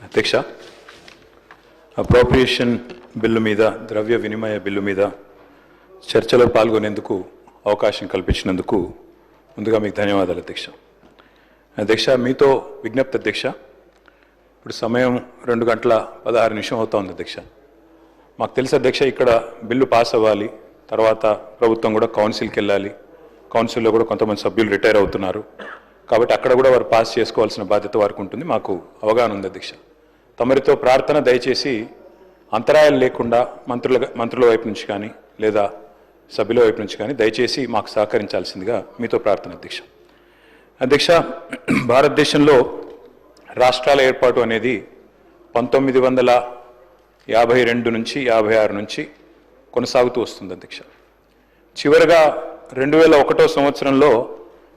అధ్యక్ష, appropriation bill మీద, ద్రవ్య వినిమయ బిల్లు మీద చర్చలో పాల్గొనేందుకు అవకాశం కల్పించినందుకు ముందుగా మీకు ధన్యవాదాలు అధ్యక్ష. అధ్యక్ష, మీతో విజ్ఞప్తి అధ్యక్ష. ఇప్పుడు సమయం 2:16 అవుతోంది అధ్యక్ష. మాకు తెలుసు అధ్యక్ష, ఇక్కడ బిల్లు పాస్ అవ్వాలి, తర్వాత ప్రభుత్వం కూడా కౌన్సిల్కి వెళ్ళాలి, కౌన్సిల్లో కూడా కొంతమంది సభ్యులు రిటైర్ అవుతున్నారు, కాబట్టి అక్కడ కూడా వారు పాస్ చేసుకోవాల్సిన బాధ్యత వారికి ఉంటుంది. మాకు అవగాహన ఉంది అధ్యక్ష. తమరితో ప్రార్థన, దయచేసి అంతరాయాలు లేకుండా మంత్రుల వైపు నుంచి కానీ లేదా సభ్యుల వైపు నుంచి కానీ దయచేసి మాకు సహకరించాల్సిందిగా మీతో ప్రార్థన అధ్యక్ష. అధ్యక్ష, భారతదేశంలో రాష్ట్రాల ఏర్పాటు అనేది 1952 నుంచి 56 నుంచి కొనసాగుతూ వస్తుంది అధ్యక్ష. చివరగా 2001 సంవత్సరంలో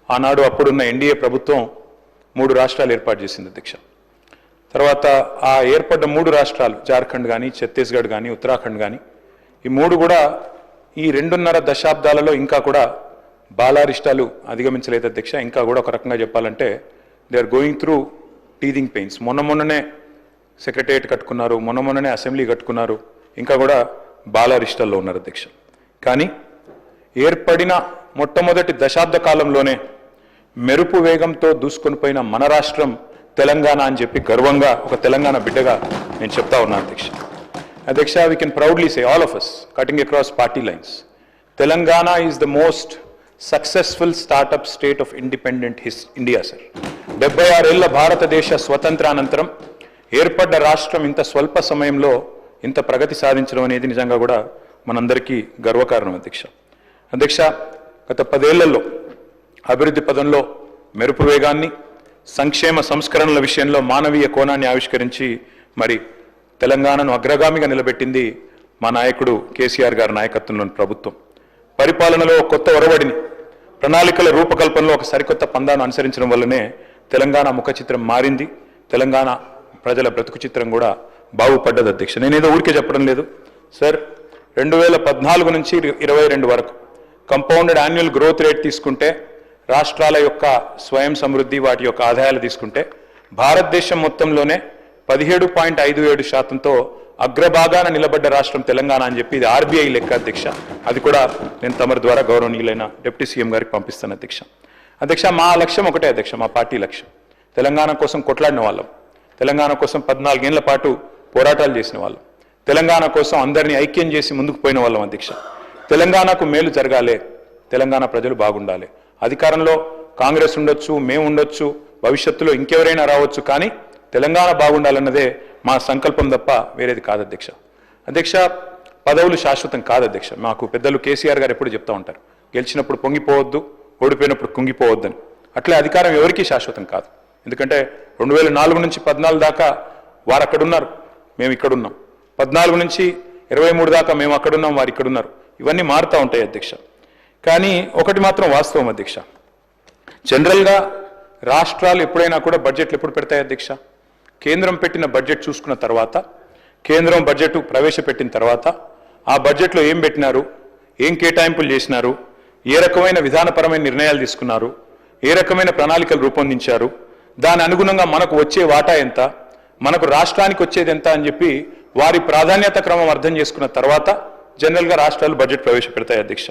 ఆనాడు అప్పుడున్న ఎన్డీఏ ప్రభుత్వం 3 రాష్ట్రాలు ఏర్పాటు చేసింది అధ్యక్ష. తర్వాత ఆ ఏర్పడ్డ 3 రాష్ట్రాలు, జార్ఖండ్ కానీ, ఛత్తీస్గఢ్ కానీ, ఉత్తరాఖండ్ కానీ, ఈ 3 కూడా ఈ 2.5 దశాబ్దాలలో ఇంకా కూడా బాలారిష్టాలు అధిగమించలేదు అధ్యక్ష. ఇంకా కూడా ఒక రకంగా చెప్పాలంటే they are going through teething pains. మొన్ననే సెక్రటేరియట్ కట్టుకున్నారు, మొన్ననే అసెంబ్లీ కట్టుకున్నారు, ఇంకా కూడా బాలారిష్టాల్లో ఉన్నారు అధ్యక్ష. కానీ ఏర్పడిన మొట్టమొదటి దశాబ్ద కాలంలోనే మెరుపు వేగంతో దూసుకొని పోయిన మన రాష్ట్రం తెలంగాణ అని చెప్పి గర్వంగా ఒక తెలంగాణ బిడ్డగా నేను చెప్తా ఉన్నాను అధ్యక్ష. అధ్యక్ష, we can proudly say, all of us, cutting across party lines, Telangana is the most successful startup state of independent India, sir. 76 ఏళ్ల భారతదేశ స్వతంత్రానంతరం ఏర్పడ్డ రాష్ట్రం ఇంత స్వల్ప సమయంలో ఇంత ప్రగతి సాధించడం అనేది నిజంగా కూడా మనందరికీ గర్వకారణం అధ్యక్ష. అధ్యక్ష, గత 10 ఏళ్లలో అభివృద్ధి పదంలో మెరుపు వేగాన్ని, సంక్షేమ సంస్కరణల విషయంలో మానవీయ కోణాన్ని ఆవిష్కరించి మరి తెలంగాణను అగ్రగామిగా నిలబెట్టింది మా నాయకుడు కేసీఆర్ గారి నాయకత్వంలోని ప్రభుత్వం. పరిపాలనలో కొత్త ఒరవడిని, ప్రణాళికల రూపకల్పనలో ఒక సరికొత్త పందాను అనుసరించడం వల్లనే తెలంగాణ ముఖ చిత్రం మారింది, తెలంగాణ ప్రజల బ్రతుకు చిత్రం కూడా బాగుపడ్డది అధ్యక్ష. నేనేదో ఊరికే చెప్పడం లేదు సార్. 2014 నుంచి 22 వరకు కంపౌండెడ్ యాన్యువల్ గ్రోత్ రేట్ తీసుకుంటే, రాష్ట్రాల యొక్క స్వయం సమృద్ధి, వాటి యొక్క ఆదాయాలు తీసుకుంటే భారతదేశం మొత్తంలోనే 17.57%తో అగ్రభాగాన నిలబడ్డ రాష్ట్రం తెలంగాణ అని చెప్పి ఇది ఆర్బీఐ లెక్క అధ్యక్ష. అది కూడా నేను తమరి ద్వారా గౌరవనీయులైన డిప్యూటీ సీఎం గారికి పంపిస్తాను అధ్యక్ష. అధ్యక్ష, మా లక్ష్యం ఒకటే అధ్యక్ష, మా పార్టీ లక్ష్యం తెలంగాణ కోసం కొట్లాడిన వాళ్ళం, తెలంగాణ కోసం 14 ఏళ్ల పాటు పోరాటాలు చేసిన వాళ్ళం, తెలంగాణ కోసం అందరినీ ఐక్యం చేసి ముందుకు పోయిన వాళ్ళం అధ్యక్ష. తెలంగాణకు మేలు జరగాలి, తెలంగాణ ప్రజలు బాగుండాలి. అధికారంలో కాంగ్రెస్ ఉండొచ్చు, మేము ఉండొచ్చు, భవిష్యత్తులో ఇంకెవరైనా రావచ్చు, కానీ తెలంగాణ బాగుండాలన్నదే మా సంకల్పం తప్ప వేరేది కాదు అధ్యక్ష. అధ్యక్ష, పదవులు శాశ్వతం కాదు అధ్యక్ష. మాకు పెద్దలు కేసీఆర్ గారు ఎప్పుడు చెప్తా ఉంటారు, గెలిచినప్పుడు పొంగిపోవద్దు, ఓడిపోయినప్పుడు కుంగిపోవద్దని. అట్లే అధికారం ఎవరికీ శాశ్వతం కాదు. ఎందుకంటే 2004 నుంచి 14 దాకా వారు అక్కడున్నారు, మేము ఇక్కడున్నాం. 14 నుంచి 23 దాకా మేము అక్కడున్నాం, వారు ఇక్కడున్నారు. ఇవన్నీ మారుతూ ఉంటాయి అధ్యక్ష. కానీ ఒకటి మాత్రం వాస్తవం అధ్యక్ష, జనరల్గా రాష్ట్రాలు ఎప్పుడైనా కూడా బడ్జెట్లు ఎప్పుడు పెడతాయి అధ్యక్ష? కేంద్రం పెట్టిన బడ్జెట్ చూసుకున్న తర్వాత, కేంద్రం బడ్జెట్ ప్రవేశపెట్టిన తర్వాత ఆ బడ్జెట్లో ఏం పెట్టినారు, ఏం కేటాయింపులు చేసినారు, ఏ రకమైన విధానపరమైన నిర్ణయాలు తీసుకున్నారు, ఏ రకమైన ప్రణాళికలు రూపొందించారు, దాని అనుగుణంగా మనకు వచ్చే వాటా ఎంత, మనకు రాష్ట్రానికి వచ్చేది ఎంత అని చెప్పి వారి ప్రాధాన్యత క్రమం అర్థం చేసుకున్న తర్వాత జనరల్గా రాష్ట్రాలు బడ్జెట్ ప్రవేశపెడతాయి అధ్యక్ష.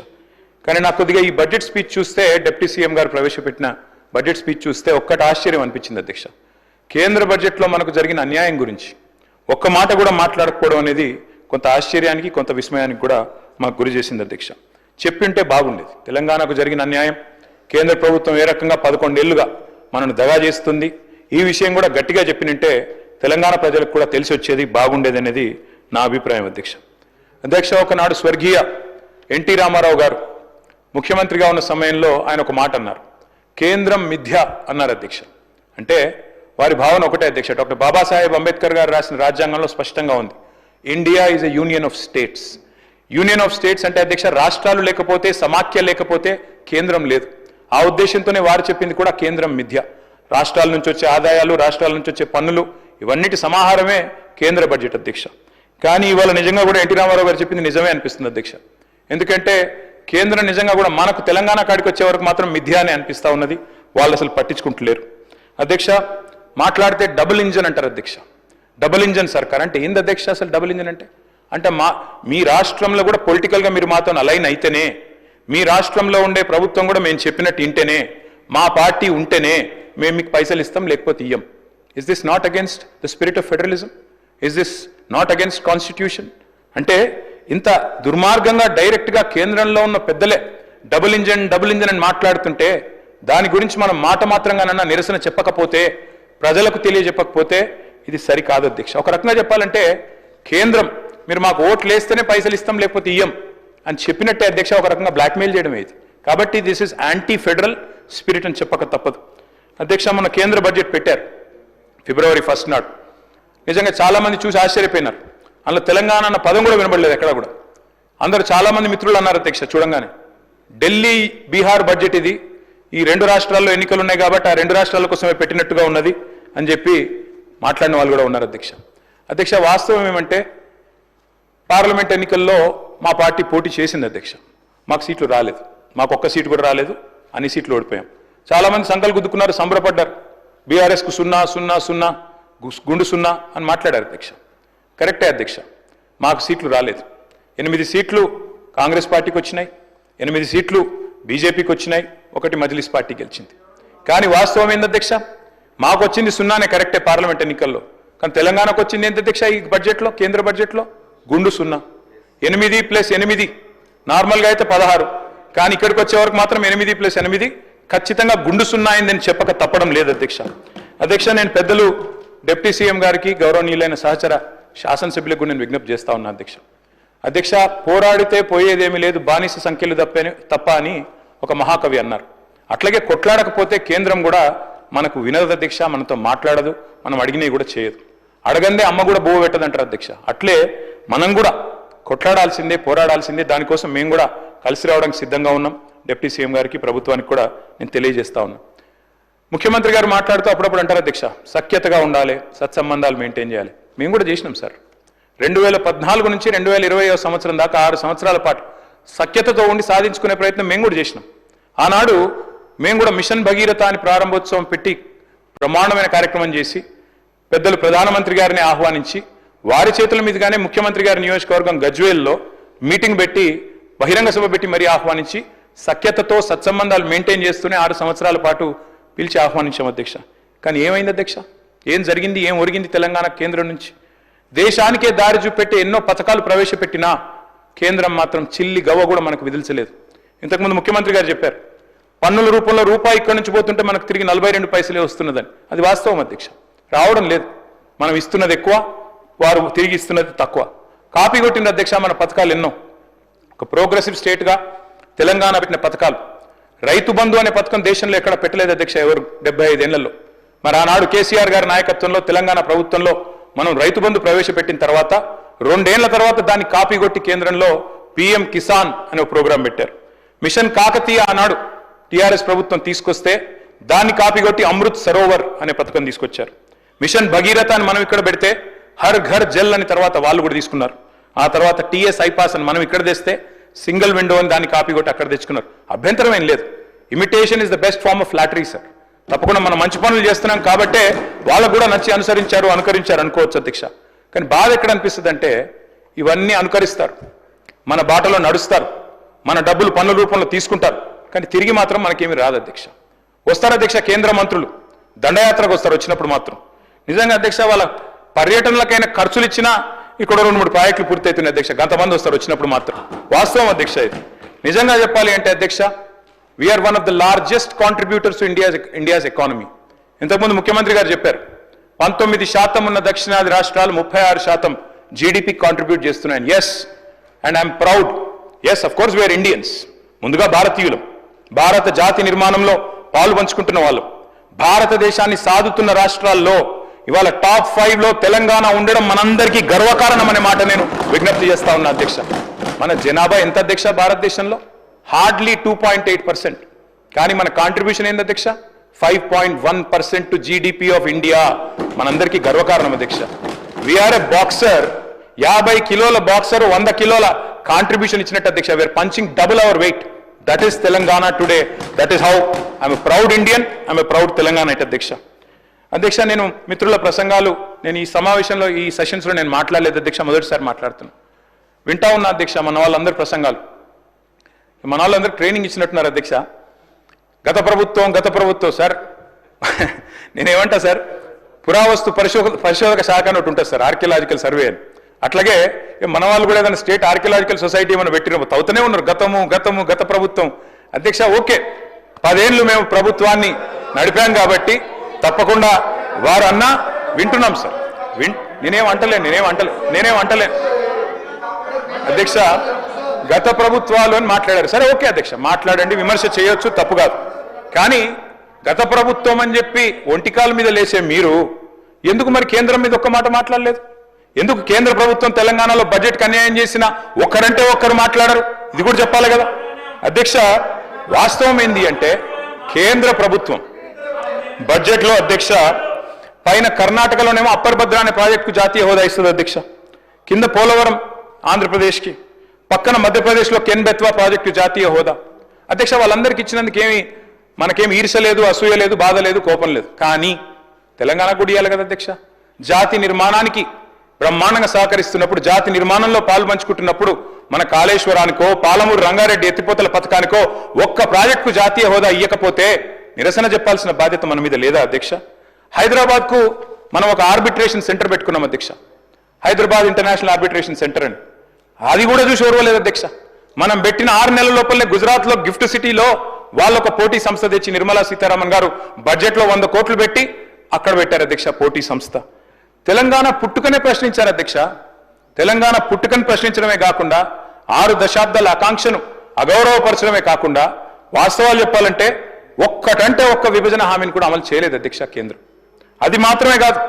కానీ నాకు కొద్దిగా ఈ బడ్జెట్ స్పీచ్ చూస్తే, డిప్యూటీ సీఎం గారు ప్రవేశపెట్టిన బడ్జెట్ స్పీచ్ చూస్తే ఒక్కటి ఆశ్చర్యం అనిపించింది అధ్యక్ష. కేంద్ర బడ్జెట్లో మనకు జరిగిన అన్యాయం గురించి ఒక్క మాట కూడా మాట్లాడకపోవడం అనేది కొంత ఆశ్చర్యానికి, కొంత విస్మయానికి కూడా మాకు గురి చేసింది అధ్యక్ష. చెప్పింటే బాగుండేది. తెలంగాణకు జరిగిన అన్యాయం, కేంద్ర ప్రభుత్వం ఏ రకంగా 11 ఏళ్లుగా మనను దగా చేస్తుంది, ఈ విషయం కూడా గట్టిగా చెప్పినంటే తెలంగాణ ప్రజలకు కూడా తెలిసి వచ్చేది, బాగుండేది అనేది నా అభిప్రాయం అధ్యక్ష. అధ్యక్ష, ఒకనాడు స్వర్గీయ ఎన్టీ రామారావు గారు ముఖ్యమంత్రిగా ఉన్న సమయంలో ఆయన ఒక మాట అన్నారు, కేంద్రం మిథ్య అన్నారు అధ్యక్ష. అంటే వారి భావన ఒకటే అధ్యక్ష. డాక్టర్ బాబాసాహెబ్ అంబేద్కర్ గారు రాసిన రాజ్యాంగంలో స్పష్టంగా ఉంది, India is a union of states. Union of states అంటే అధ్యక్ష, రాష్ట్రాలు లేకపోతే, సమాఖ్య లేకపోతే కేంద్రం లేదు. ఆ ఉద్దేశంతోనే వారు చెప్పింది కూడా కేంద్రం మిథ్య. రాష్ట్రాల నుంచి వచ్చే ఆదాయాలు, రాష్ట్రాల నుంచి వచ్చే పన్నులు, ఇవన్నిటి సమాహారమే కేంద్ర బడ్జెట్ అధ్యక్ష. కానీ ఇవాళ నిజంగా కూడా ఎన్టీ రామారావు గారు చెప్పింది నిజమే అనిపిస్తుంది అధ్యక్ష. ఎందుకంటే కేంద్రం నిజంగా కూడా మనకు తెలంగాణ కాడికి వచ్చే వరకు మాత్రం మిథ్య అని అనిపిస్తూ ఉన్నది. వాళ్ళు అసలు పట్టించుకుంటలేరు అధ్యక్ష. మాట్లాడితే డబుల్ ఇంజన్ అంటారు అధ్యక్ష. డబుల్ ఇంజన్ సర్కార్ అంటే ఏంది అధ్యక్ష అసలు డబుల్ ఇంజన్ అంటే మీ రాష్ట్రంలో కూడా పొలిటికల్గా మీరు మాతో అలైన్ అయితేనే, మీ రాష్ట్రంలో ఉండే ప్రభుత్వం కూడా మేము చెప్పినట్టు ఇంటేనే, మా పార్టీ ఉంటేనే మేము మీకు పైసలు ఇస్తాం, లేకపోతే ఇయ్యం. Is this not against the spirit of federalism? Is this not against constitution? అంటే ఇంత దుర్మార్గంగా డైరెక్ట్గా కేంద్రంలో ఉన్న పెద్దలే డబుల్ ఇంజన్ అని మాట్లాడుతుంటే దాని గురించి మనం మాట మాత్రంగానన్నా నిరసన చెప్పకపోతే, ప్రజలకు తెలియజెప్పకపోతే ఇది సరికాదు అధ్యక్ష. ఒక రకంగా చెప్పాలంటే కేంద్రం మీరు మాకు ఓట్లు వేస్తేనే పైసలు ఇస్తాం, లేకపోతే ఇయ్యం అని చెప్పినట్టే అధ్యక్ష, ఒక రకంగా బ్లాక్మెయిల్ చేయడం ఇది. కాబట్టి this is anti federal spirit అని చెప్పక తప్పదు. అధ్యక్ష, మన కేంద్ర బడ్జెట్ పెట్టారు February 1 నాడు. నిజంగా చాలామంది చూసి ఆశ్చర్యపోయినారు. అందులో తెలంగాణ అన్న పదం కూడా వినబడలేదు ఎక్కడ కూడా. అందరూ చాలామంది మిత్రులు అన్నారు అధ్యక్ష చూడంగానే, ఢిల్లీ బీహార్ బడ్జెట్ ఇది, ఈ రెండు రాష్ట్రాల్లో ఎన్నికలు ఉన్నాయి కాబట్టి ఆ రెండు రాష్ట్రాల కోసమే పెట్టినట్టుగా ఉన్నది అని చెప్పి మాట్లాడిన వాళ్ళు కూడా ఉన్నారు అధ్యక్ష. అధ్యక్ష, వాస్తవం ఏమంటే పార్లమెంట్ ఎన్నికల్లో మా పార్టీ పోటీ చేసింది అధ్యక్ష. మాకు సీట్లు రాలేదు, మాకు ఒక్క సీటు కూడా రాలేదు, అన్ని సీట్లు ఓడిపోయాం. చాలామంది సంకలు గుద్దుకున్నారు, సంబరపడ్డారు. బీఆర్ఎస్కు 0-0-0 గుండు 0 అని మాట్లాడారు అధ్యక్ష. కరెక్టే అధ్యక్ష, మాకు సీట్లు రాలేదు. 8 సీట్లు కాంగ్రెస్ పార్టీకి వచ్చినాయి, 8 సీట్లు బీజేపీకి వచ్చినాయి, 1 మజ్లిస్ పార్టీ గెలిచింది. కానీ వాస్తవం ఏంది అధ్యక్ష, మాకు వచ్చింది 0నే కరెక్టే పార్లమెంట్ ఎన్నికల్లో. కానీ తెలంగాణకు వచ్చింది ఏంటి అధ్యక్ష ఈ బడ్జెట్లో, కేంద్ర బడ్జెట్లో గుండు 0. 8 + 8 నార్మల్గా అయితే 16, కానీ ఇక్కడికి వచ్చే వరకు మాత్రం 8 + 8 ఖచ్చితంగా గుండు 0 అయిందని చెప్పక తప్పడం లేదు అధ్యక్ష. అధ్యక్ష, నేను పెద్దలు డిప్యూటీ సీఎం గారికి, గౌరవనీయులైన సహచర శాసనసభ్యులకు నేను విజ్ఞప్తి చేస్తా ఉన్నా అధ్యక్ష. అధ్యక్ష, పోరాడితే పోయేదేమీ లేదు, బానిస సంఖ్యలు తప్ప అని ఒక మహాకవి అన్నారు. అట్లాగే కొట్లాడకపోతే కేంద్రం కూడా మనకు వినదు అధ్యక్ష, మనతో మాట్లాడదు, మనం అడిగినవి కూడా చేయదు. అడగందే అమ్మ కూడా బోవ పెట్టదంటారు అధ్యక్ష. అట్లే మనం కూడా కొట్లాడాల్సిందే, పోరాడాల్సిందే. దానికోసం మేము కూడా కలిసి రావడానికి సిద్ధంగా ఉన్నాం. డిప్యూటీ సీఎం గారికి, ప్రభుత్వానికి కూడా నేను తెలియజేస్తా ఉన్నా. ముఖ్యమంత్రి గారు మాట్లాడుతూ అప్పుడప్పుడు అంటారు అధ్యక్ష, సఖ్యతగా ఉండాలి, సత్సంబంధాలు మెయింటైన్ చేయాలి. మేము కూడా చేసినాం సార్. 2014 నుంచి 2020 సంవత్సరం దాకా 6 సంవత్సరాల పాటు సఖ్యతతో ఉండి సాధించుకునే ప్రయత్నం మేము కూడా చేసినాం. ఆనాడు మేము కూడా మిషన్ భగీరథ అని ప్రారంభోత్సవం పెట్టి బ్రహ్మాండమైన కార్యక్రమం చేసి పెద్దలు ప్రధానమంత్రి గారిని ఆహ్వానించి వారి చేతుల మీదుగానే ముఖ్యమంత్రి గారి నియోజకవర్గం గజ్వేల్లో మీటింగ్ పెట్టి బహిరంగ సభ పెట్టి మరీ ఆహ్వానించి సఖ్యతతో సత్సంబంధాలు మెయింటైన్ చేస్తూనే 6 సంవత్సరాల పాటు పిలిచి ఆహ్వానించాం అధ్యక్ష. కానీ ఏమైంది అధ్యక్ష, ఏం జరిగింది, ఏం ఒరిగింది తెలంగాణ కేంద్రం నుంచి? దేశానికే దారి చూపెట్టి ఎన్నో పథకాలు ప్రవేశపెట్టినా కేంద్రం మాత్రం చిల్లి గవ్వ కూడా మనకు విధించలేదు. ఇంతకుముందు ముఖ్యమంత్రి గారు చెప్పారు, పన్నుల రూపంలో రూపాయి ఇక్కడి నుంచి పోతుంటే మనకు తిరిగి 42 పైసలే వస్తున్నదని. అది వాస్తవం అధ్యక్ష, రావడం లేదు. మనం ఇస్తున్నది ఎక్కువ, వారు తిరిగి ఇస్తున్నది తక్కువ. కాపీ కొట్టిన అధ్యక్ష మన పథకాలు ఎన్నో. ఒక ప్రోగ్రెసివ్ స్టేట్గా తెలంగాణ పెట్టిన పథకాలు, రైతు బంధు అనే పథకం దేశంలో ఎక్కడ పెట్టలేదు అధ్యక్ష ఎవరు 75 ఏళ్లలో. మరి ఆనాడు కేసీఆర్ గారి నాయకత్వంలో తెలంగాణ ప్రభుత్వంలో మనం రైతు బంధు ప్రవేశపెట్టిన తర్వాత 2 ఏళ్ల తర్వాత దాన్ని కాపీ కొట్టి కేంద్రంలో PM కిసాన్ అనే ప్రోగ్రాం పెట్టారు. మిషన్ కాకతీయ ఆనాడు టీఆర్ఎస్ ప్రభుత్వం తీసుకొస్తే దాన్ని కాపీ కొట్టి అమృత్ సరోవర్ అనే పథకం తీసుకొచ్చారు. మిషన్ భగీరథ అని మనం ఇక్కడ పెడితే హర్ ఘర్ జల్ అని తర్వాత వాళ్ళు కూడా తీసుకున్నారు. ఆ తర్వాత TS ఐపాస్ అని మనం ఇక్కడ తెస్తే సింగిల్ విండో అని దాన్ని కాపీ కొట్టి అక్కడ తెచ్చుకున్నారు. అభ్యంతరం ఏం లేదు. Imitation is the best form of flattery sir. తప్పకుండా మనం మంచి పనులు చేస్తున్నాం కాబట్టే వాళ్ళకు కూడా నచ్చి అనుకరించారు అనుకోవచ్చు అధ్యక్ష. కానీ బాధ ఎక్కడ అనిపిస్తుంది అంటే ఇవన్నీ అనుకరిస్తారు, మన బాటలో నడుస్తారు, మన డబ్బులు పన్నుల రూపంలో తీసుకుంటారు, కానీ తిరిగి మాత్రం మనకేమీ రాదు అధ్యక్ష. వస్తారు అధ్యక్ష కేంద్ర మంత్రులు దండయాత్రకు వస్తారు, వచ్చినప్పుడు మాత్రం నిజంగా అధ్యక్ష వాళ్ళ పర్యటనలకైనా ఖర్చులు ఇచ్చినా ఇక్కడ 2-3 ప్రాజెక్టులు పూర్తవుతున్నాయి అధ్యక్ష. గంతమంది వస్తారు వచ్చినప్పుడు మాత్రం. వాస్తవం అధ్యక్ష ఇది. నిజంగా చెప్పాలి అంటే అధ్యక్ష, we are one of the largest contributors to India's economy. ఇంతకుముందు ముఖ్యమంత్రి గారు చెప్పారు 19% ఉన్న దక్షిణాది రాష్ట్రాలు 36% జీడిపి కాంట్రిబ్యూట్ చేస్తున్నాయని. Yes, and I'm proud. Yes, of course we are Indians. ముందుగా భారతీయులం, భారత జాతి నిర్మాణంలో పాలు పంచుకుంటున్న వాళ్ళు, భారతదేశాన్ని సాదుతున్న రాష్ట్రాల్లో ఇవాళ టాప్ 5లో తెలంగాణ ఉండడం మనందరికీ గర్వకారణం అనే మాట నేను విజ్ఞప్తి చేస్తా ఉన్నా అధ్యక్ష. మన జనాభా ఎంత అధ్యక్ష భారతదేశంలో? హార్డ్లీ 2.8%. కానీ మన కాంట్రిబ్యూషన్ ఏంది అధ్యక్ష? 5.1% టు జీడిపి ఆఫ్ ఇండియా. మనందరికీ గర్వకారణం అధ్యక్ష. వీఆర్ ఎ బాక్సర్. 50 కిలోల బాక్సర్ 100 కిలోల కాంట్రిబ్యూషన్ ఇచ్చినట్టు అధ్యక్ష. We are punching double our weight. That is Telangana today. That is how I'm a proud Indian, I'm a proud Telangana అధ్యక్ష. అధ్యక్ష, నేను మిత్రుల ప్రసంగాలు నేను ఈ సమావేశంలో ఈ సెషన్స్లో నేను మాట్లాడలేదు అధ్యక్ష, మొదటిసారి మాట్లాడుతున్నాను. వింటా ఉన్నా అధ్యక్ష మన వాళ్ళందరి ప్రసంగాలు. మన వాళ్ళందరూ ట్రైనింగ్ ఇచ్చినట్టున్నారు అధ్యక్ష. గత ప్రభుత్వం సార్ నేనేమంటా సార్, పురావస్తు పరిశోధక శాఖ అని ఒకటి ఉంటుంది సార్, ఆర్కియలాజికల్ సర్వే అని. అట్లాగే మన వాళ్ళు కూడా ఏదైనా స్టేట్ ఆర్కియలాజికల్ సొసైటీ ఏమైనా పెట్టినప్పుడు అవుతూనే ఉన్నారు గత ప్రభుత్వం. అధ్యక్ష ఓకే, 10 ఏళ్ళు మేము ప్రభుత్వాన్ని నడిపాం కాబట్టి తప్పకుండా వారు అన్నా వింటున్నాం సార్. నేనేం అంటలేను అధ్యక్ష. గత ప్రభుత్వాలు అని మాట్లాడారు, సరే ఓకే అధ్యక్ష, మాట్లాడండి, విమర్శ చేయొచ్చు, తప్పు కాదు. కానీ గత ప్రభుత్వం అని చెప్పి ఒంటికాల మీద లేసే మీరు ఎందుకు మరి కేంద్రం మీద ఒక్క మాట మాట్లాడలేదు? ఎందుకు కేంద్ర ప్రభుత్వం తెలంగాణలో బడ్జెట్కి అన్యాయం చేసినా ఒక్కరంటే ఒక్కరు మాట్లాడరు? ఇది కూడా చెప్పాలి కదా అధ్యక్ష. వాస్తవం ఏంది అంటే కేంద్ర ప్రభుత్వం బడ్జెట్లో అధ్యక్ష పైన కర్ణాటకలోనేమో అప్పర్ భద్ర అనే ప్రాజెక్టుకు జాతీయ హోదా ఇస్తుంది అధ్యక్ష, కింద పోలవరం ఆంధ్రప్రదేశ్కి, పక్కన మధ్యప్రదేశ్లో కెన్ బెత్వా ప్రాజెక్టు జాతీయ హోదా. అధ్యక్ష వాళ్ళందరికీ ఇచ్చినందుకు మనకేమి ఈర్ష లేదు, అసూయ లేదు, బాధ లేదు, కోపం లేదు. కానీ తెలంగాణకు కూడా ఇవ్వాలి కదా అధ్యక్ష. జాతి నిర్మాణానికి బ్రహ్మాండంగా సహకరిస్తున్నప్పుడు, జాతి నిర్మాణంలో పాలు పంచుకుంటున్నప్పుడు మన కాళేశ్వరానికో పాలమూరు రంగారెడ్డి ఎత్తిపోతల పథకానికో ఒక్క ప్రాజెక్టుకు జాతీయ హోదా ఇవ్వకపోతే నిరసన చెప్పాల్సిన బాధ్యత మన మీద లేదా అధ్యక్ష? హైదరాబాద్కు మనం ఒక ఆర్బిట్రేషన్ సెంటర్ పెట్టుకున్నాం అధ్యక్ష, హైదరాబాద్ ఇంటర్నేషనల్ ఆర్బిట్రేషన్ సెంటర్ అని. అది కూడా చూసి ఓర్వలేదు అధ్యక్ష. మనం పెట్టిన 6 నెలల లోపలనే గుజరాత్లో గిఫ్ట్ సిటీలో వాళ్ళొక పోటీ సంస్థ తెచ్చి నిర్మలా సీతారామన్ గారు బడ్జెట్లో 100 కోట్లు పెట్టి అక్కడ పెట్టారు అధ్యక్ష పోటీ సంస్థ. తెలంగాణ పుట్టుకనే ప్రశ్నించారు అధ్యక్ష. తెలంగాణ పుట్టుకని ప్రశ్నించడమే కాకుండా 6 దశాబ్దాల ఆకాంక్షను అగౌరవపరచడమే కాకుండా వాస్తవాలు చెప్పాలంటే ఒక్కటంటే ఒక్క విభజన హామీని కూడా అమలు చేయలేదు అధ్యక్ష కేంద్రం. అది మాత్రమే కాదు,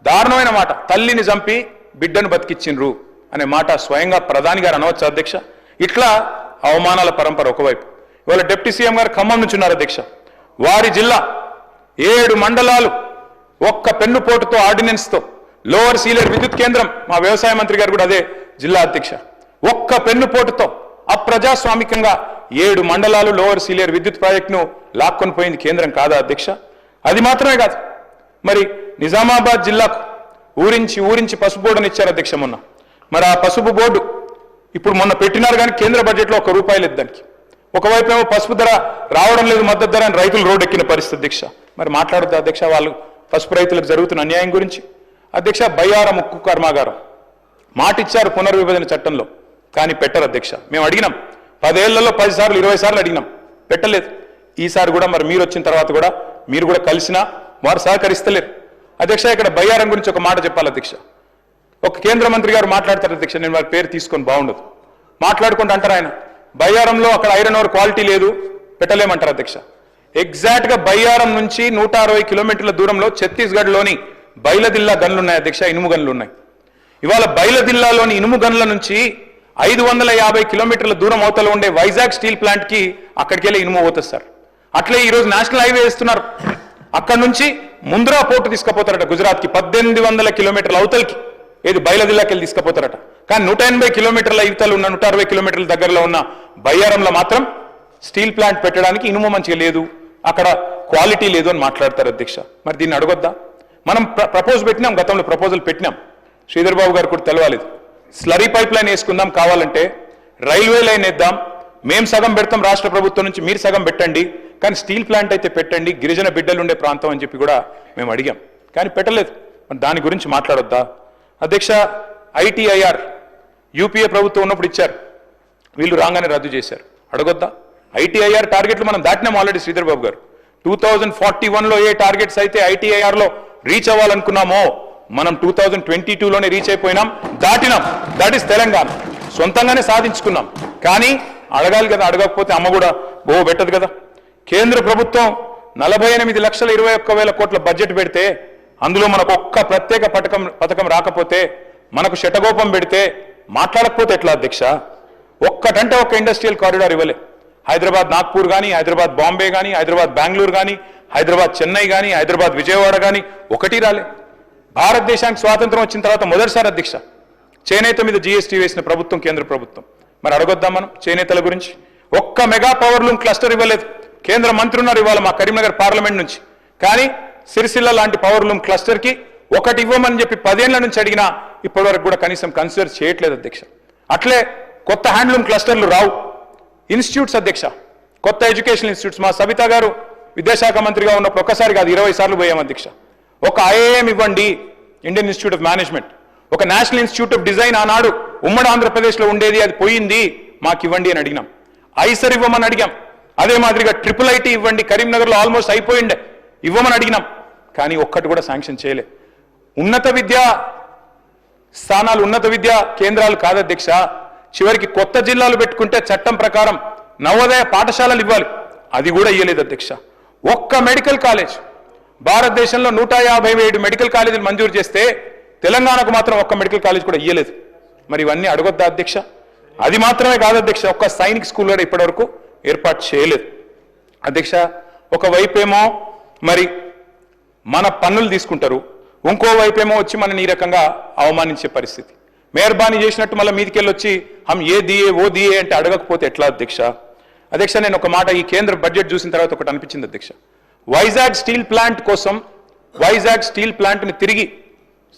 దారుణమైన మాట, తల్లిని చంపి బిడ్డను బతికిచ్చిండ్రు అనే మాట స్వయంగా ప్రధాని గారు అనవచ్చు అధ్యక్ష. ఇట్లా అవమానాల పరంపర ఒకవైపు. ఇవాళ డిప్యూటీ సీఎం గారు ఖమ్మం నుంచి ఉన్నారు అధ్యక్ష. వారి జిల్లా 7 మండలాలు ఒక్క పెన్నుపోటుతో ఆర్డినెన్స్తో లోవర్ సీలేరు విద్యుత్ కేంద్రం, మా వ్యవసాయ మంత్రి గారు కూడా అదే జిల్లా అధ్యక్ష, ఒక్క పెన్నుపోటుతో అప్రజాస్వామికంగా 7 మండలాలు లోవర్ సీలేరు విద్యుత్ ప్రాజెక్టును లాక్కొని పోయింది కేంద్రం కాదా అధ్యక్ష? అది మాత్రమే కాదు, మరి నిజామాబాద్ జిల్లాకు ఊరించి పసుపు బోర్డుని ఇచ్చారు అధ్యక్ష మొన్న. మరి ఆ పసుపు బోర్డు ఇప్పుడు మొన్న పెట్టినారు కానీ కేంద్ర బడ్జెట్లో ₹1 లేదు దానికి. ఒకవైపు ఏమో పసుపు ధర రావడం లేదు, మద్దతు ధర అని రైతులు రోడ్డు ఎక్కిన పరిస్థితి అధ్యక్ష. మరి మాట్లాడద్దు అధ్యక్ష వాళ్ళు పసుపు రైతులకు జరుగుతున్న అన్యాయం గురించి? అధ్యక్ష బయ్యారం ఉక్కు కర్మాగారం మాట ఇచ్చారు పునర్విభజన చట్టంలో, కానీ పెట్టరు అధ్యక్ష. మేము అడిగినాం 10 ఏళ్లలో 10 సార్లు 20 సార్లు అడిగినాం, పెట్టలేదు. ఈసారి కూడా మరి మీరు వచ్చిన తర్వాత కూడా మీరు కూడా కలిసినా వారు సహకరిస్తలేరు అధ్యక్ష. ఇక్కడ బయ్యారం గురించి ఒక మాట చెప్పాలి అధ్యక్ష. ఒక కేంద్ర మంత్రి గారు మాట్లాడతారు అధ్యక్ష, నేను వారి పేరు తీసుకొని బాగుండదు, మాట్లాడుకుంటూ అంటారు ఆయన బయ్యారంలో అక్కడ ఐరన్ ఓర్ క్వాలిటీ లేదు పెట్టలేమంటారు అధ్యక్ష. ఎగ్జాక్ట్గా బయ్యారం నుంచి 160 కిలోమీటర్ల దూరంలో ఛత్తీస్గఢ్లోని బైలదిల్లా గన్లు ఉన్నాయి అధ్యక్ష, ఇనుము గన్లు ఉన్నాయి. ఇవాళ బైలదిల్లాలోని ఇనుము గన్ల నుంచి 550 కిలోమీటర్ల దూరం అవతల ఉండే వైజాగ్ స్టీల్ ప్లాంట్కి అక్కడికి వెళ్ళి ఇనుము పోతుంది సార్. అట్లే ఈరోజు నేషనల్ హైవే వేస్తున్నారు, అక్కడ నుంచి ముంద్రా పోర్టు తీసుకుపోతారట గుజరాత్కి, 1800 కిలోమీటర్ల అవతలకి, ఏది బైలదిల్లాకి వెళ్ళి తీసుకుపోతారట. కానీ 180 కిలోమీటర్ల ఇవతలు ఉన్న 160 కిలోమీటర్ల దగ్గరలో ఉన్న బయ్యారంలో మాత్రం స్టీల్ ప్లాంట్ పెట్టడానికి ఇనుము మంచిగా లేదు, అక్కడ క్వాలిటీ లేదు అని మాట్లాడతారు అధ్యక్ష. మరి దీన్ని అడగొద్దా? మనం ప్రపోజ్ పెట్టినాం, గతంలో ప్రపోజల్ పెట్టినాం, శ్రీధర్ బాబు గారు కూడా తెలవాలేదు. స్లరీ పైప్ లైన్ వేసుకుందాం, కావాలంటే రైల్వే లైన్ వేద్దాం, మేము సగం పెడతాం రాష్ట్ర ప్రభుత్వం నుంచి, మీరు సగం పెట్టండి, కానీ స్టీల్ ప్లాంట్ అయితే పెట్టండి, గిరిజన బిడ్డలు ఉండే ప్రాంతం అని చెప్పి కూడా మేము అడిగాం, కానీ పెట్టలేదు. మరి దాని గురించి మాట్లాడొద్దా అధ్యక్ష? ITIR యూపీఏ ప్రభుత్వం ఉన్నప్పుడు ఇచ్చారు, వీళ్ళు రాగానే రద్దు చేశారు, అడగొద్దా? ITIR టార్గెట్లు మనం దాటినాం ఆల్రెడీ. శ్రీధర్ బాబు గారు 2041లో ఏ టార్గెట్స్ అయితే ITIRలో రీచ్ అవ్వాలనుకున్నామో మనం 2022లోనే రీచ్ అయిపోయినాం, దాటినాం. దట్ ఈస్ తెలంగాణ, సొంతంగానే సాధించుకున్నాం. కానీ అడగాలి కదా, అడగకపోతే అమ్మ కూడా పెట్టదు కదా. కేంద్ర ప్రభుత్వం 48,21,000 కోట్ల బడ్జెట్ పెడితే అందులో మనకు ఒక్క ప్రత్యేక పథకం రాకపోతే, మనకు శటగోపం పెడితే, మాట్లాడకపోతే ఎట్లా అధ్యక్ష? ఒక్కటంటే ఒక్క ఇండస్ట్రియల్ కారిడార్ ఇవ్వలే. హైదరాబాద్ నాగ్పూర్ కానీ, హైదరాబాద్ బాంబే కానీ, హైదరాబాద్ బెంగళూరు కానీ, హైదరాబాద్ చెన్నై కానీ, హైదరాబాద్ విజయవాడ కానీ ఒకటి రాలే. భారతదేశానికి స్వాతంత్రం వచ్చిన తర్వాత మొదటిసారి అధ్యక్ష చేనేత మీద GST వేసిన ప్రభుత్వం కేంద్ర ప్రభుత్వం. మరి అడగొద్దాం మనం చేనేతల గురించి? ఒక్క మెగా పవర్ లూమ్ క్లస్టర్ ఇవ్వలేదు. కేంద్ర మంత్రి ఉన్నారు ఇవాళ మా కరీంనగర్ పార్లమెంట్ నుంచి, కానీ సిరిసిల్ల లాంటి పవర్ లూమ్ క్లస్టర్కి ఒకటి ఇవ్వమని చెప్పి 10 ఏళ్ల నుంచి అడిగినా ఇప్పటివరకు కూడా కనీసం కన్సిడర్ చేయట్లేదు అధ్యక్ష. అట్లే కొత్త హ్యాండ్లూమ్ క్లస్టర్లు రావు. ఇన్స్టిట్యూట్స్ అధ్యక్ష, కొత్త ఎడ్యుకేషన్ ఇన్స్టిట్యూట్స్ మా సబితా గారు విద్యాశాఖ మంత్రిగా ఉన్నప్పుడు ఒక్కసారి కాదు 20 సార్లు పోయాం అధ్యక్ష. ఒక ఐఐఎం ఇవ్వండి, ఇండియన్ ఇన్స్టిట్యూట్ ఆఫ్ మేనేజ్మెంట్, ఒక నేషనల్ ఇన్స్టిట్యూట్ ఆఫ్ డిజైన్ ఆనాడు ఉమ్మడి ఆంధ్రప్రదేశ్లో ఉండేది, అది పోయింది, మాకు ఇవ్వండి అని అడిగినాం. ఐసర్ ఇవ్వమని అడిగాం. అదే మాదిరిగా IIIT ఇవ్వండి, కరీంనగర్లో ఆల్మోస్ట్ అయిపోయిండే, ఇవ్వమని అడిగినాం. కానీ ఒక్కటి కూడా శాంక్షన్ చేయలే. ఉన్నత విద్యా స్థానాలు, ఉన్నత విద్యా కేంద్రాలు కాదు అధ్యక్ష, చివరికి కొత్త జిల్లాలు పెట్టుకుంటే చట్టం ప్రకారం నవోదయ పాఠశాలలు ఇవ్వాలి, అది కూడా ఇవ్వలేదు అధ్యక్ష. ఒక్క మెడికల్ కాలేజ్, భారతదేశంలో 157 మెడికల్ కాలేజీలు మంజూరు చేస్తే తెలంగాణకు మాత్రం ఒక్క మెడికల్ కాలేజ్ కూడా ఇవ్వలేదు. మరి ఇవన్నీ అడగొద్దా అధ్యక్ష? అది మాత్రమే కాదు అధ్యక్ష, ఒక్క సైనిక్ స్కూల్ కూడా ఇప్పటివరకు ఏర్పాటు చేయలేదు అధ్యక్ష. ఒకవైపేమో మరి మన పన్నులు తీసుకుంటారు, ఇంకోవైపేమో వచ్చి మనని ఈ రకంగా అవమానించే పరిస్థితి. మెహర్బానీ చేసినట్టు మళ్ళీ మీదికెళ్ళి వచ్చి హమ్ ఏ దియే ఓ దియే అంటే అడగకపోతే ఎట్లా అధ్యక్ష? అధ్యక్ష, నేను ఒక మాట ఈ కేంద్ర బడ్జెట్ చూసిన తర్వాత ఒకటి అనిపించింది అధ్యక్ష. వైజాగ్ స్టీల్ ప్లాంట్ కోసం, వైజాగ్ స్టీల్ ప్లాంట్ని తిరిగి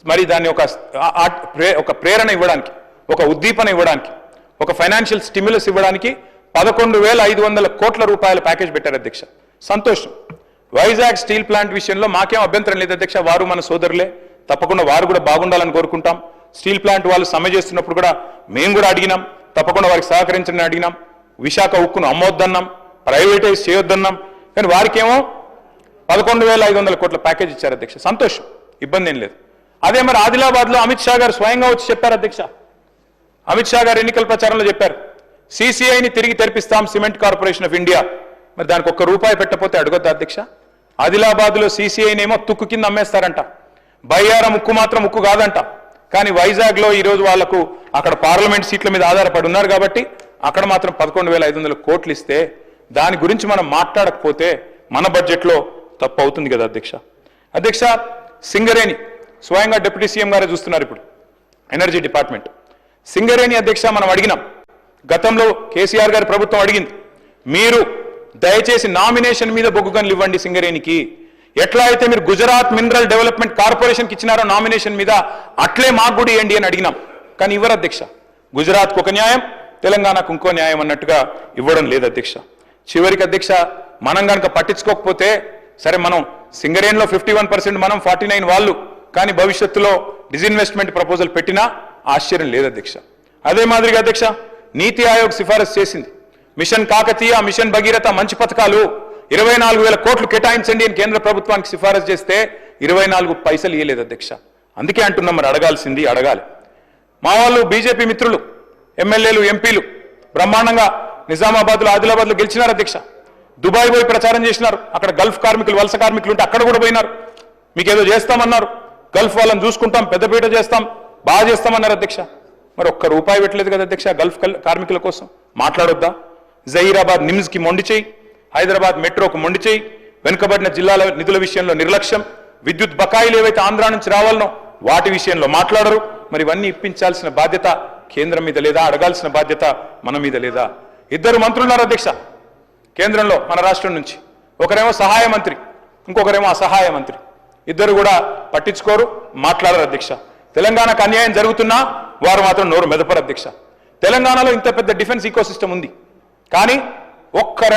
మరి దాన్ని ఒక ప్రేరణ ఇవ్వడానికి, ఒక ఉద్దీపన ఇవ్వడానికి, ఒక ఫైనాన్షియల్ స్టిమ్యులస్ ఇవ్వడానికి 11,500 కోట్ల రూపాయల ప్యాకేజ్ పెట్టారు అధ్యక్ష. సంతోషం. వైజాగ్ స్టీల్ ప్లాంట్ విషయంలో మాకేం అభ్యంతరం లేదు అధ్యక్ష, వారు మన సోదరులే, తప్పకుండా వారు కూడా బాగుండాలని కోరుకుంటాం. స్టీల్ ప్లాంట్ వాళ్ళు సమ్మె చేస్తున్నప్పుడు కూడా మేము కూడా అడిగినాం, తప్పకుండా వారికి సహకరించని అడిగినాం. విశాఖ ఉక్కును అమ్మొద్దన్నాం, ప్రైవేటైజ్ చేయొద్దన్నాం. కానీ వారికేమో 11,500 కోట్ల ప్యాకేజ్ ఇచ్చారు అధ్యక్ష. సంతోషం, ఇబ్బంది ఏం లేదు. అదే మరి ఆదిలాబాద్లో అమిత్ షా గారు స్వయంగా వచ్చి చెప్పారు అధ్యక్ష. అమిత్ షా గారు ఎన్నికల ప్రచారంలో చెప్పారు, CCIని తిరిగి తెరిపిస్తాం, సిమెంట్ కార్పొరేషన్ ఆఫ్ ఇండియా. మరి దానికి ₹1 పెట్టకపోతే అడగొద్దా అధ్యక్ష? ఆదిలాబాద్లో CCIనేమో తుక్కు కింద అమ్మేస్తారంట, బయ్యారం ఉక్కు మాత్రం ఉక్కు కాదంట. కానీ వైజాగ్లో ఈరోజు వాళ్లకు అక్కడ పార్లమెంట్ సీట్ల మీద ఆధారపడి ఉన్నారు కాబట్టి అక్కడ మాత్రం 11,500 కోట్లు ఇస్తే దాని గురించి మనం మాట్లాడకపోతే మన బడ్జెట్లో తప్పు అవుతుంది కదా అధ్యక్ష. అధ్యక్ష, సింగరేణి స్వయంగా డిప్యూటీ సీఎం గారే చూస్తున్నారు ఇప్పుడు, ఎనర్జీ డిపార్ట్మెంట్. సింగరేణి అధ్యక్ష మనం అడిగినాం, గతంలో కేసీఆర్ గారి ప్రభుత్వం అడిగింది, మీరు దయచేసి నామినేషన్ మీద బొగ్గు గనులు ఇవ్వండి సింగరేణికి. ఎట్లా అయితే మీరు గుజరాత్ మినరల్ డెవలప్మెంట్ కార్పొరేషన్కి ఇచ్చినారో నామినేషన్ మీద, అట్లే మాకు కూడా ఇవ్వండి అని అడిగినాం. కానీ ఇవ్వరు అధ్యక్ష. గుజరాత్కు ఒక న్యాయం, తెలంగాణకు ఇంకో న్యాయం అన్నట్టుగా ఇవ్వడం లేదు అధ్యక్ష. చివరికి అధ్యక్ష, మనం కనుక పట్టించుకోకపోతే సరే, మనం సింగరేణిలో 51% మనం, 49 వాళ్ళు, కానీ భవిష్యత్తులో డిజిన్వెస్ట్మెంట్ ప్రపోజల్ పెట్టినా ఆశ్చర్యం లేదు అధ్యక్ష. అదే మాదిరిగా అధ్యక్ష, నీతి ఆయోగ్ సిఫారసు చేసింది, మిషన్ కాకతీయ, మిషన్ భగీరథ మంచి పథకాలు 24,000 కోట్లు కేటాయించండి అని కేంద్ర ప్రభుత్వానికి సిఫారసు చేస్తే 24 పైసలు ఇవ్వలేదు అధ్యక్ష. అందుకే అంటున్నాం, మరి అడగాల్సింది అడగాలి. మా వాళ్ళు బీజేపీ మిత్రులు, ఎమ్మెల్యేలు, ఎంపీలు బ్రహ్మాండంగా నిజామాబాద్లో, ఆదిలాబాద్లో గెలిచినారు అధ్యక్ష. దుబాయ్ పోయి ప్రచారం చేసినారు, అక్కడ గల్ఫ్ కార్మికులు, వలస కార్మికులు ఉంటే అక్కడ కూడా పోయినారు. మీకేదో చేస్తామన్నారు, గల్ఫ్ వాళ్ళని చూసుకుంటాం, పెద్దపీట చేస్తాం, బాగా చేస్తామన్నారు అధ్యక్ష. మరి ₹1 పెట్టలేదు కదా అధ్యక్ష గల్ఫ్ కార్మికుల కోసం. మాట్లాడొద్దా? జహీరాబాద్ నిమ్స్కి మొండి చేయి, హైదరాబాద్ మెట్రోకు మొండి చేయి, వెనుకబడిన జిల్లాల నిధుల విషయంలో నిర్లక్ష్యం, విద్యుత్ బకాయిలు ఏవైతే ఆంధ్ర నుంచి రావాలనో వాటి విషయంలో మాట్లాడరు. మరి ఇవన్నీ ఇప్పించాల్సిన బాధ్యత కేంద్రం మీద లేదా? అడగాల్సిన బాధ్యత మన మీద లేదా? 2 మంత్రులు ఉన్నారు అధ్యక్ష కేంద్రంలో, మన రాష్ట్రం నుంచి. ఒకరేమో సహాయ మంత్రి, ఇంకొకరేమో అసహాయ మంత్రి. ఇద్దరు కూడా పట్టించుకోరు, మాట్లాడరు అధ్యక్ష. తెలంగాణకు అన్యాయం జరుగుతున్నా వారు మాత్రం నోరు మెదపరు అధ్యక్ష. తెలంగాణలో ఇంత పెద్ద డిఫెన్స్ ఈకోసిస్టమ్ ఉంది, కానీ ఒక్కరు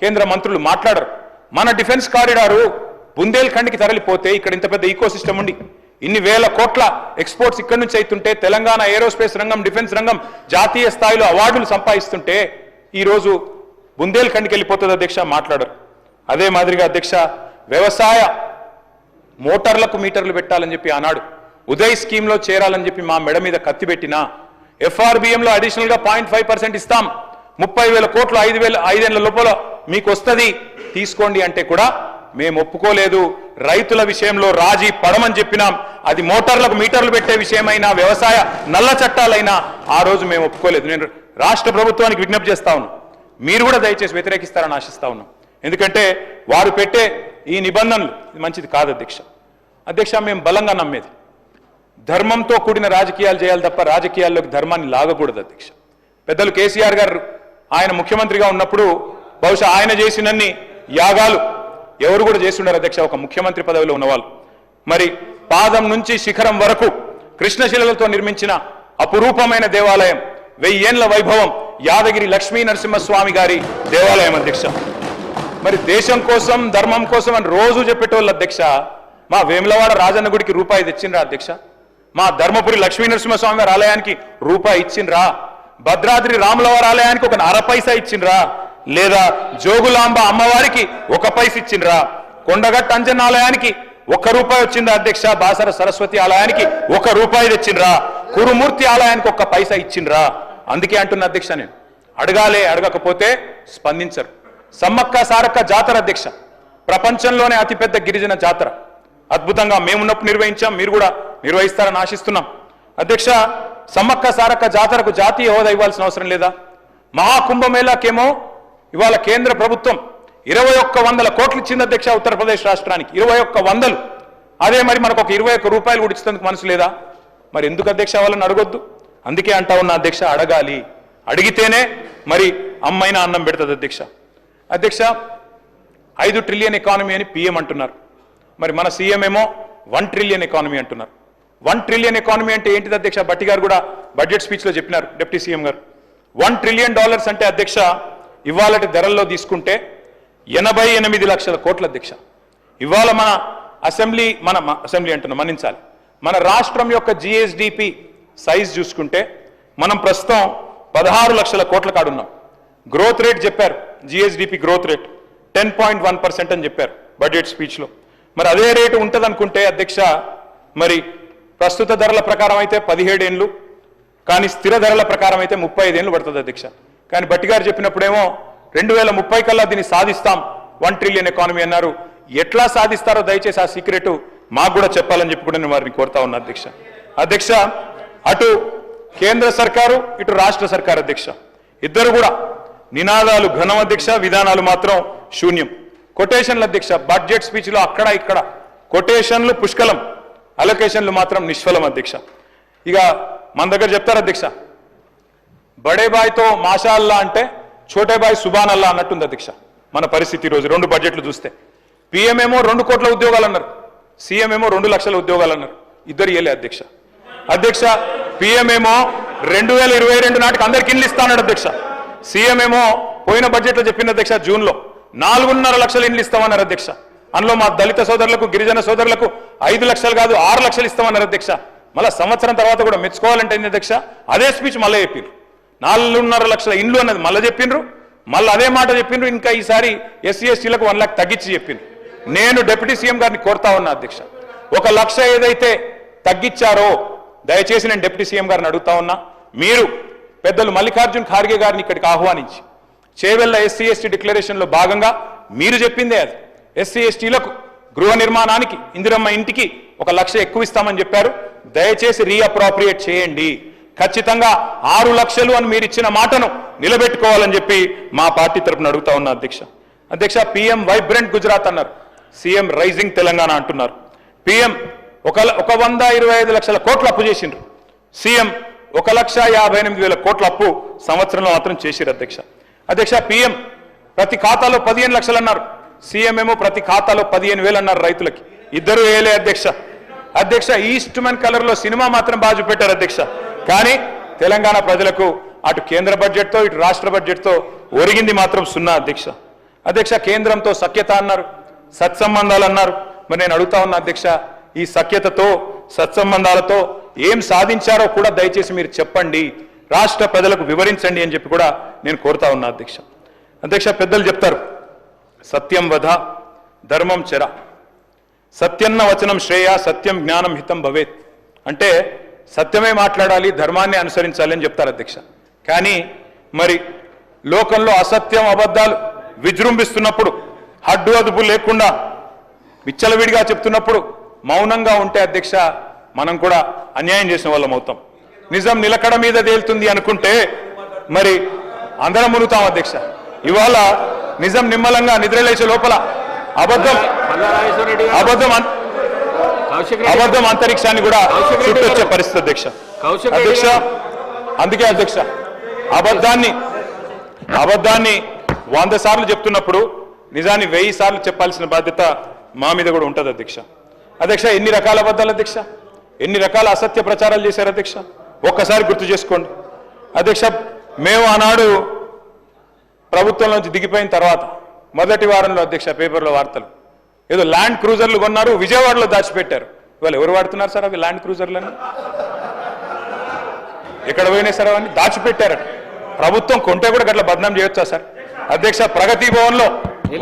కేంద్ర మంత్రులు మాట్లాడరు. మన డిఫెన్స్ కారిడారు బుందేల్ఖండ్కి తరలిపోతే ఇక్కడ ఇంత పెద్ద ఈకోసిస్టమ్ ఉండి ఇన్ని వేల కోట్ల ఎక్స్పోర్ట్స్ ఇక్కడి నుంచి అవుతుంటే, తెలంగాణ ఏరోస్పేస్ రంగం, డిఫెన్స్ రంగం జాతీయ స్థాయిలో అవార్డులు సంపాదిస్తుంటే ఈరోజు బుందేల్ఖండ్కి వెళ్ళిపోతుంది అధ్యక్ష, మాట్లాడరు. అదే మాదిరిగా అధ్యక్ష, వ్యవసాయ మోటార్లకు మీటర్లు పెట్టాలని చెప్పి ఆనాడు ఉదయ్ స్కీమ్లో చేరాలని చెప్పి మా మెడ మీద కత్తి పెట్టినా, FRBMలో అడిషనల్గా 0.5% ఇస్తాం, 30,000 కోట్లు 5 ఏళ్ల లోపల మీకు వస్తుంది తీసుకోండి అంటే కూడా మేము ఒప్పుకోలేదు. రైతుల విషయంలో రాజీ పడమని చెప్పినాం. అది మోటార్లకు మీటర్లు పెట్టే విషయమైనా, వ్యవసాయ నల్ల చట్టాలైనా ఆ రోజు మేము ఒప్పుకోలేదు. నేను రాష్ట్ర ప్రభుత్వానికి విజ్ఞప్తి చేస్తా ఉన్నాను, మీరు కూడా దయచేసి వ్యతిరేకిస్తారని ఆశిస్తా ఉన్నాం. ఎందుకంటే వారు పెట్టే ఈ నిబంధనలు మంచిది కాదు అధ్యక్ష. అధ్యక్ష, మేము బలంగా నమ్మేది ధర్మంతో కూడిన రాజకీయాలు చేయాలి తప్ప రాజకీయాల్లోకి ధర్మాన్ని లాగకూడదు అధ్యక్ష. పెద్దలు కేసీఆర్ గారు ఆయన ముఖ్యమంత్రిగా ఉన్నప్పుడు బహుశా ఆయన చేసినన్ని యాగాలు, ఎవరు కూడా చేస్తుండారు అధ్యక్ష, ఒక ముఖ్యమంత్రి పదవిలో ఉన్నవాళ్ళు. మరి పాదం నుంచి శిఖరం వరకు కృష్ణశిలలతో నిర్మించిన అపురూపమైన దేవాలయం, 1000 ఏళ్ల వైభవం యాదగిరి లక్ష్మీ నరసింహస్వామి గారి దేవాలయం అధ్యక్ష. మరి దేశం కోసం ధర్మం కోసం అని రోజు చెప్పేటోళ్ళు అధ్యక్ష, మా వేములవాడ రాజన్న గుడికి రూపాయి తెచ్చిండ్రా అధ్యక్ష? మా ధర్మపురి లక్ష్మీ నరసింహస్వామి గారి ఆలయానికి రూపాయి ఇచ్చిండ్రా? భద్రాద్రి రాములవారి ఆలయానికి ఒక 1/2 పైసా ఇచ్చిండ్రా? లేదా జోగులాంబ అమ్మవారికి 1 పైస ఇచ్చిండ్రా? కొండగట్ట అంజన్న ఆలయానికి 1 రూపాయి వచ్చిందా అధ్యక్ష? బాసర సరస్వతి ఆలయానికి 1 రూపాయి తెచ్చిండ్రా? కురుమూర్తి ఆలయానికి 1 పైసా ఇచ్చిండ్రా? అందుకే అంటున్న అధ్యక్ష, నేను అడగాలే, అడగకపోతే స్పందించరు. సమ్మక్క సారక్క జాతర అధ్యక్ష, ప్రపంచంలోనే అతిపెద్ద గిరిజన జాతర. అద్భుతంగా మేమున్నప్పుడు నిర్వహించాం, మీరు కూడా నిర్వహిస్తారని ఆశిస్తున్నాం అధ్యక్ష. సమ్మక్క సారక్క జాతరకు జాతీయ హోదా ఇవ్వాల్సిన అవసరం లేదా? మహాకుంభమేళాకేమో ఇవాళ కేంద్ర ప్రభుత్వం 2100 కోట్లు ఇచ్చింది అధ్యక్ష ఉత్తరప్రదేశ్ రాష్ట్రానికి, 2100. అదే మరి మనకు ఒక 21 రూపాయలు కూడా ఇచ్చేందుకు మనసు లేదా? మరి ఎందుకు అధ్యక్ష వాళ్ళని అడగొద్దు? అందుకే అంటా ఉన్న అధ్యక్ష, అడగాలి. అడిగితేనే మరి అమ్మైనా అన్నం పెడుతుంది అధ్యక్ష. అధ్యక్ష, 5 ట్రిలియన్ ఎకానమీ అని పిఎం అంటున్నారు, మరి మన సీఎం ఏమో 1 ట్రిలియన్ ఎకానమీ అంటున్నారు. 1 ట్రిలియన్ ఎకానమీ అంటే ఏంటిది అధ్యక్ష? భట్టి గారు కూడా బడ్జెట్ స్పీచ్లో చెప్పినారు, డిప్యూటీ సీఎం గారు. $1 ట్రిలియన్ అంటే అధ్యక్ష ఇవాళ ధరల్లో తీసుకుంటే 88 లక్షల కోట్ల అధ్యక్ష. ఇవాళ మన అసెంబ్లీ అంటున్నా, మన్నించాలి, మన రాష్ట్రం యొక్క జిఎస్డిపి సైజ్ చూసుకుంటే మనం ప్రస్తుతం 16 లక్షల కోట్ల కాడున్నాం. గ్రోత్ రేట్ చెప్పారు, జిఎస్డిపి గ్రోత్ రేట్ 10.1% అని చెప్పారు బడ్జెట్ స్పీచ్లో. మరి అదే రేటు ఉంటుంది అనుకుంటే అధ్యక్ష, మరి ప్రస్తుత ధరల ప్రకారం అయితే 17 ఏళ్ళు, కానీ స్థిర ధరల ప్రకారం అయితే 35 ఏళ్ళు పడుతుంది అధ్యక్ష. కానీ భట్టి గారు చెప్పినప్పుడేమో 2030 కల్లా దీన్ని సాధిస్తాం, 1 ట్రిలియన్ ఎకానమీ అన్నారు. ఎట్లా సాధిస్తారో దయచేసి ఆ సీక్రెట్ మాకు కూడా చెప్పాలని చెప్పి కూడా నేను వారిని కోరుతా ఉన్నా అధ్యక్ష. అధ్యక్ష, అటు కేంద్ర సర్కారు ఇటు రాష్ట్ర సర్కారు అధ్యక్ష, ఇద్దరు కూడా నినాదాలు ఘనం అధ్యక్ష, విధానాలు మాత్రం శూన్యం. కొటేషన్లు అధ్యక్ష, బడ్జెట్ స్పీచ్లో అక్కడ ఇక్కడ కొటేషన్లు పుష్కలం, అలొకేషన్లు మాత్రం నిష్ఫలం అధ్యక్ష. ఇక మన దగ్గర చెప్తారు అధ్యక్ష, బడే బాయ్తో మాషాల్లా అంటే ఛోటే బాయ్ సుబాన్ అల్లా అన్నట్టుంది అధ్యక్ష మన పరిస్థితి ఈరోజు. 2 బడ్జెట్లు చూస్తే పిఎం ఏమో 2 కోట్ల ఉద్యోగాలు అన్నారు, సీఎం ఏమో 2 లక్షల ఉద్యోగాలు అన్నారు. ఇద్దరు ఇయ్యలే అధ్యక్ష. అధ్యక్ష, పిఎం ఏమో 2022 నాటికి అందరికి ఇండ్లు ఇస్తానన్నాడు అధ్యక్ష. సీఎం ఏమో పోయిన బడ్జెట్లో చెప్పింది అధ్యక్ష, జూన్లో 4.5 లక్షల ఇండ్లు ఇస్తామన్నారు అధ్యక్ష. అందులో మా దళిత సోదరులకు, గిరిజన సోదరులకు 5 లక్షలు కాదు 6 లక్షలు ఇస్తామన్నారు అధ్యక్ష. మళ్ళీ సంవత్సరం తర్వాత కూడా మెచ్చుకోవాలంటే అధ్యక్ష అదే స్పీచ్ మళ్ళీ చెప్పిండ్రు, 4.5 లక్షల ఇండ్లు అన్నది మళ్ళీ చెప్పిండ్రు, మళ్ళీ అదే మాట చెప్పిండ్రు. ఇంకా ఈసారి ఎస్సీ ఎస్టీలకు 1 లక్ష తగ్గించి చెప్పిండ్రు. నేను డిప్యూటీ సీఎం గారిని కోరుతా ఉన్నా అధ్యక్ష, 1 లక్ష ఏదైతే తగ్గించారో దయచేసి నేను డిప్యూటీ సీఎం గారిని అడుగుతా ఉన్నా, మీరు పెద్దలు మల్లికార్జున్ ఖార్గే గారిని ఇక్కడికి ఆహ్వానించి చేవెళ్ల ఎస్సీ ఎస్టీ డిక్లరేషన్లో భాగంగా మీరు చెప్పిందే అది, ఎస్సీ ఎస్టీలకు గృహ నిర్మాణానికి ఇందిరమ్మ ఇంటికి 1 లక్ష ఎక్కువ ఇస్తామని చెప్పారు. దయచేసి రీఅప్రోప్రియేట్ చేయండి, ఖచ్చితంగా 6 లక్షలు అని మీరు ఇచ్చిన మాటను నిలబెట్టుకోవాలని చెప్పి మా పార్టీ తరఫున అడుగుతా ఉన్నా అధ్యక్ష. అధ్యక్ష, పిఎం వైబ్రెంట్ గుజరాత్ అన్నారు, సీఎం రైజింగ్ తెలంగాణ అంటున్నారు. పిఎం 125 లక్షల కోట్ల అప్పు చేసిండ్రు, సీఎం 1,58,000 కోట్ల అప్పు సంవత్సరంలో మాత్రం చేసిరు అధ్యక్ష. అధ్యక్ష, పిఎం ప్రతి ఖాతాలో 15 లక్షలు అన్నారు, సీఎం ఏమో ప్రతి ఖాతాలో 15,000 అన్నారు రైతులకి. ఇద్దరు వేయలే అధ్యక్ష. అధ్యక్ష, ఈస్ట్ మెన్ కలర్ లో సినిమా మాత్రం బాగా చూపెట్టారు అధ్యక్ష, కానీ తెలంగాణ ప్రజలకు అటు కేంద్ర బడ్జెట్తో ఇటు రాష్ట్ర బడ్జెట్తో ఒరిగింది మాత్రం 0 అధ్యక్ష. అధ్యక్ష, కేంద్రంతో సఖ్యత అన్నారు, సత్సంబంధాలు అన్నారు. మరి నేను అడుగుతా ఉన్నా అధ్యక్ష, ఈ సఖ్యతతో సత్సంబంధాలతో ఏం సాధించారో కూడా దయచేసి మీరు చెప్పండి, రాష్ట్ర ప్రజలకు వివరించండి అని చెప్పి కూడా నేను కోరుతా ఉన్నా అధ్యక్ష. అధ్యక్ష, పెద్దలు చెప్తారు, సత్యం వధ ధర్మం చెర, సత్యన్న వచనం శ్రేయ, సత్యం జ్ఞానం హితం భవేత్. అంటే సత్యమే మాట్లాడాలి, ధర్మాన్ని అనుసరించాలి అని చెప్తారు అధ్యక్ష. కానీ మరి లోకంలో అసత్యం అబద్ధాలు విజృంభిస్తున్నప్పుడు, హడ్డు అదుపు లేకుండా విచ్చలవిడిగా చెప్తున్నప్పుడు మౌనంగా ఉంటే అధ్యక్ష మనం కూడా అన్యాయం చేసిన వాళ్ళం అవుతాం. నిజం నిలకడ మీద తేలుతుంది అనుకుంటే మరి అందరం మునుగుతాం అధ్యక్ష. ఇవాళ నిజం నిమ్మలంగా నిద్రలేసే లోపల అబద్ధం అంతరిక్షాన్ని కూడా చుట్టొచ్చే పరిస్థితి అధ్యక్ష. అధ్యక్ష, అందుకే అధ్యక్ష అబద్ధాన్ని 100 సార్లు చెప్తున్నప్పుడు నిజాన్ని 1000 సార్లు చెప్పాల్సిన బాధ్యత మా మీద కూడా ఉంటుంది అధ్యక్ష. అధ్యక్ష, ఎన్ని రకాల అబద్ధాలు అధ్యక్ష, ఎన్ని రకాల అసత్య ప్రచారాలు చేశారు అధ్యక్ష, ఒక్కసారి గుర్తు చేసుకోండి అధ్యక్ష. మేము ఆనాడు ప్రభుత్వం నుంచి దిగిపోయిన తర్వాత మొదటి వారంలో అధ్యక్ష పేపర్లో వార్తలు, ఏదో ల్యాండ్ క్రూజర్లు కొన్నారు, విజయవాడలో దాచిపెట్టారు. ఇవాళ ఎవరు వాడుతున్నారు సార్ అవి ల్యాండ్ క్రూజర్లని? ఎక్కడ పోయినాయి సార్? అవన్నీ దాచిపెట్టారట. ప్రభుత్వం కొంటే కూడా గట్ల బదనాం చేయొచ్చా సార్? అధ్యక్ష, ప్రగతి భవన్లో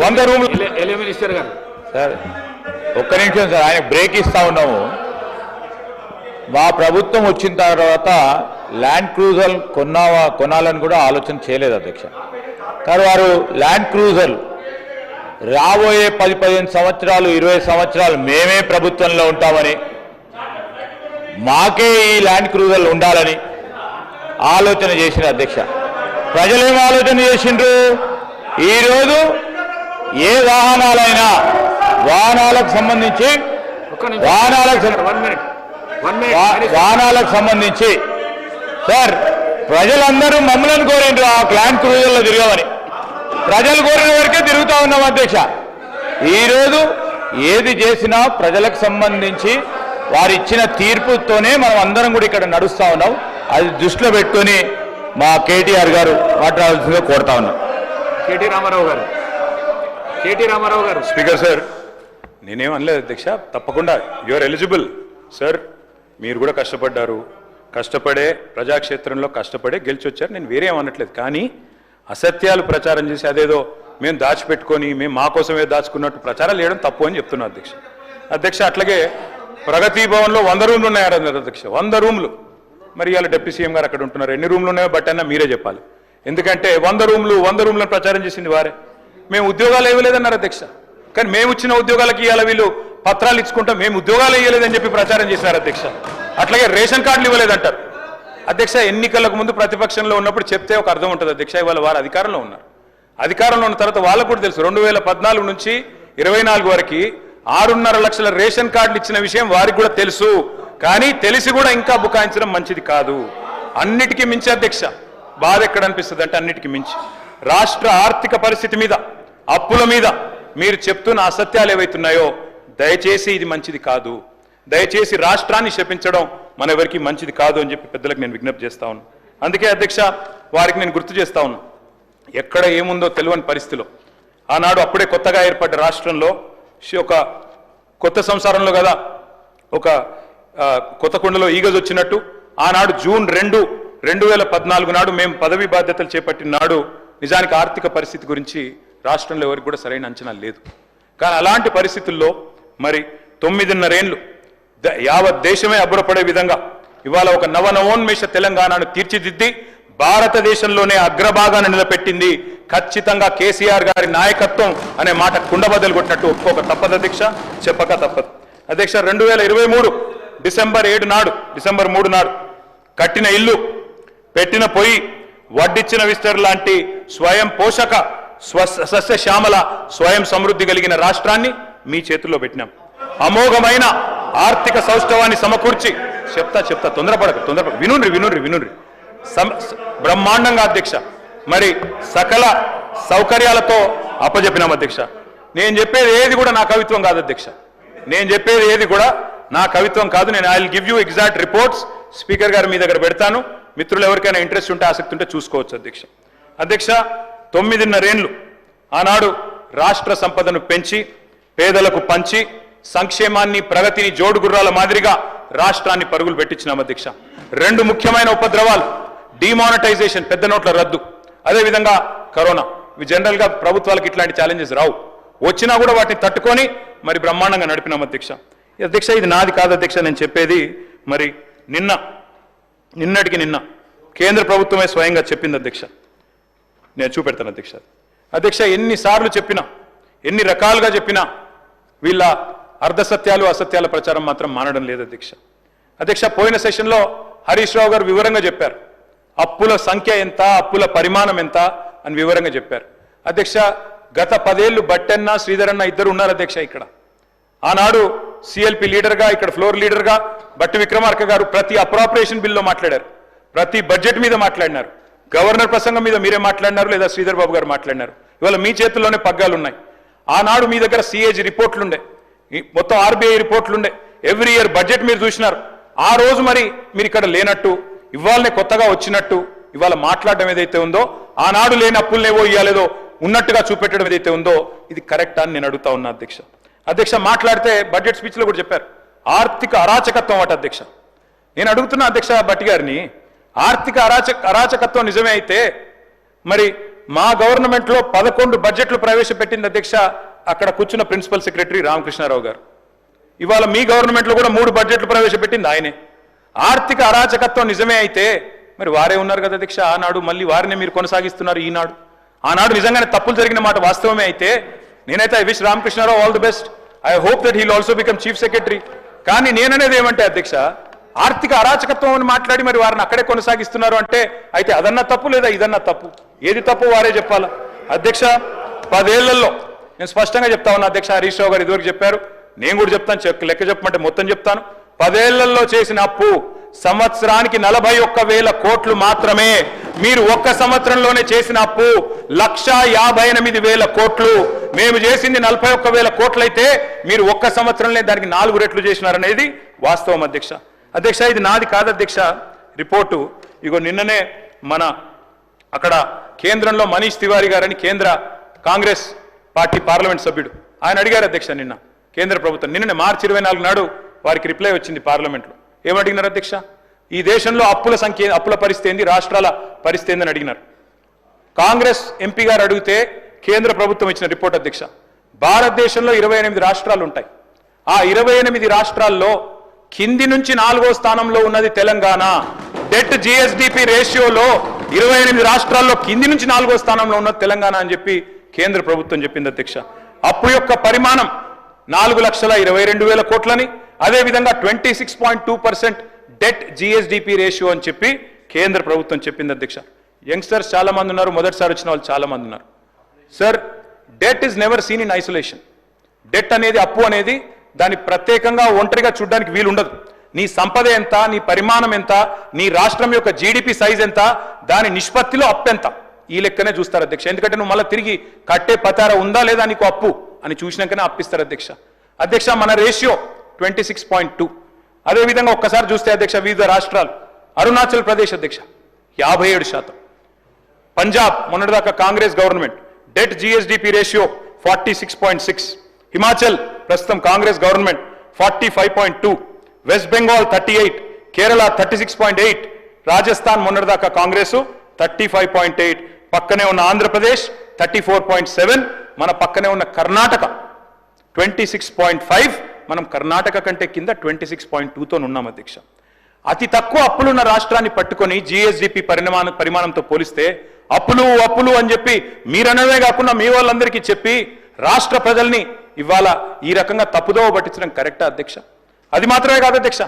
100 రూములు. మినిస్టర్ గారు సార్ ఒక్క నిమిషం సార్, ఆయన బ్రేక్ ఇస్తా ఉన్నాము. మా ప్రభుత్వం వచ్చిన తర్వాత ల్యాండ్ క్రూజర్ కొనాలని కూడా ఆలోచన చేయలేదు అధ్యక్ష. కానీ వారు ల్యాండ్ క్రూజర్ రాబోయే 10-15 సంవత్సరాలు 20 సంవత్సరాలు మేమే ప్రభుత్వంలో ఉంటామని, మాకే ఈ ల్యాండ్ క్రూజర్లు ఉండాలని ఆలోచన చేసిన అధ్యక్ష. ప్రజలేం ఆలోచన చేసిండ్రు? ఈరోజు ఏ వాహనాలకు సంబంధించి సార్ ప్రజలందరూ మమ్మల్ని కోరిండ్రు ఆ ల్యాండ్ క్రూజర్లో తిరగమని. ప్రజలు కోరిన వరకే తిరుగుతా ఉన్నాం అధ్యక్ష. ఈరోజు ఏది చేసినా ప్రజలకు సంబంధించి వారు ఇచ్చిన తీర్పుతోనే మనం అందరం కూడా ఇక్కడ నడుస్తా ఉన్నాం. అది దృష్టిలో పెట్టుకొని మా కేటీఆర్ గారు మాట్లాడాల్సిందిగా కోరుతా ఉన్నాం. కేటీ రామారావు గారు. స్పీకర్ సార్, నేనేం అనలేదు అధ్యక్ష. తప్పకుండా యువర్ ఎలిజిబుల్ సార్. మీరు కూడా కష్టపడ్డారు, కష్టపడే ప్రజాక్షేత్రంలో కష్టపడే గెలిచొచ్చారు. నేను వేరే ఏమనట్లేదు. కానీ అసత్యాలు ప్రచారం చేసి అదేదో మేము దాచిపెట్టుకొని మేము మా కోసమే దాచుకున్నట్టు ప్రచారాలు చేయడం తప్పు అని చెప్తున్నా అధ్యక్ష. అధ్యక్ష, అట్లాగే ప్రగతి భవన్లో 100 రూమ్లు ఉన్నాయన్నారు అధ్యక్ష. 100 రూమ్లు. మరి ఇవాళ డిప్యూటీ సీఎం గారు అక్కడ ఉంటున్నారు. ఎన్ని రూమ్లు ఉన్నాయో బట్ అన్నా మీరే చెప్పాలి. ఎందుకంటే 100 రూమ్లను ప్రచారం చేసింది వారే. మేము ఉద్యోగాలు ఇవ్వలేదన్నారు అధ్యక్ష. కానీ మేము ఇచ్చిన ఉద్యోగాలకి ఇవాళ వీళ్ళు పత్రాలు ఇచ్చుకుంటాం, మేము ఉద్యోగాలు ఇవ్వలేదని చెప్పి ప్రచారం చేశారు అధ్యక్ష. అట్లాగే రేషన్ కార్డులు ఇవ్వలేదంటారు అధ్యక్ష. ఎన్నికలకు ముందు ప్రతిపక్షంలో ఉన్నప్పుడు చెప్తే ఒక అర్థం ఉంటుంది అధ్యక్ష. ఇవాళ వారు అధికారంలో ఉన్నారు. అధికారంలో ఉన్న తర్వాత వాళ్ళకు కూడా తెలుసు 2014 నుంచి 24 వరకు 6.5 లక్షల రేషన్ కార్డులు ఇచ్చిన విషయం వారికి కూడా తెలుసు. కానీ తెలిసి కూడా ఇంకా బుకాయించడం మంచిది కాదు. అన్నిటికీ మించి అధ్యక్ష బాధ ఎక్కడ అనిపిస్తుంది అంటే, అన్నిటికీ మించి రాష్ట్ర ఆర్థిక పరిస్థితి మీద, అప్పుల మీద మీరు చెప్తున్న అసత్యాలు ఏవైతున్నాయో దయచేసి ఇది మంచిది కాదు. దయచేసి రాష్ట్రాన్ని శపించడం మన ఎవరికి మంచిది కాదు అని చెప్పి పెద్దలకు నేను విజ్ఞప్తి చేస్తా ఉన్నాను. అందుకే అధ్యక్ష వారికి నేను గుర్తు చేస్తా ఉన్నాను, ఎక్కడ ఏముందో తెలియని పరిస్థితిలో ఆనాడు అప్పుడే కొత్తగా ఏర్పడ్డ రాష్ట్రంలో ఒక కొత్త సంసారంలో కదా ఒక కొత్త కుండలో ఈగజ్ వచ్చినట్టు ఆనాడు జూన్ 2, 2014 నాడు మేము పదవి బాధ్యతలు చేపట్టిన నాడు నిజానికి ఆర్థిక పరిస్థితి గురించి రాష్ట్రంలో ఎవరికి కూడా సరైన అంచనా లేదు. కానీ అలాంటి పరిస్థితుల్లో మరి 9.5 ఏళ్ళు యావత్ దేశమే అబ్బురపడే విధంగా ఇవాళ ఒక నవనవోన్మేష తెలంగాణను తీర్చిదిద్ది భారతదేశంలోనే అగ్రభాగాన నిలబెట్టింది ఖచ్చితంగా కేసీఆర్ గారి నాయకత్వం అనే మాట కుండబద్దలు కొట్టినట్టు ఒప్పుకోక తప్పదు అధ్యక్ష, చెప్పక తప్పదు అధ్యక్ష. 2023 డిసెంబర్ 3 నాడు కట్టిన ఇల్లు, పెట్టిన పొయ్యి, వడ్డిచ్చిన విస్తర్ లాంటి స్వయం పోషక సస్యశ్యామల స్వయం సమృద్ధి కలిగిన రాష్ట్రాన్ని మీ చేతుల్లో పెట్టినాం. అమోఘమైన ఆర్థిక సౌష్ఠవాన్ని సమకూర్చి చెప్తా తొందరపడక వినుండ్రి బ్రహ్మాండంగా అధ్యక్ష మరి సకల సౌకర్యాలతో అప్పజెప్పినాం అధ్యక్ష. నేను చెప్పేది ఏది కూడా నా కవిత్వం కాదు అధ్యక్ష. నేను I will give you exact reports. Speaker గారు మీ దగ్గర పెడతాను. మిత్రులు ఎవరికైనా ఇంట్రెస్ట్ ఉంటే ఆసక్తి ఉంటే చూసుకోవచ్చు అధ్యక్ష. 9.5 ఏళ్ళు ఆనాడు రాష్ట్ర సంపదను పెంచి పేదలకు పంచి సంక్షేమాన్ని ప్రగతిని జోడుగుర్రాల మాదిరిగా రాష్ట్రాన్ని పరుగులు పెట్టించినాం అధ్యక్ష. 2 ముఖ్యమైన ఉపద్రవాలు, డిమానిటైజేషన్ పెద్ద నోట్ల రద్దు, అదేవిధంగా కరోనా. ఇవి జనరల్ గా ప్రభుత్వాలకు ఇట్లాంటి ఛాలెంజెస్ రావు, వచ్చినా కూడా వాటిని తట్టుకొని మరి బ్రహ్మాండంగా నడిపినాం అధ్యక్ష. అధ్యక్ష ఇది నాది కాదు అధ్యక్ష, నేను చెప్పేది మరి నిన్నటికి నిన్న కేంద్ర ప్రభుత్వమే స్వయంగా చెప్పింది అధ్యక్ష. నేను చూపెడతాను అధ్యక్ష. అధ్యక్ష ఎన్నిసార్లు చెప్పినా, ఎన్ని రకాలుగా చెప్పినా వీళ్ళ అర్ధసత్యాలు అసత్యాల ప్రచారం మాత్రం మానడం లేదు అధ్యక్ష. అధ్యక్ష పోయిన సెషన్లో హరీష్ రావు గారు వివరంగా చెప్పారు, అప్పుల సంఖ్య ఎంత, అప్పుల పరిమాణం ఎంత అని వివరంగా చెప్పారు అధ్యక్ష. గత 10 ఏళ్ళు బట్టన్న శ్రీధరన్న ఇద్దరు ఉన్నారు అధ్యక్ష ఇక్కడ. ఆనాడు సిఎల్పి లీడర్గా, ఇక్కడ ఫ్లోర్ లీడర్గా బట్టి విక్రమార్క గారు ప్రతి అప్రాపరేషన్ బిల్లో మాట్లాడారు, ప్రతి బడ్జెట్ మీద మాట్లాడినారు. గవర్నర్ ప్రసంగం మీద మీరే మాట్లాడినారు లేదా శ్రీధర్ బాబు గారు మాట్లాడినారు. ఇవాళ మీ చేతుల్లోనే పగ్గాలు ఉన్నాయి. ఆనాడు మీ దగ్గర సిఏజీ రిపోర్ట్లుండే, మొత్తం ఆర్బీఐ రిపోర్ట్లుండే, ఎవ్రీ ఇయర్ బడ్జెట్ మీరు చూసినారు. ఆ రోజు మరి మీరు ఇక్కడ లేనట్టు, ఇవాళనే కొత్తగా వచ్చినట్టు ఇవాళ మాట్లాడడం ఏదైతే ఉందో, ఆనాడు లేని అప్పులనేవో ఇవ్వాలేదో ఉన్నట్టుగా చూపెట్టడం ఏదైతే ఉందో, ఇది కరెక్ట్ అని నేను అడుగుతా ఉన్నా అధ్యక్ష. అధ్యక్ష మాట్లాడితే బడ్జెట్ స్పీచ్లో కూడా చెప్పారు ఆర్థిక అరాచకత్వం అట అధ్యక్ష. నేను అడుగుతున్నా అధ్యక్ష భట్టి గారిని, ఆర్థిక అరాచకత్వం నిజమే అయితే మరి మా గవర్నమెంట్లో 11 బడ్జెట్లు ప్రవేశపెట్టింది అధ్యక్ష అక్కడ కూర్చున్న ప్రిన్సిపల్ సెక్రటరీ రామకృష్ణారావు గారు. ఇవాళ మీ గవర్నమెంట్లో కూడా 3 బడ్జెట్లు ప్రవేశపెట్టింది ఆయనే. ఆర్థిక అరాచకత్వం నిజమే అయితే మరి వారే ఉన్నారు కదా అధ్యక్ష ఆనాడు, మళ్ళీ వారిని మీరు కొనసాగిస్తున్నారు ఈనాడు. ఆనాడు నిజంగానే తప్పులు జరిగిన మాట వాస్తవమే అయితే నేనైతే I wish Ramakrishna Rao all the best. I hope that he'll also become chief secretary. కానీ నేననేది ఏమంటే అధ్యక్ష, ఆర్థిక అరాచకత్వం అని మాట్లాడి మరి వారిని అక్కడే కొనసాగిస్తున్నారు అంటే అయితే అదన్నా తప్పు లేదా ఇదన్నా తప్పు, ఏది తప్పు వారే చెప్పాలా అధ్యక్ష. 10 ఏళ్లలో నేను స్పష్టంగా చెప్తా ఉన్నా అధ్యక్ష, హరీష్ రావు గారు ఇదివరకు చెప్పారు, నేను కూడా చెప్తాను, లెక్క చెప్పమంటే మొత్తం చెప్తాను. 10 ఏళ్లలో చేసిన అప్పు సంవత్సరానికి 41,000 కోట్లు మాత్రమే. మీరు ఒక్క సంవత్సరంలోనే చేసిన అప్పు 1,58,000 కోట్లు. మేము చేసింది 41,000 కోట్లయితే మీరు ఒక్క సంవత్సరంలో దానికి 4 రెట్లు చేసినారనేది వాస్తవం అధ్యక్ష. అధ్యక్ష ఇది నాది కాదు అధ్యక్ష రిపోర్టు. ఇగో నిన్ననే మన అక్కడ కేంద్రంలో మనీష్ తివారీ గారని కేంద్ర కాంగ్రెస్ పార్టీ పార్లమెంట్ సభ్యుడు, ఆయన అడిగారు అధ్యక్ష నిన్న కేంద్ర ప్రభుత్వం, నిన్ననే మార్చి 24 నాడు వారికి రిప్లై వచ్చింది పార్లమెంట్లో. ఏమడిగినారు అధ్యక్ష, ఈ దేశంలో అప్పుల పరిస్థితి ఏంది, రాష్ట్రాల పరిస్థితి ఏందని అడిగినారు. కాంగ్రెస్ ఎంపీ గారు అడిగితే కేంద్ర ప్రభుత్వం ఇచ్చిన రిపోర్ట్ అధ్యక్ష, భారతదేశంలో 28 రాష్ట్రాలు ఉంటాయి. ఆ 28 రాష్ట్రాల్లో కింది నుంచి 4వ స్థానంలో ఉన్నది తెలంగాణ. డెట్ జిఎస్డిపి రేషియోలో 28 రాష్ట్రాల్లో కింది నుంచి 4వ స్థానంలో ఉన్నది తెలంగాణ అని చెప్పి కేంద్ర ప్రభుత్వం చెప్పింది అధ్యక్ష. అప్పు యొక్క పరిమాణం 4,22,000 కోట్లని, అదేవిధంగా 26.2% డెట్ జిఎస్డిపి రేషియో అని చెప్పి కేంద్ర ప్రభుత్వం చెప్పింది అధ్యక్ష. యంగ్స్టర్స్ చాలా మంది ఉన్నారు, మొదటిసారి వచ్చిన వాళ్ళు చాలా మంది ఉన్నారు. Sir, debt is never seen in isolation. Debt అనేది, అప్పు అనేది దాన్ని ప్రత్యేకంగా ఒంటరిగా చూడడానికి వీలు ఉండదు. నీ సంపద ఎంత, నీ పరిమాణం ఎంత, నీ రాష్ట్రం యొక్క జీడిపి సైజ్ ఎంత, దాని నిష్పత్తిలో అప్పు ఎంత, ఈ లెక్కనే చూస్తారు అధ్యక్ష. ఎందుకంటే నువ్వు మళ్ళీ తిరిగి కట్టే పతార ఉందా లేదా నీకు అప్పు అని చూసినాకనే అప్పిస్తారు అధ్యక్ష. అధ్యక్ష మన రేషియో 26.2. అదేవిధంగా ఒక్కసారి చూస్తే అధ్యక్ష వివిధ రాష్ట్రాలు, అరుణాచల్ ప్రదేశ్ అధ్యక్ష 57%, పంజాబ్ మొన్నటిదాకా Congress government debt GSDP ratio 46.6, Himachal ప్రస్తుతం కాంగ్రెస్ గవర్నమెంట్ 45.2, వెస్ట్ బెంగాల్ 38, కేరళ 36.8, రాజస్థాన్ మొన్నటిదాకా కాంగ్రెస్ 35.8, పక్కనే ఉన్న ఆంధ్రప్రదేశ్ 34.7, మన పక్కనే ఉన్న కర్ణాటక 26.5, మనం కర్ణాటక కంటే కింద 26.2తో ఉన్నాం అధ్యక్ష. అతి తక్కువ అప్పులున్న రాష్ట్రాన్ని పట్టుకొని జిఎస్డిపి పరిమాణంతో పోలిస్తే అప్పులు అని చెప్పి మీరనవే కాకుండా మీ వాళ్ళందరికీ చెప్పి రాష్ట్ర ప్రజల్ని ఇవాళ ఈ రకంగా తప్పుదోవ పట్టించడం కరెక్టా అధ్యక్ష? అది మాత్రమే కాదు అధ్యక్ష,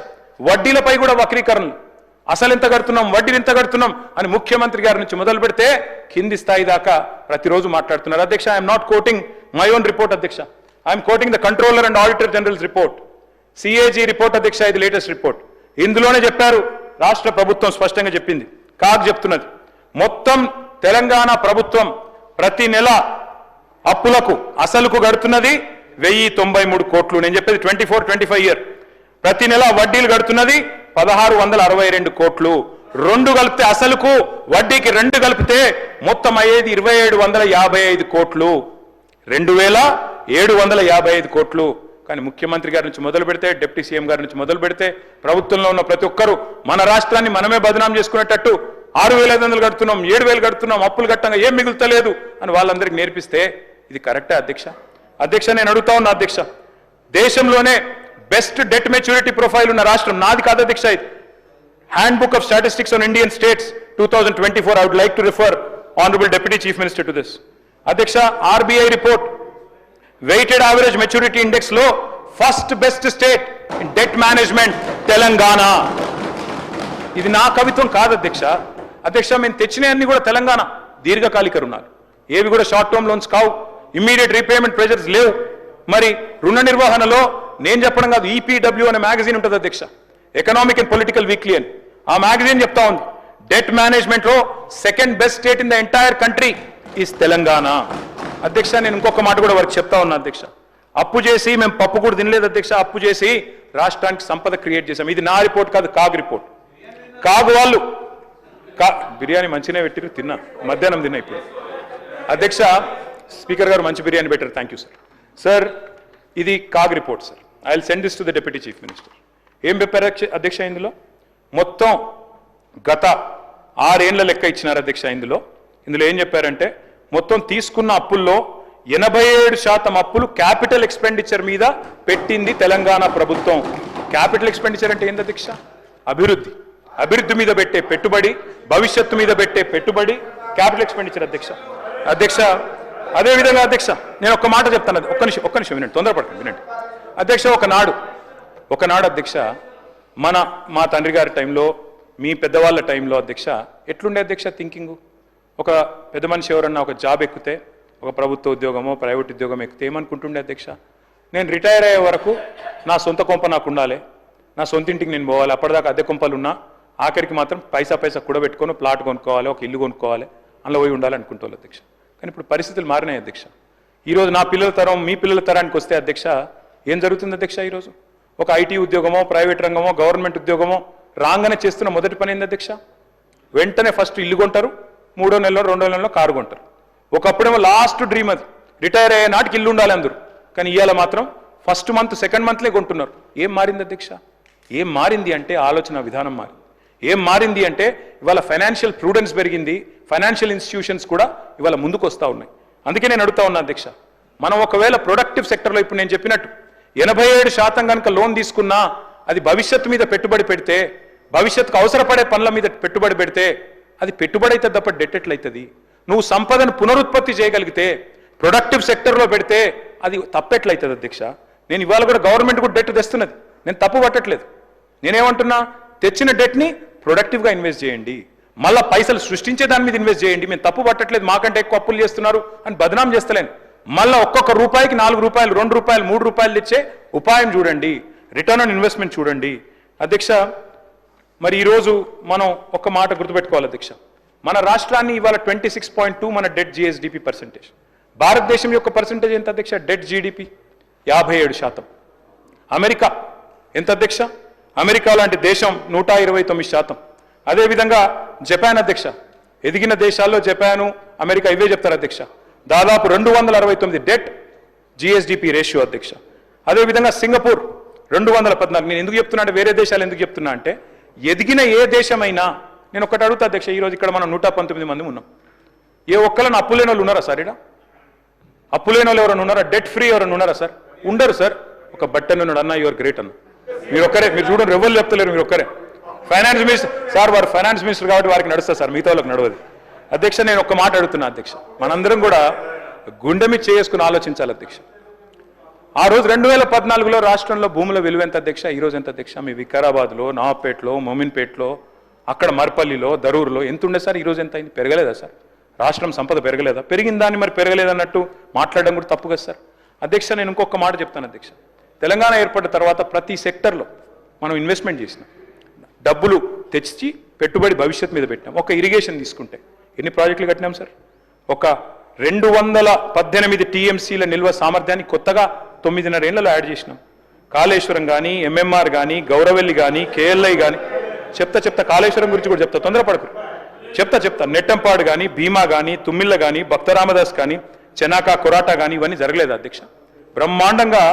వడ్డీలపై కూడా వక్రీకరణలు, అసలు ఎంత కడుతున్నాం, వడ్డీలు ఎంత కడుతున్నాం అని ముఖ్యమంత్రి గారి నుంచి మొదలు పెడితే కింది స్థాయి దాకా ప్రతిరోజు మాట్లాడుతున్నారు అధ్యక్ష. I'm not quoting my own report అధ్యక్ష, I'm quoting the controller and auditor generals report, CAG report అధ్యక్ష. ఇది లేటెస్ట్ రిపోర్ట్. ఇందులోనే చెప్పారు, రాష్ట్ర ప్రభుత్వం స్పష్టంగా చెప్పింది, కాగ్ చెప్తున్నది, మొత్తం తెలంగాణ ప్రభుత్వం ప్రతి నెల అప్పులకు అసలుకు గడుతున్నది 1,093 కోట్లు. నేను చెప్పేది 24-25 ఇయర్. ప్రతి నెల వడ్డీలు గడుతున్నది 1,662 కోట్లు. 2 కలిపితే అసలుకు వడ్డీకి 2 కలిపితే మొత్తం అయ్యేది 2,755 కోట్లు. 2,755 కోట్లు. కానీ ముఖ్యమంత్రి గారి నుంచి మొదలు పెడితే, డిప్యూటీ సీఎం గారి నుంచి మొదలు పెడితే, ప్రభుత్వంలో ఉన్న ప్రతి ఒక్కరూ మన రాష్ట్రాన్ని మనమే బదనాం చేసుకునేటట్టు 6,500 కడుతున్నాం, 7,000 కడుతున్నాం, అప్పులు కట్టంగా ఏం మిగులుతలేదు అని వాళ్ళందరికీ నేర్పిస్తే ఇది కరెక్టే అధ్యక్ష? అధ్యక్ష నేను అడుగుతా ఉన్నా అధ్యక్ష, దేశంలోనే బెస్ట్ డెట్ మెచ్యూరిటీ ప్రొఫైల్ ఉన్న రాష్ట్రం నాది కాదు అధ్యక్ష. ఇది hand book of statistics on Indian states 2024. I would like to refer Honorable Deputy Chief Minister to this. అధ్యక్ష, RBI report weighted average maturity index లో first best state in debt management Telangana. ఇది నా కవిత్వం కాదు అధ్యక్ష. అధ్యక్ష మేము తెచ్చినవన్నీ కూడా తెలంగాణ దీర్ఘకాలిక రుణాలు, ఏవి కూడా షార్ట్ టర్మ్ లోన్స్ కావు, ఇమ్మీడియట్ రీపేమెంట్ ప్రెజర్స్ లేవు. మరి రుణ నిర్వహణలో నేను చెప్పడం కాదు, ఈపీడబ్ల్యూ అనే మ్యాగజైన్ ఉంటుంది అధ్యక్ష, ఎకనామిక్ అండ్ పొలిటికల్ వీక్లీ అని. ఆ మ్యాగజైన్ చెప్తా ఉంది, డెట్ మేనేజ్మెంట్ లో second best state in the entire country is Telangana. అధ్యక్ష నేను ఇంకొక మాట కూడా వారికి చెప్తా ఉన్నా అధ్యక్ష, అప్పు చేసి మేము పప్పు కూడా తినలేదు అధ్యక్ష, అప్పు చేసి రాష్ట్రానికి సంపద క్రియేట్ చేశాం. ఇది నా రిపోర్ట్ కాదు, కాగ్ రిపోర్ట్. కాగు వాళ్ళు బిర్యానీ మంచిగానే పెట్టిరు, తిన్నా, మధ్యాహ్నం తిన్నా. ఇప్పుడు అధ్యక్ష స్పీకర్ గారు మంచి బిర్యానీ పెట్టారు, థ్యాంక్ యూ సార్. సార్ ఇది CAG report sir, I will send this to the deputy chief minister. ఏం చెప్పారు అధ్యక్ష ఇందులో? మొత్తం గత 6 ఏళ్ల లెక్క ఇచ్చినారు అధ్యక్ష. ఇందులో ఏం చెప్పారంటే మొత్తం తీసుకున్న అప్పుల్లో 87% అప్పులు క్యాపిటల్ ఎక్స్పెండిచర్ మీద పెట్టింది తెలంగాణ ప్రభుత్వం. క్యాపిటల్ ఎక్స్పెండిచర్ అంటే ఏంది అధ్యక్ష? అభివృద్ధి మీద పెట్టే పెట్టుబడి, భవిష్యత్తు మీద పెట్టే పెట్టుబడి క్యాపిటల్ ఎక్స్పెండిచర్ అధ్యక్ష. అదేవిధంగా అధ్యక్ష నేను ఒక్క మాట చెప్తాను, ఒక్క నిమిషం వినండి, తొందరపడకండి వినండి అధ్యక్ష. ఒకనాడు అధ్యక్ష మా తండ్రి గారి టైంలో, మీ పెద్దవాళ్ళ టైంలో అధ్యక్ష ఎట్లుండే అధ్యక్ష థింకింగ్? ఒక పెద్ద మనిషి ఎవరన్నా ఒక జాబ్ ఎక్కితే, ఒక ప్రభుత్వ ఉద్యోగమో ప్రైవేట్ ఉద్యోగం ఎక్కితే ఏమనుకుంటుండే అధ్యక్ష? నేను రిటైర్ అయ్యే వరకు నా సొంత కొంప నాకు ఉండాలి, నా సొంత ఇంటికి నేను పోవాలి, అప్పటిదాకా అద్దె కొంపలు ఉన్నా ఆఖరికి మాత్రం పైసా కూడబెట్టుకొని ప్లాట్ కొనుక్కోవాలి, ఒక ఇల్లు కొనుక్కోవాలి, అందులో పోయి ఉండాలి అనుకుంటోళ్ళు అధ్యక్ష. కానీ ఇప్పుడు పరిస్థితులు మారినాయి అధ్యక్ష. ఈరోజు నా పిల్లల తరం, మీ పిల్లల తరానికి వస్తే అధ్యక్ష ఏం జరుగుతుంది అధ్యక్ష? ఈరోజు ఒక ఐటీ ఉద్యోగమో ప్రైవేట్ రంగమో గవర్నమెంట్ ఉద్యోగమో రాగానే చేస్తున్న మొదటి పని ఏంది అధ్యక్ష? వెంటనే ఫస్ట్ ఇల్లు కొంటారు, 3వ నెలలో 2వ నెలలో కారు కొంటారు. ఒకప్పుడేమో లాస్ట్ డ్రీమ్ అది, రిటైర్ అయ్యే నాటికి ఇల్లు ఉండాలి అందరూ. కానీ ఇవాళ మాత్రం ఫస్ట్ మంత్ సెకండ్ మంత్లే కొంటున్నారు. ఏం మారింది అధ్యక్ష? ఏం మారింది అంటే ఆలోచన విధానం మారింది. ఏం మారింది అంటే ఇవాళ ఫైనాన్షియల్ ప్రూడెన్స్ పెరిగింది, ఫైనాన్షియల్ ఇన్స్టిట్యూషన్స్ కూడా ఇవాళ ముందుకు వస్తూ ఉన్నాయి. అందుకే నేను అడుగుతా ఉన్నా అధ్యక్ష, మనం ఒకవేళ ప్రొడక్టివ్ సెక్టర్లో ఇప్పుడు నేను చెప్పినట్టు 87% కనుక లోన్ తీసుకున్నా అది భవిష్యత్తు మీద పెట్టుబడి పెడితే, భవిష్యత్తుకు అవసరపడే పనుల మీద పెట్టుబడి పెడితే అది పెట్టుబడి అయితే తప్ప డెట్ ఎట్లయితుంది? నువ్వు సంపదను పునరుత్పత్తి చేయగలిగితే, ప్రొడక్టివ్ సెక్టర్లో పెడితే అది తప్పెట్లయితుంది అధ్యక్ష? నేను ఇవాళ కూడా గవర్నమెంట్ కూడా డెట్ తెస్తున్నది, నేను తప్పు పట్టట్లేదు. నేనేమంటున్నా, తెచ్చిన డెట్ని ప్రొడక్టివ్గా ఇన్వెస్ట్ చేయండి, మళ్ళీ పైసలు సృష్టించే దాని మీద ఇన్వెస్ట్ చేయండి. మేము తప్పు పట్టట్లేదు, మాకంటే ఎక్కువ అప్పులు చేస్తున్నారు అని బదనాం చేస్తలేను. మళ్ళీ ఒక్కొక్క రూపాయికి 4 రూపాయలు, 2 రూపాయలు, 3 రూపాయలు తెచ్చే ఉపాయం చూడండి, రిటర్న్ ఆన్ ఇన్వెస్ట్మెంట్ చూడండి అధ్యక్ష. మరి ఈరోజు మనం ఒక్క మాట గుర్తుపెట్టుకోవాలి అధ్యక్ష, మన రాష్ట్రాన్ని ఇవాళ 26.2 మన డెట్ జిఎస్డిపి పర్సెంటేజ్. భారతదేశం యొక్క పర్సెంటేజ్ ఎంత అధ్యక్ష? Debt GDP 57%. అమెరికా ఎంత అధ్యక్ష? అమెరికా లాంటి దేశం 129%. అదేవిధంగా జపాన్ అధ్యక్ష, ఎదిగిన దేశాల్లో జపాను అమెరికా ఇవే చెప్తారు అధ్యక్ష, దాదాపు 269 డెట్ జిఎస్డిపి రేషియో అధ్యక్ష. అదేవిధంగా సింగపూర్ 214. నేను ఎందుకు చెప్తున్నా అంటే, వేరే దేశాలు ఎందుకు చెప్తున్నా అంటే, ఎదిగిన ఏ దేశమైనా, నేను ఒకటి అడుగుతా అధ్యక్ష, ఈరోజు ఇక్కడ మనం 119 మంది ఉన్నాం, ఏ ఒక్కళ్ళని అప్పులేని వాళ్ళు ఉన్నారా సార్? ఇక్కడ అప్పులేని వాళ్ళు ఎవరైనా ఉన్నారా? డెట్ ఫ్రీ ఎవరైనా ఉన్నారా సార్? ఉండరు సార్. ఒక బట్టన్ ఉన్నాడు, అన్న యువర్ గ్రేట్ అన్న, మీరు ఒక్కరే, మీరు చూడండి ఎవరు చెప్తలేరు, మీరు ఒక్కరే. ఫైనాన్స్ మినిస్టర్ సార్, వారు ఫైనాన్స్ మినిస్టర్ కాబట్టి వారికి నడుస్తారు సార్, మిగతా వాళ్ళకి నడవదు అధ్యక్ష. నేను ఒక్క మాట అడుగుతున్నా అధ్యక్ష, మనందరం కూడా గుండె మీద చేసుకుని ఆలోచించాలి అధ్యక్ష. ఆ రోజు 2014లో రాష్ట్రంలో భూముల విలువ ఎంత అధ్యక్ష? ఈరోజు ఎంత అధ్యక్ష? మీ వికారాబాద్లో, నవాపేటలో, మోమిన్పేటలో, అక్కడ మర్పల్లిలో, దరూరులో ఎంత ఉండే సార్? ఈరోజు ఎంత అయింది? పెరగలేదా సార్? రాష్ట్రం సంపద పెరగలేదా? పెరిగిన దాన్ని మరి పెరగలేదన్నట్టు మాట్లాడడం కూడా తప్పు కదా సార్? అధ్యక్ష నేను ఇంకొక మాట చెప్తాను అధ్యక్ష, తెలంగాణ ఏర్పడిన తర్వాత ప్రతి సెక్టర్లో మనం ఇన్వెస్ట్మెంట్ చేసినాం, డబ్బులు తెచ్చి పెట్టుబడి భవిష్యత్తు మీద పెట్టినాం. ఒక ఇరిగేషన్ తీసుకుంటే ఎన్ని ప్రాజెక్టులు కట్టినాం సార్? ఒక 218 టీఎంసీల నిల్వ సామర్థ్యాన్ని కొత్తగా 9.5 ఏళ్లలో యాడ్ చేసినాం. కాళేశ్వరం కానీ, ఎంఎంఆర్ కానీ, గౌరవెల్లి కానీ, కేఎల్ఐ కానీ, చెప్తా కాళేశ్వరం గురించి కూడా చెప్తా, తొందరపడకు, చెప్తా నెట్టంపాడు కానీ, భీమా కానీ, తుమ్మిళ్ళ కానీ, భక్తరామదాస్ కానీ, చెనాకా కొరాటా కానీ, ఇవన్నీ జరగలేదు అధ్యక్ష. బ్రహ్మాండంగా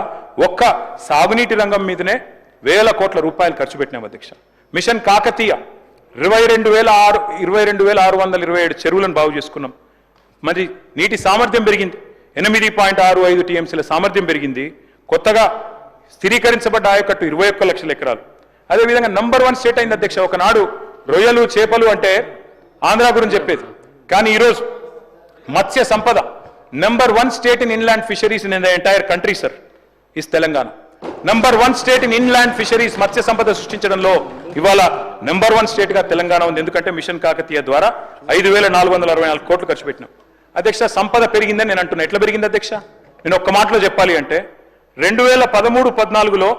ఒక్క సాగునీటి రంగం మీదనే 1000 కోట్ల రూపాయలు ఖర్చు పెట్టినాం అధ్యక్ష. మిషన్ కాకతీయ 22,627 చెరువులను బాగు చేసుకున్నాం. మరి నీటి సామర్థ్యం పెరిగింది, 8.65 టీఎంసీల సామర్థ్యం పెరిగింది. కొత్తగా స్థిరీకరించబడ్డ ఆయకట్టు 21 లక్షల ఎకరాలు. అదేవిధంగా నంబర్ 1 స్టేట్ అయింది అధ్యక్ష. ఒకనాడు రొయ్యలు, చేపలు అంటే ఆంధ్ర గురించి చెప్పేది, కానీ ఈరోజు Matsya Sampada number 1 state in inland fisheries in the entire country sir is Telangana. Number 1 state in inland fisheries, Matsya Sampada సృష్టించడంలో ఇవాళ నంబర్ 1 స్టేట్గా తెలంగాణ ఉంది. ఎందుకంటే మిషన్ కాకతీయ ద్వారా 5,464 కోట్లు ఖర్చు పెట్టినాం అధ్యక్ష. సంపద పెరిగిందని నేను అంటున్నా. ఎట్లా పెరిగింది అధ్యక్ష? నేను ఒక్క మాటలో చెప్పాలి అంటే, 2013-14లో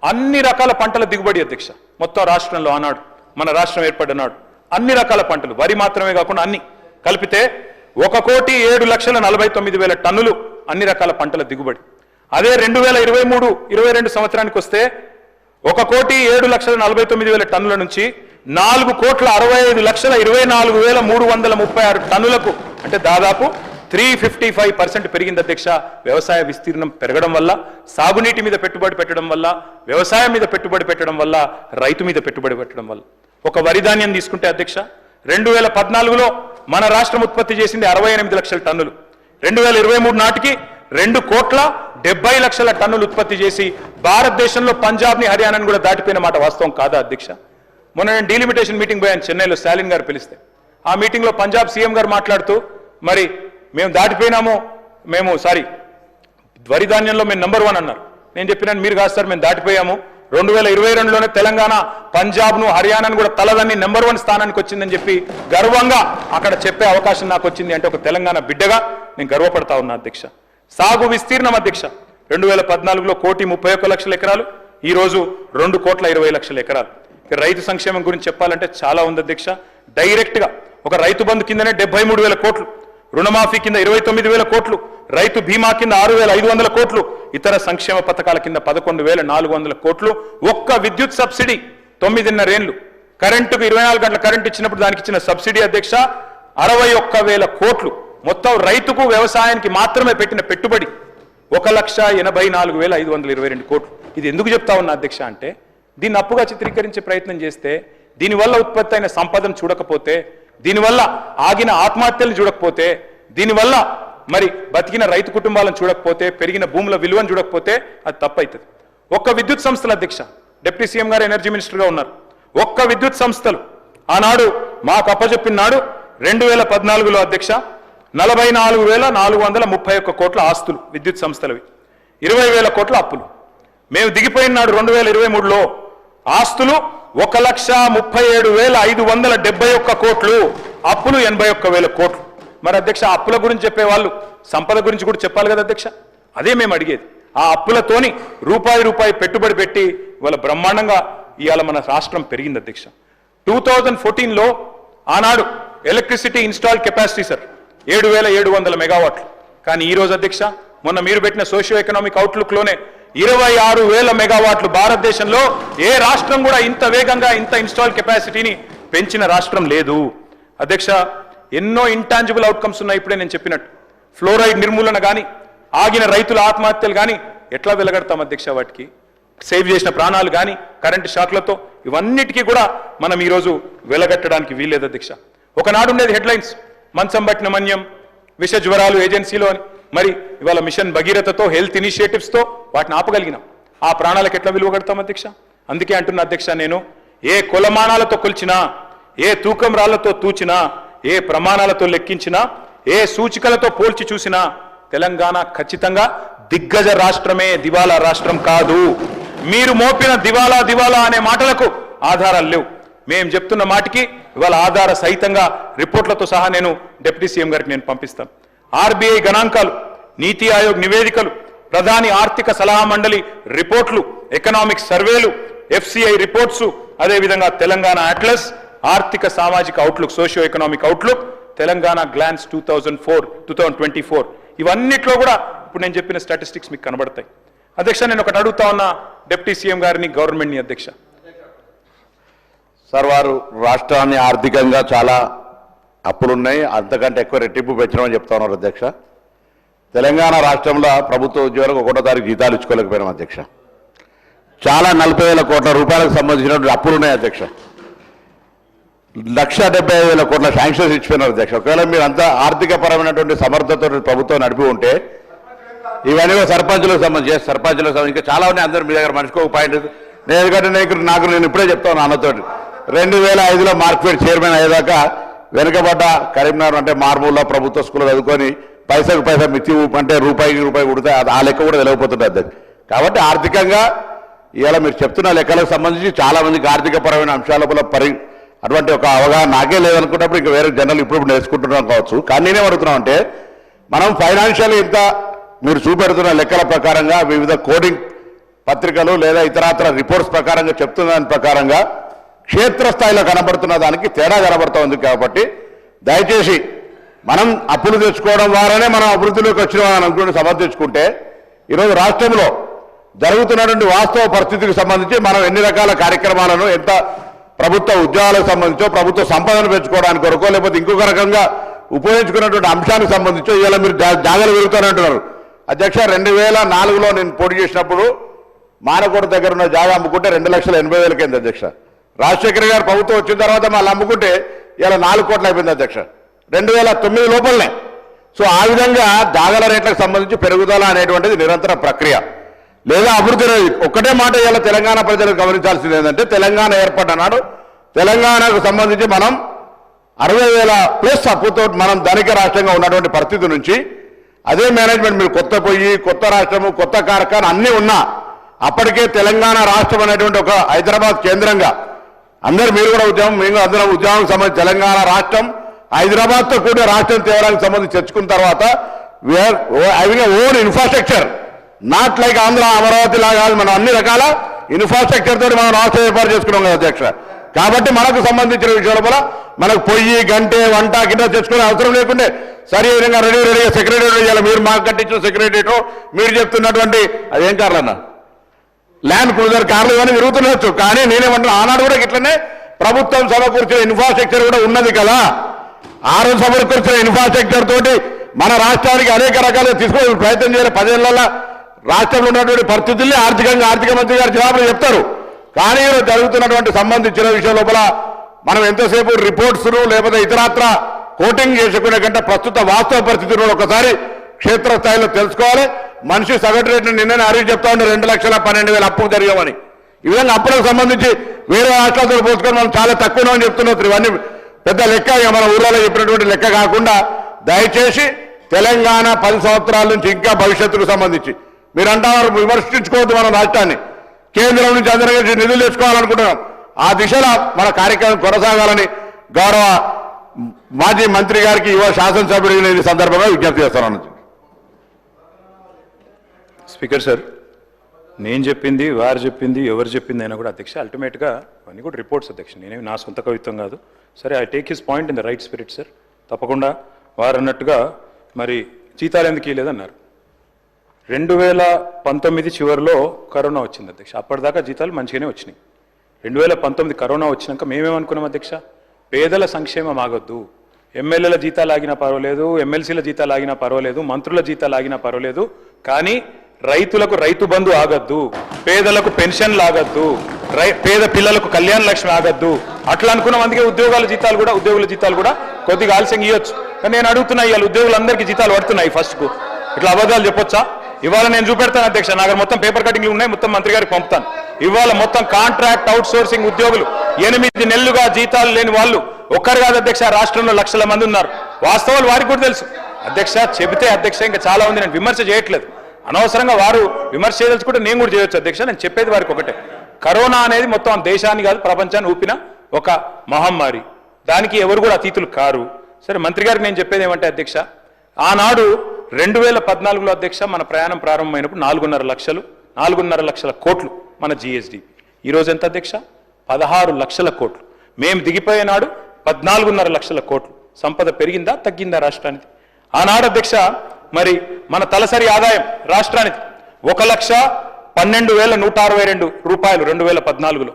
అన్ని రకాల పంటల దిగుబడి అధ్యక్ష మొత్తం రాష్ట్రంలో, ఆనాడు మన రాష్ట్రం ఏర్పడినాడు అన్ని రకాల పంటలు, వరి మాత్రమే కాకుండా అన్ని కలిపితే 1,07,49,000 టన్నులు అన్ని రకాల పంటల దిగుబడి. అదే 2023-22 సంవత్సరానికి వస్తే 1,07,49,000 టన్నుల నుంచి 4,65,24,336 టన్నులకు, అంటే దాదాపు 355% పెరిగింది అధ్యక్ష. వ్యవసాయ విస్తీర్ణం పెరగడం వల్ల, సాగునీటి మీద పెట్టుబడి పెట్టడం వల్ల, వ్యవసాయం మీద పెట్టుబడి పెట్టడం వల్ల, రైతు మీద పెట్టుబడి పెట్టడం వల్ల. ఒక వరి ధాన్యం తీసుకుంటే అధ్యక్ష 2014లో మన రాష్ట్రం ఉత్పత్తి చేసింది 68 లక్షల టన్నులు. 2023 నాటికి 2,70,00,000 టన్నులు ఉత్పత్తి చేసి భారతదేశంలో పంజాబ్ని, హర్యానాని కూడా దాటిపోయిన మాట వాస్తవం కాదా అధ్యక్ష? మొన్న నేను డీలిమిటేషన్ మీటింగ్ పోయాను చెన్నైలో, స్టాలిన్ గారు పిలిస్తే. ఆ మీటింగ్లో పంజాబ్ సీఎం గారు మాట్లాడుతూ, మరి మేము దాటిపోయినాము, వరి ధాన్యంలో మేము నంబర్ 1 అన్నారు. నేను చెప్పినాను, మీరు కాదు సార్, మేము దాటిపోయాము. 2022లోనే తెలంగాణ పంజాబ్ను, హర్యానాను కూడా తలదన్ని నంబర్ 1 స్థానానికి వచ్చిందని చెప్పి గర్వంగా అక్కడ చెప్పే అవకాశం నాకు వచ్చింది. అంటే ఒక తెలంగాణ బిడ్డగా నేను గర్వపడతా ఉన్నా అధ్యక్ష. సాగు విస్తీర్ణం అధ్యక్ష 2014లో 1,31,00,000 ఎకరాలు, ఈ రోజు 2,20,00,000 ఎకరాలు. రైతు సంక్షేమం గురించి చెప్పాలంటే చాలా ఉంది అధ్యక్ష. డైరెక్ట్ గా ఒక రైతు బంధు కిందనే 73,000 కోట్లు, రుణమాఫీ కింద 29,000 కోట్లు, రైతు బీమా కింద 6,500 కోట్లు, ఇతర సంక్షేమ పథకాల కింద 11,400 కోట్లు. ఒక్క విద్యుత్ సబ్సిడీ 9.5 ఏళ్లు, కరెంటుకు 24 గంటల కరెంట్ ఇచ్చినప్పుడు దానికి ఇచ్చిన సబ్సిడీ అధ్యక్ష 61,000 కోట్లు. మొత్తం రైతుకు, వ్యవసాయానికి మాత్రమే పెట్టిన పెట్టుబడి 1,84,522 కోట్లు. ఇది ఎందుకు చెప్తా ఉన్నా అధ్యక్ష అంటే, దీన్ని అప్పుగా చిత్రీకరించే ప్రయత్నం చేస్తే, దీనివల్ల ఉత్పత్తి అయిన సంపదను చూడకపోతే, దీనివల్ల ఆగిన ఆత్మహత్యలను చూడకపోతే, దీనివల్ల మరి బతికిన రైతు కుటుంబాలను చూడకపోతే, పెరిగిన భూముల విలువను చూడకపోతే అది తప్పవుతుంది. ఒక్క విద్యుత్ సంస్థల అధ్యక్ష, డిప్యూటీ సీఎం గారు ఎనర్జీ మినిస్టర్గా ఉన్నారు. ఒక్క విద్యుత్ సంస్థలు ఆనాడు మాకు అప్పచెప్పిన నాడు 2014లో అధ్యక్ష 44,431 కోట్ల ఆస్తులు విద్యుత్ సంస్థలవి, 20,000 కోట్ల అప్పులు. మేము దిగిపోయిన నాడు 2023లో ఆస్తులు 1,37,571 కోట్లు, అప్పులు 81,000 కోట్లు. మరి అధ్యక్ష, అప్పుల గురించి చెప్పేవాళ్ళు సంపద గురించి కూడా చెప్పాలి కదా అధ్యక్ష. అదే మేము అడిగేది. ఆ అప్పులతోని రూపాయి పెట్టుబడి పెట్టి ఇవాళ బ్రహ్మాండంగా ఇవాళ మన రాష్ట్రం పెరిగింది అధ్యక్ష. 2014లో ఆనాడు ఎలక్ట్రిసిటీ ఇన్స్టాల్ కెపాసిటీ సార్ 7,700 మెగావాట్లు. కానీ ఈ రోజు అధ్యక్ష, మొన్న మీరు పెట్టిన సోషియో ఎకనామిక్ అవుట్లుక్ లోనే 26,000 మెగావాట్లు. భారతదేశంలో ఏ రాష్ట్రం కూడా ఇంత వేగంగా ఇంత ఇన్స్టాల్ కెపాసిటీని పెంచిన రాష్ట్రం లేదు అధ్యక్ష. ఎన్నో ఇంటాంజిబుల్ అవుట్కమ్స్ ఉన్నాయి. ఇప్పుడే నేను చెప్పినట్టు ఫ్లోరైడ్ నిర్మూలన కానీ, ఆగిన రైతుల ఆత్మహత్యలు కానీ ఎట్లా వెలగడతాం అధ్యక్ష? వాటికి సేవ్ చేసిన ప్రాణాలు కానీ, కరెంటు షాక్లతో, ఇవన్నిటికీ కూడా మనం ఈరోజు వెలగట్టడానికి వీల్లేదు అధ్యక్ష. ఒకనాడు ఉండేది హెడ్లైన్స్, మంచం పట్టిన మన్యం, విష జ్వరాలు ఏజెన్సీలో అని. మరి ఇవాళ మిషన్ భగీరథతో, హెల్త్ ఇనిషియేటివ్స్తో వాటిని ఆపగలిగినాం. ఆ ప్రాణాలకు ఎట్లా విలువ కడతాం అధ్యక్ష? అందుకే అంటున్నా అధ్యక్ష, నేను ఏ కొలమానాలతో కొలిచినా, ఏ తూకం రాళ్లతో తూచినా, ఏ ప్రమాణాలతో లెక్కించినా, ఏ సూచికలతో పోల్చి చూసినా తెలంగాణ ఖచ్చితంగా దిగ్గజ రాష్ట్రమే, దివాలా రాష్ట్రం కాదు. మీరు మోపిన దివాలా అనే మాటలకు ఆధారాలు లేవు. మేము చెప్తున్న మాటికి ఇవాళ ఆధార సహితంగా రిపోర్ట్లతో సహా నేను డిప్యూటీ సీఎం గారికి నేను పంపిస్తాను. ఆర్బీఐ గణాంకాలు, నీతి ఆయోగ్ నివేదికలు, ప్రధాని ఆర్థిక సలహా మండలి రిపోర్ట్లు, ఎకనామిక్ సర్వేలు, ఎఫ్సిఐ రిపోర్ట్స్, అదేవిధంగా తెలంగాణ అట్లస్, ఆర్థిక సామాజిక outlook, socio economic outlook, Telangana glance 2024 ఇవన్నిట్లో కూడా ఇప్పుడు నేను చెప్పిన స్టాటిస్టిక్స్ మీకు కనబడతాయి అధ్యక్ష. నేను ఒకటి అడుగుతా ఉన్నా డిప్యూటీ సీఎం గారిని, గవర్నమెంట్ని అధ్యక్ష. సార్, వారు రాష్ట్రాన్ని ఆర్థికంగా చాలా అప్పులున్నాయి, అంతకంటే ఎక్కువ రెట్టింపు పెంచడం చెప్తా ఉన్నారు అధ్యక్ష. తెలంగాణ రాష్ట్రంలో ప్రభుత్వ ఉద్యోగులకు 1వ తారీఖు జీతాలు ఇచ్చుకోలేకపోయినాం అధ్యక్ష. చాలా 40,000 కోట్ల రూపాయలకు సంబంధించినటువంటి అప్పులు ఉన్నాయి అధ్యక్ష. 1,75,000 కోట్ల శాంక్షన్స్ ఇచ్చిపోయినారు అధ్యక్ష. ఒకవేళ మీరు అంతా ఆర్థిక పరమైనటువంటి సమర్థతో ప్రభుత్వం నడిపి ఉంటే, ఇవన్నీ సర్పంచులకు సంబంధించి ఇంకా చాలా ఉన్నాయి. అందరూ మీ దగ్గర మనిషికి ఒక పాయింట్. ఎందుకంటే నేను ఇప్పుడే చెప్తాను అన్నతోటి, 2005లో మార్కెట్ చైర్మన్ అయ్యేదాకా వెనుకబడ్డ కరీంనగర్ అంటే మార్మూల్లో ప్రభుత్వ స్కూల్లో చదువుకొని పైసకు పైసా మిత్తి అంటే రూపాయికి రూపాయి ఉడితే ఆ లెక్క కూడా తెలియకపోతుంది. కాబట్టి ఆర్థికంగా ఇవాళ మీరు చెప్తున్న లెక్కలకు సంబంధించి చాలా మందికి ఆర్థిక పరమైన అంశాల అటువంటి ఒక అవగాహన నాకే లేదనుకున్నప్పుడు ఇంకా వేరే జనరల్ ఇప్పుడు నేర్చుకుంటున్నాం కావచ్చు. కానీ నేనేం అడుగుతున్నాం అంటే, మనం ఫైనాన్షియల్ ఇంత మీరు చూపెడుతున్న లెక్కల ప్రకారంగా వివిధ కోడింగ్ పత్రికలు లేదా ఇతరాతర రిపోర్ట్స్ ప్రకారంగా చెప్తున్న దాని ప్రకారంగా క్షేత్రస్థాయిలో కనబడుతున్న దానికి తేడా కనబడుతోంది. కాబట్టి దయచేసి మనం అప్పులు తెచ్చుకోవడం ద్వారానే మనం అభివృద్ధిలోకి వచ్చినామని అనుకుని సమర్థించుకుంటే ఈరోజు రాష్ట్రంలో జరుగుతున్నటువంటి వాస్తవ పరిస్థితికి సంబంధించి మనం ఎన్ని రకాల కార్యక్రమాలను ఎంత ప్రభుత్వ ఉద్యోగాలకు సంబంధించో ప్రభుత్వ సంపదను పెంచుకోవడానికి కొరకో లేకపోతే ఇంకొక రకంగా ఉపయోగించుకున్నటువంటి అంశానికి సంబంధించో ఇలా మీరు జాగాలు పెరుగుతారంటున్నారు. అధ్యక్ష 2004లో నేను పోటీ చేసినప్పుడు మానకోట దగ్గర ఉన్న జాగా అమ్ముకుంటే 2,80,000 అయింది అధ్యక్ష. రాజశేఖర్ గారు ప్రభుత్వం వచ్చిన తర్వాత మళ్ళీ అమ్ముకుంటే ఇలా 4 కోట్లు అయిపోయింది అధ్యక్ష 2009 లోపలనే. సో ఆ విధంగా జాగాల రేట్లకు సంబంధించి పెరుగుదల అనేటువంటిది నిరంతర ప్రక్రియ లేదా అభివృద్ధి. ఒక్కటే మాట ఇలా తెలంగాణ ప్రజలకు గమనించాల్సింది ఏంటంటే తెలంగాణ ఏర్పడ్డ నాడు తెలంగాణకు సంబంధించి మనం 60,000+ అప్పుతో మనం ధనిక రాష్ట్రంగా ఉన్నటువంటి పరిస్థితి నుంచి అదే మేనేజ్మెంట్ మీరు కొత్త పొయ్యి కొత్త రాష్ట్రము కొత్త కార్ఖానా అన్నీ ఉన్నా అప్పటికే తెలంగాణ రాష్ట్రం అనేటువంటి ఒక హైదరాబాద్ కేంద్రంగా అందరూ మీరు కూడా ఉద్యమం మేము అందరం ఉద్యమానికి సంబంధించి తెలంగాణ రాష్ట్రం హైదరాబాద్తో కూడా రాష్ట్రం తేవడానికి సంబంధించి తెచ్చుకున్న తర్వాత own infrastructure not like Andhra Amaravati లాగా కాదు, మనం అన్ని రకాల ఇన్ఫ్రాస్ట్రక్చర్ తోటి మనం రాష్ట్రం ఏర్పాటు చేసుకున్నాం కదా అధ్యక్ష. కాబట్టి మనకు సంబంధించిన విషయంలో మనకు పొయ్యి గంటే వంట గిన్నె తెచ్చుకునే అవసరం లేకుండే సరి విధంగా రెడీగా సెక్రటరీ చేయాలి. మీరు మాకు కట్టించిన సెక్రటరీతో మీరు చెప్తున్నటువంటి అదేం కార్లు అన్న ల్యాండ్ క్రూజర్ కార్లు ఇవన్నీ తిరుగుతుండొచ్చు. కానీ నేనేమంటున్నా ఆనాడు కూడా ఇట్లనే ప్రభుత్వం సమకూర్చిన ఇన్ఫ్రాస్ట్రక్చర్ కూడా ఉన్నది కదా. ఆ రోజు సమకూర్చిన ఇన్ఫ్రాస్ట్రక్చర్ తోటి మన రాష్ట్రానికి అనేక రకాలుగా తీసుకోవడానికి ప్రయత్నం చేయాలి. 10 ఏళ్ల రాష్ట్రంలో ఉన్నటువంటి పరిస్థితుల్ని ఆర్థిక మంత్రి గారు జవాబులు చెప్తారు. కానీ జరుగుతున్నటువంటి సంబంధించిన విషయం లోపల మనం ఎంతసేపు రిపోర్ట్స్ను లేకపోతే ఇతరత్ర కోటింగ్ చేసుకునే కంటే ప్రస్తుత వాస్తవ పరిస్థితుల్లో ఒకసారి క్షేత్రస్థాయిలో తెలుసుకోవాలి. మనిషి సగటు రేటును నిన్ననే అరిగి చెప్తా ఉండే 2,12,000 అప్పు జరిగామని. ఈ విధంగా అప్పులకు సంబంధించి వేరే రాష్ట్రాలతో పోల్చుకొని మనం చాలా తక్కువ అని చెప్తున్నారు. ఇవన్నీ పెద్ద లెక్క మన ఊళ్ళలో చెప్పినటువంటి లెక్క కాకుండా దయచేసి తెలంగాణ 10 సంవత్సరాల నుంచి ఇంకా భవిష్యత్తుకు సంబంధించి మీరు అంటారు విమర్శించుకోవద్దు మన రాష్ట్రాన్ని. కేంద్రం నుంచి అందరి నుంచి నిధులు తెచ్చుకోవాలనుకుంటున్నాం. ఆ దిశలో మన కార్యక్రమం కొనసాగాలని గౌరవ మాజీ మంత్రి గారికి యువ శాసనసభ్యుడిని ఈ సందర్భంగా విజ్ఞప్తి చేస్తున్నాను. స్పీకర్ సార్, నేను చెప్పింది వారు చెప్పింది ఎవరు చెప్పింది అయినా కూడా అధ్యక్ష అల్టిమేట్గా అవన్నీ కూడా రిపోర్ట్స్ అధ్యక్ష. నేనేమి నా సొంత కవిత్వం కాదు. సరే, I take his point in the right spirit sir. తప్పకుండా వారు అన్నట్టుగా మరి జీతాలు ఎందుకు ఇవ్వలేదన్నారు. 2019 చివరిలో కరోనా వచ్చింది అధ్యక్ష. అప్పటిదాకా జీతాలు మంచిగానే వచ్చినాయి. 2019 కరోనా వచ్చినాక మేమేమనుకున్నాం అధ్యక్ష, పేదల సంక్షేమం ఆగొద్దు, ఎమ్మెల్యేల జీతాలు ఆగినా పర్వాలేదు, ఎమ్మెల్సీల జీతాలు ఆగినా పర్వాలేదు, మంత్రుల జీతాలు ఆగినా పర్వాలేదు, కానీ రైతులకు రైతు బంధు ఆగద్దు, పేదలకు పెన్షన్లు ఆగద్దు, పేద పిల్లలకు కళ్యాణ లక్ష్మి ఆగద్దు అట్లా అనుకున్నాం. అందుకే ఉద్యోగుల జీతాలు కూడా కొద్దిగా ఆలస్యంగా ఇవ్వచ్చు. కానీ నేను అడుగుతున్నా, ఇవాళ ఉద్యోగులందరికీ జీతాలు పడుతున్నాయి ఫస్ట్కు. ఇట్లా అబద్ధాలు చెప్పొచ్చా? ఇవాళ నేను చూపెడతాను అధ్యక్ష, నాకు మొత్తం పేపర్ కటింగ్లు ఉన్నాయి, మొత్తం మంత్రి గారికి పంపుతాను. ఇవాళ మొత్తం కాంట్రాక్ట్ అవుట్ సోర్సింగ్ ఉద్యోగులు 8 నెలలుగా జీతాలు లేని వాళ్ళు ఒక్కరు కాదు అధ్యక్ష, రాష్ట్రంలో లక్షల మంది ఉన్నారు. వాస్తవాలు వారికి కూడా తెలుసు అధ్యక్ష. చెబితే అధ్యక్ష ఇంకా చాలా ఉంది, నేను విమర్శ చేయట్లేదు. అనవసరంగా వారు విమర్శ చేయదలుచుకుంటే నేను కూడా చేయొచ్చు అధ్యక్ష. నేను చెప్పేది వారికి ఒకటే, కరోనా అనేది మొత్తం దేశాన్ని కాదు ప్రపంచాన్ని ఊపిన ఒక మహమ్మారి, దానికి ఎవరు కూడా అతీతులు కారు. సరే, మంత్రి గారికి నేను చెప్పేది ఏమంటే అధ్యక్ష, ఆనాడు 2014లో అధ్యక్ష మన ప్రయాణం ప్రారంభమైనప్పుడు 4.5 లక్షల కోట్లు మన జిఎస్డిపి. ఈరోజు ఎంత అధ్యక్ష? 16 లక్షల కోట్లు. మేము దిగిపోయే నాడు 14.5 లక్షల కోట్లు. సంపద పెరిగిందా తగ్గిందా రాష్ట్రానికి? ఆనాడు అధ్యక్ష మరి మన తలసరి ఆదాయం రాష్ట్రానికి 1,12,162 రూపాయలు 2014లో.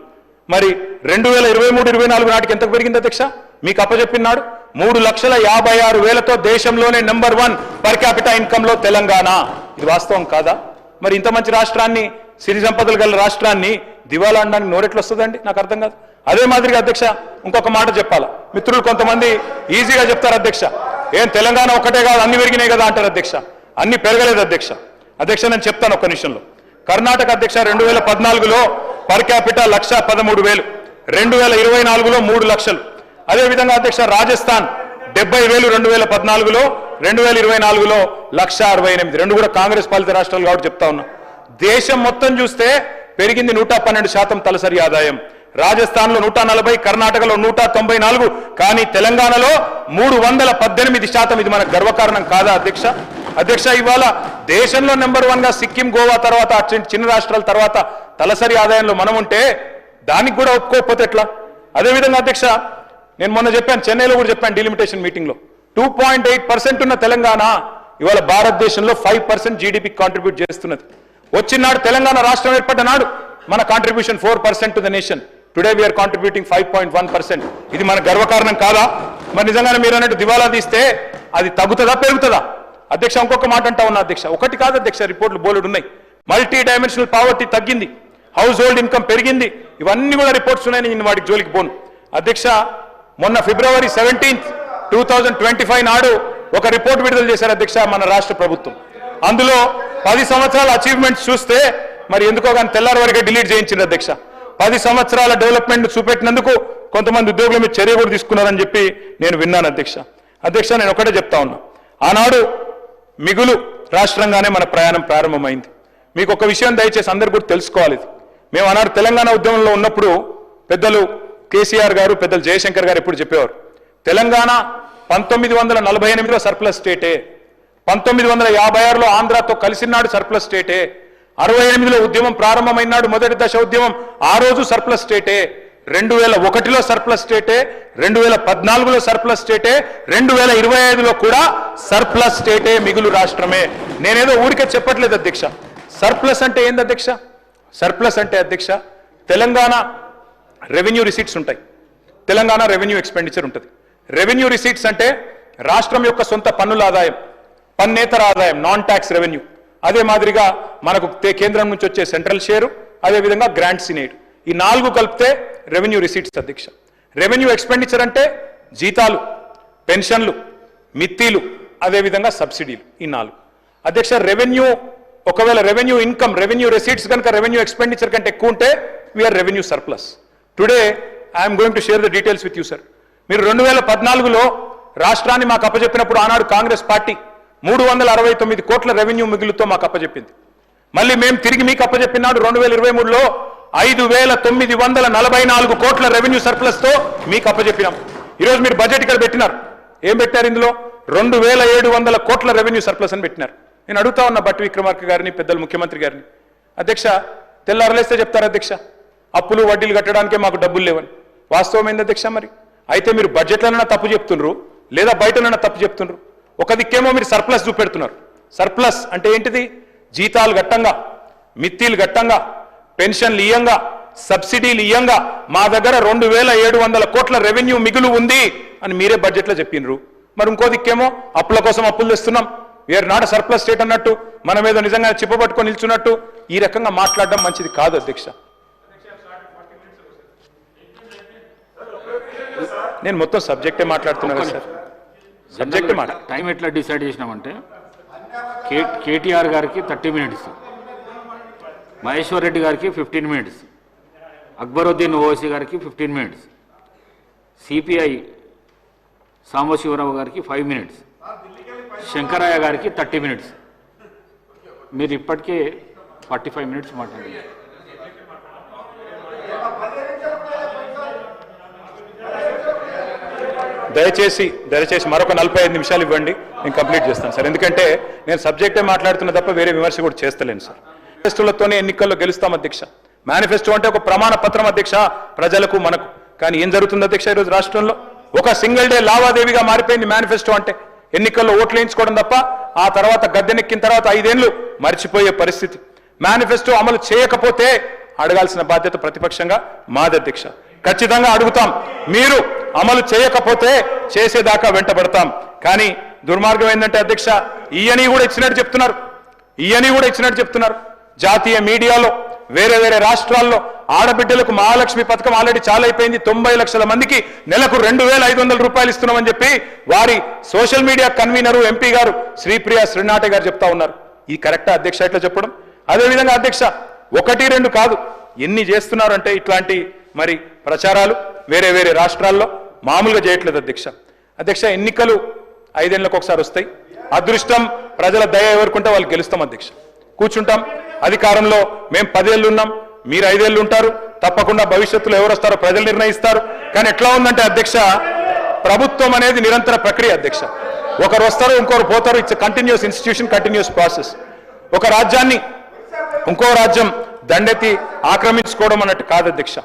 మరి 2023-24 నాటికి ఎంతకు పెరిగింది అధ్యక్ష? మీకు అప్పచెప్పినాడు 3,56,000తో దేశంలోనే నెంబర్ 1 పర్ క్యాపిటా ఇన్కమ్ లో తెలంగాణ. ఇది వాస్తవం కాదా? మరి ఇంత మంచి రాష్ట్రాన్ని, సిరి సంపదలు గల రాష్ట్రాన్ని దివాలా అనడానికి నోరెట్లు వస్తుందండి? నాకు అర్థం కాదు. అదే మాదిరిగా అధ్యక్ష ఇంకొక మాట చెప్పాలా, మిత్రులు కొంతమంది ఈజీగా చెప్తారు అధ్యక్ష, ఏం తెలంగాణ ఒక్కటే కాదు అన్ని పెరిగినాయి కదా అంటారు అధ్యక్ష. అన్ని పెరగలేదు అధ్యక్ష. నేను చెప్తాను ఒక్క నిమిషంలో. కర్ణాటక అధ్యక్ష 2014లో పర్ క్యాపిటా 1,13,000, 2024లో 3 లక్షలు. అదేవిధంగా అధ్యక్ష రాజస్థాన్ 70,000 2014లో, 2024లో 1,68,000. రెండు కూడా కాంగ్రెస్ పాలిత రాష్ట్రాలు కాబట్టి చెప్తా ఉన్నా. దేశం మొత్తం చూస్తే పెరిగింది 112% తలసరి ఆదాయం. రాజస్థాన్లో 140, కర్ణాటకలో 194, కానీ తెలంగాణలో 318%. ఇది మనకు గర్వకారణం కాదా అధ్యక్ష? ఇవాళ దేశంలో నెంబర్ 1గా సిక్కిం, గోవా తర్వాత చిన్న రాష్ట్రాల తర్వాత తలసరి ఆదాయంలో మనం ఉంటే దానికి కూడా ఒప్పుకోకపోతే ఎట్లా? అదేవిధంగా అధ్యక్ష నేను మొన్న చెప్పాను, చెన్నైలో కూడా చెప్పాను డీలిమిటేషన్ మీటింగ్లో, 2.8% ఉన్న తెలంగాణ ఇవాళ భారతదేశంలో 5% జీడీపీ కాంట్రిబ్యూట్ చేస్తున్నది. వచ్చినాడు తెలంగాణ రాష్ట్రం ఏర్పడ్డ నాడు మన contribution 4% to the nation. Today we are contributing 5.1%. ఇది మన గర్వకారణం కాదా? మరి నిజంగానే మీరు అన్నట్టు దివాలా తీస్తే అది తగ్గుతుందా పెరుగుతుందా? అధ్యక్ష ఇంకొక మాట అంటా ఉన్నా అధ్యక్ష, ఒకటి కాదు అధ్యక్ష, రిపోర్ట్లు బోలెడు ఉన్నాయి. మల్టీ డైమెన్షనల్ పావర్టీ తగ్గింది, హౌస్ హోల్డ్ ఇన్కమ్ పెరిగింది, ఇవన్నీ కూడా రిపోర్ట్స్ ఉన్నాయి. నేను వాటికి జోలికి పోను అధ్యక్ష. మొన్న ఫిబ్రవరి 17, 2025 నాడు ఒక రిపోర్ట్ విడుదల చేశారు అధ్యక్ష మన రాష్ట్ర ప్రభుత్వం. అందులో 10 సంవత్సరాల అచీవ్మెంట్స్ చూస్తే మరి ఎందుకో కానీ తెల్లారి వరకే డిలీట్ చేయించారు అధ్యక్ష. 10 సంవత్సరాల డెవలప్మెంట్ చూపెట్టినందుకు కొంతమంది ఉద్యోగుల మీద చర్య కూడా తీసుకున్నారని చెప్పి నేను విన్నాను అధ్యక్ష. అధ్యక్ష నేను ఒకటే చెప్తా ఉన్నా, ఆనాడు మిగులు రాష్ట్రంగానే మన ప్రయాణం ప్రారంభమైంది. మీకు ఒక విషయం దయచేసి అందరు కూడా తెలుసుకోవాలి. మేము ఆనాడు తెలంగాణ ఉద్యమంలో ఉన్నప్పుడు పెద్దలు కేసీఆర్ గారు, పెద్దలు జయశంకర్ గారు ఎప్పుడు చెప్పేవారు, తెలంగాణ 1948లో సర్ప్లస్ స్టేటే, 1956లో ఆంధ్రాతో కలిసినాడు సర్ప్లస్ స్టేటే, 68లో ఉద్యమం ప్రారంభమైనాడు మొదటి దశ ఉద్యమం, ఆ రోజు సర్ప్లస్ స్టేటే, 2001లో సర్ప్లస్ స్టేటే, 2014లో సర్ప్లస్ స్టేటే, 2025లో కూడా సర్ప్లస్ స్టేటే, మిగులు రాష్ట్రమే. నేనేదో ఊరికే చెప్పట్లేదు అధ్యక్ష. సర్ప్లస్ అంటే ఏంది అధ్యక్ష? సర్ప్లస్ అంటే అధ్యక్ష తెలంగాణ రెవెన్యూ రిసీట్స్ ఉంటాయి, తెలంగాణ రెవెన్యూ ఎక్స్పెండిచర్ ఉంటుంది. రెవెన్యూ రిసీట్స్ అంటే రాష్ట్రం యొక్క సొంత పన్నుల ఆదాయం, పన్నేతర ఆదాయం, నాన్ ట్యాక్స్ రెవెన్యూ. అదే మాదిరిగా మనకు కేంద్రం నుంచి వచ్చే సెంట్రల్ షేరు, అదేవిధంగా గ్రాంట్స్ ఇన్ ఎయిడ్, ఈ 4 కలిపితే రెవెన్యూ రిసీట్స్ అధ్యక్ష. రెవెన్యూ ఎక్స్పెండిచర్ అంటే జీతాలు, పెన్షన్లు, మిత్తీలు, అదేవిధంగా సబ్సిడీలు, ఈ 4 అధ్యక్ష. రెవెన్యూ ఒకవేళ రెవెన్యూ ఇన్కమ్, రెవెన్యూ రిసీట్స్ కనుక రెవెన్యూ ఎక్స్పెండిచర్ కంటే ఎక్కువ ఉంటే we are revenue surplus. Today I'm going to share the details with you sir. మీరు 2014లో రాష్ట్రాన్ని మాకు అప్పచెప్పినప్పుడు ఆనాడు కాంగ్రెస్ పార్టీ 369 కోట్ల రెవెన్యూ మిగులుతో మాకు అప్పచెప్పింది. మళ్ళీ మేము తిరిగి మీకు అప్పచెప్పినాడు 2023లో 5,944 కోట్ల రెవెన్యూ సర్ప్లస్ తో మీకు అప్పచెప్పినాం. ఈరోజు మీరు బడ్జెట్ ఇక్కడ పెట్టినారు, ఏం పెట్టారు? ఇందులో 2,700 కోట్ల రెవెన్యూ సర్ప్లస్ అని పెట్టినారు. నేను అడుగుతా ఉన్న బట్టి విక్రమార్క గారిని, పెద్దలు ముఖ్యమంత్రి గారిని, అధ్యక్ష తెల్లారలేస్తే చెప్తారు అధ్యక్ష అప్పులు వడ్డీలు కట్టడానికే మాకు డబ్బులు లేవని. వాస్తవం ఏంది అధ్యక్ష? మరి అయితే మీరు బడ్జెట్లనైనా తప్పు చెప్తుండ్రు, లేదా బయటనైనా తప్పు చెప్తుండ్రు. ఒక దిక్కేమో మీరు సర్ప్లస్ చూపెడుతున్నారు. సర్ప్లస్ అంటే ఏంటిది? జీతాలు గట్టంగా, మిత్తీలు గట్టంగా, పెన్షన్లు ఇయ్యంగా, సబ్సిడీలు ఇయ్యంగా మా దగ్గర 2,700 కోట్ల రెవెన్యూ మిగులు ఉంది అని మీరే బడ్జెట్లో చెప్పినరు. మరి ఇంకో దిక్కేమో అప్పుల కోసం అప్పులు తెస్తున్నాం, వీఆర్ నాట్ సర్ప్లస్ స్టేట్ అన్నట్టు, మనం ఏదో నిజంగా చిప్పబట్టుకొని నిల్చున్నట్టు ఈ రకంగా మాట్లాడడం మంచిది కాదు అధ్యక్ష. నేను మొత్తం సబ్జెక్టే మాట్లాడుతున్నాను సార్, సబ్జెక్టే టైం ఎట్లా డిసైడ్ చేసినామంటే కేటీఆర్ గారికి 30 మినిట్స్, మహేశ్వర్ రెడ్డి గారికి 15 మినిట్స్, అక్బరుద్దీన్ ఓవైసీ గారికి 15 మినిట్స్, సిపిఐ సాంబశివరావు గారికి 5 మినిట్స్, శంకరయ్య గారికి 30 మినిట్స్. మీరు ఇప్పటికే 45 మినిట్స్ మాట్లాడారు. దయచేసి మరొక 45 నిమిషాలు ఇవ్వండి, నేను కంప్లీట్ చేస్తాను సార్. ఎందుకంటే నేను సబ్జెక్టే మాట్లాడుతున్నా తప్ప వేరే విమర్శ కూడా చేస్తలేను సార్. మేనిఫెస్టోలతోనే ఎన్నికల్లో గెలుస్తాం అధ్యక్ష. మేనిఫెస్టో అంటే ఒక ప్రమాణ పత్రం అధ్యక్ష, ప్రజలకు మనకు. కానీ ఏం జరుగుతుంది అధ్యక్ష ఈరోజు రాష్ట్రంలో? ఒక సింగిల్ డే లావాదేవీగా మారిపోయింది మేనిఫెస్టో అంటే. ఎన్నికల్లో ఓట్లు వేయించుకోవడం తప్ప ఆ తర్వాత గద్దెనెక్కిన తర్వాత 5 ఏళ్లు మర్చిపోయే పరిస్థితి. మేనిఫెస్టో అమలు చేయకపోతే అడగాల్సిన బాధ్యత ప్రతిపక్షంగా మాది అధ్యక్ష. ఖచ్చితంగా అడుగుతాం. మీరు అమలు చేయకపోతే చేసేదాకా వెంటబడతాం. కానీ దుర్మార్గం ఏంటంటే అధ్యక్ష, ఈయని కూడా ఇచ్చినట్టు చెప్తున్నారు. జాతీయ మీడియాలో వేరే రాష్ట్రాల్లో ఆడబిడ్డలకు మహాలక్ష్మి పథకం ఆల్రెడీ చాలా అయిపోయింది, 90 లక్షల మందికి నెలకు 2,500 రూపాయలు ఇస్తున్నామని చెప్పి వారి సోషల్ మీడియా కన్వీనరు ఎంపీ గారు శ్రీప్రియ శ్రీనాటే గారు చెప్తా ఉన్నారు. ఈ కరెక్టా అధ్యక్ష ఇట్లా చెప్పడం? అదేవిధంగా అధ్యక్ష 1-2 కాదు, ఎన్ని చేస్తున్నారంటే ఇట్లాంటి మరి ప్రచారాలు వేరే రాష్ట్రాల్లో మామూలుగా చేయట్లేదు అధ్యక్ష. ఎన్నికలు 5 ఏళ్లకు ఒకసారి వస్తాయి. అదృష్టం ప్రజల దయ ఎవరుకుంటే వాళ్ళు గెలుస్తాం అధ్యక్ష. కూర్చుంటాం అధికారంలో. మేము 10 ఏళ్ళు ఉన్నాం, మీరు 5 ఏళ్ళు ఉంటారు. తప్పకుండా భవిష్యత్తులో ఎవరు వస్తారో ప్రజలు నిర్ణయిస్తారు. కానీ ఎట్లా ఉందంటే అధ్యక్ష, ప్రభుత్వం అనేది నిరంతర ప్రక్రియ అధ్యక్ష. ఒకరు వస్తారు, ఇంకొకరు పోతారు. It's continuous institution, continuous process. ఒక రాజ్యాన్ని ఇంకో రాజ్యం దండెత్తి ఆక్రమించుకోవడం అన్నట్టు కాదు అధ్యక్ష.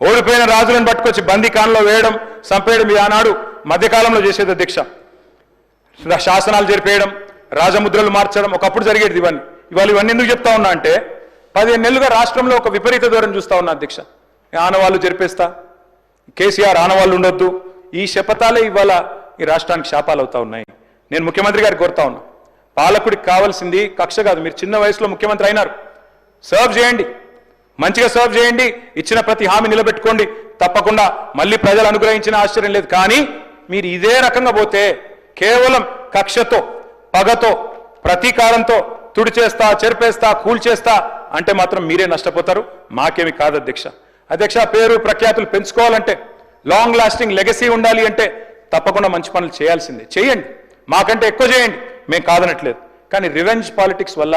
ఓడిపోయిన రాజులను పట్టుకొచ్చి బందీఖాన్లో వేయడం, చంపేయడం ఈ ఆనాడు మధ్యకాలంలో చేసేది అధ్యక్ష. శాసనాలు జరిపేయడం, రాజముద్రలు మార్చడం ఒకప్పుడు జరిగేది ఇవన్నీ. ఇవన్నీ ఎందుకు చెప్తా ఉన్నా అంటే 15 నెలలుగా రాష్ట్రంలో ఒక విపరీత ధోరణి చూస్తా ఉన్నా అధ్యక్ష. ఆనవాళ్ళు జరిపేస్తా, కేసీఆర్ ఆనవాళ్ళు ఉండొద్దు, ఈ శపథాలే ఇవాళ ఈ రాష్ట్రానికి శాపాలు అవుతా ఉన్నాయి. నేను ముఖ్యమంత్రి గారికి కోరుతా ఉన్నా, పాలకుడికి కావాల్సింది కక్ష కాదు. మీరు చిన్న వయసులో ముఖ్యమంత్రి అయినారు, సర్వ్ చేయండి, మంచిగా సర్వ్ చేయండి, ఇచ్చిన ప్రతి హామీ నిలబెట్టుకోండి, తప్పకుండా మళ్ళీ ప్రజలు అనుగ్రహించిన ఆశ్చర్యం లేదు. కానీ మీరు ఇదే రకంగా పోతే కేవలం కక్షతో, పగతో, ప్రతీకారంతో తుడిచేస్తా, చెరిపేస్తా, కూల్చేస్తా అంటే మాత్రం మీరే నష్టపోతారు, మాకేమి కాదు అధ్యక్ష. అధ్యక్ష, పేరు ప్రఖ్యాతులు పెంచుకోవాలంటే, లాంగ్ లాస్టింగ్ లెగసీ ఉండాలి అంటే తప్పకుండా మంచి పనులు చేయాల్సిందే. చేయండి, మాకంటే ఎక్కువ చేయండి, మేము కాదనట్లేదు. కానీ రివెంజ్ పాలిటిక్స్ వల్ల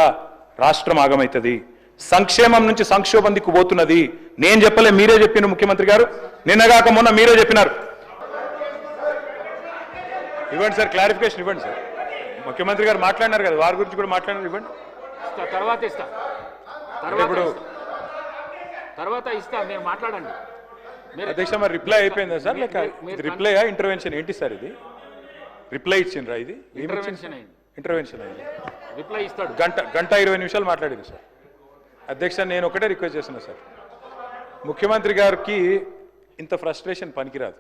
రాష్ట్రం ఆగమవుతుంది, సంక్షేమం నుంచి సంక్షోభం దిక్కు పోతున్నది. నేను చెప్పలే, మీరే చెప్పిన ముఖ్యమంత్రి గారు, నిన్నగాక మొన్న మీరే చెప్పినారు. ఇవ్వండి సార్, క్లారిఫికేషన్ ఇవ్వండి సార్. ముఖ్యమంత్రి గారు మాట్లాడినారు కదా, వారి గురించి కూడా మాట్లాడినారు, ఇవ్వండి. తర్వాత ఇస్తా, మీరు మాట్లాడండి. అధ్యక్ష, మరి రిప్లై అయిపోయిందా సార్, లేక రిప్లై ఇంటర్వెన్షన్ ఏంటి సార్? ఇది రిప్లై ఇచ్చిండ్రా? ఇది ఇంటర్వెన్షన్ అయింది. రిప్లై ఇస్తాడు. గంట 20 నిమిషాలు మాట్లాడింది సార్. అధ్యక్ష, నేను ఒకటే రిక్వెస్ట్ చేస్తున్నా సార్, ముఖ్యమంత్రి గారికి ఇంత ఫ్రస్ట్రేషన్ పనికిరాదు.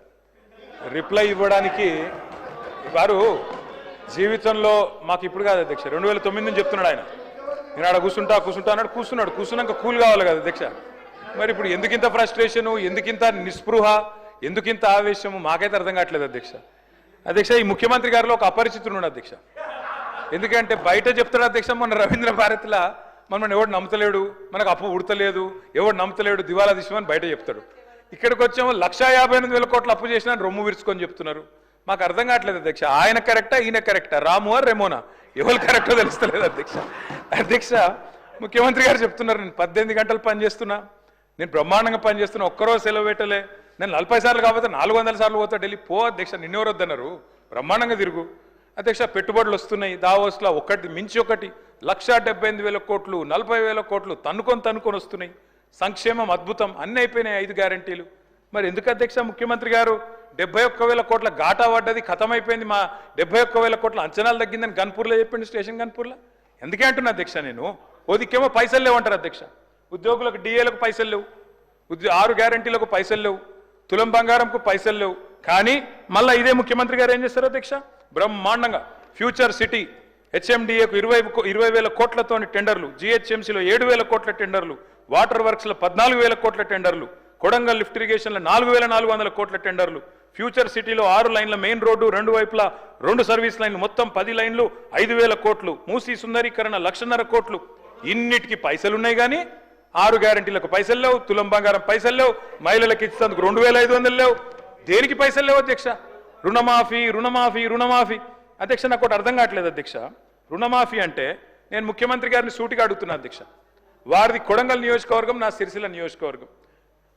రిప్లై ఇవ్వడానికి వారు జీవితంలో మాకు ఇప్పుడు కాదు అధ్యక్ష, 2009 నుంచి చెప్తున్నాడు ఆయన. నేను ఆడ కూర్చుంటా అన్నాడు, కూర్చున్నాక కూల్ కావాలి కదా అధ్యక్ష. మరి ఇప్పుడు ఎందుకింత ఫ్రస్ట్రేషను, ఎందుకింత నిస్పృహ, ఎందుకింత ఆవేశము, మాకైతే అర్థం కావట్లేదు అధ్యక్ష. ఈ ముఖ్యమంత్రి గారిలో ఒక అపరిచితుడు అధ్యక్ష. ఎందుకంటే బయట చెప్తాడు అధ్యక్ష, మొన్న రవీంద్ర భారతిలా మనం ఎవడు నమ్ముతలేడు, మనకు అప్పు ఉడతలేదు, ఎవడు నమ్ముతలేడు, దివాలా తీసుకోమని బయట చెప్తాడు. ఇక్కడికి వచ్చామో 1,58,000 కోట్ల అప్పు చేసినా రొమ్ము విరుచుకొని చెప్తున్నారు. మాకు అర్థం కావట్లేదు అధ్యక్ష, ఆయన కరెక్టా ఈయన కరెక్టా, రాము రెమోనా, ఎవరు కరెక్టో తెలుస్తలేదు అధ్యక్ష. ముఖ్యమంత్రి గారు చెప్తున్నారు, నేను 18 గంటలు పనిచేస్తున్నా, నేను బ్రహ్మాండంగా పనిచేస్తున్నా, ఒక్కరోజు సెలవు పెట్టలే, నేను 40 సార్లు కాకపోతే 400 సార్లు పోతా ఢిల్లీ. పో అధ్యక్ష, నిన్నెవరు వద్దన్నారు, బ్రహ్మాండంగా తిరుగు అధ్యక్ష. పెట్టుబడులు వస్తున్నాయి దావోస్లో, ఒకటి మించి ఒకటి, 1,78,000 కోట్లు, 40,000 కోట్లు తన్నుకొని వస్తున్నాయి. సంక్షేమం అద్భుతం, అన్ని అయిపోయినాయి 5 గ్యారంటీలు. మరి ఎందుకు అధ్యక్ష ముఖ్యమంత్రి గారు 71,000 కోట్ల ఘాటా పడ్డది, ఖతమైపోయింది, మా 71,000 కోట్ల అంచనాలు తగ్గిందని గన్పూర్లో చెప్పిండు, స్టేషన్ గన్పూర్లో. ఎందుకే అంటున్నా అధ్యక్ష, నేను ఓదికేమో పైసలు లేవంటారు అధ్యక్ష, ఉద్యోగులకు డిఏలకు పైసలు లేవు, 6 గ్యారంటీలకు పైసలు లేవు, తులం బంగారంకు పైసలు లేవు. కానీ మళ్ళీ ఇదే ముఖ్యమంత్రి గారు ఏం చేస్తారు అధ్యక్ష, బ్రహ్మాండంగా ఫ్యూచర్ సిటీ హెచ్ఎండిఏకు 20,000 కోట్లతో టెండర్లు, జిహెచ్ఎంసీలో 7,000 కోట్ల టెండర్లు, వాటర్ వర్క్స్లో 14,000 కోట్ల టెండర్లు, కొడంగల్ లిఫ్ట్ ఇరిగేషన్లో 4,400 కోట్ల టెండర్లు, ఫ్యూచర్ సిటీలో 6 లైన్ల మెయిన్ రోడ్డు, 2 వైపులా 2 సర్వీస్ లైన్లు, మొత్తం 10 లైన్లు, 5,000 కోట్లు, మూసీ సుందరీకరణ 1,50,000 కోట్లు. ఇన్నిటికీ పైసలు ఉన్నాయి కానీ 6 గ్యారంటీలకు పైసలు లేవు, తులం బంగారం పైసలు లేవు, మహిళలకు ఇచ్చేందుకు 2,500 లేవు. దేనికి పైసలు లేవు అధ్యక్ష? రుణమాఫీ అధ్యక్ష. నాకు ఒకటి అర్థం కావట్లేదు అధ్యక్ష, రుణమాఫీ అంటే నేను ముఖ్యమంత్రి గారిని సూటిగా అడుగుతున్నా అధ్యక్ష, వారిది కొడంగల్ నియోజకవర్గం, నా సిరిసిల్ల నియోజకవర్గం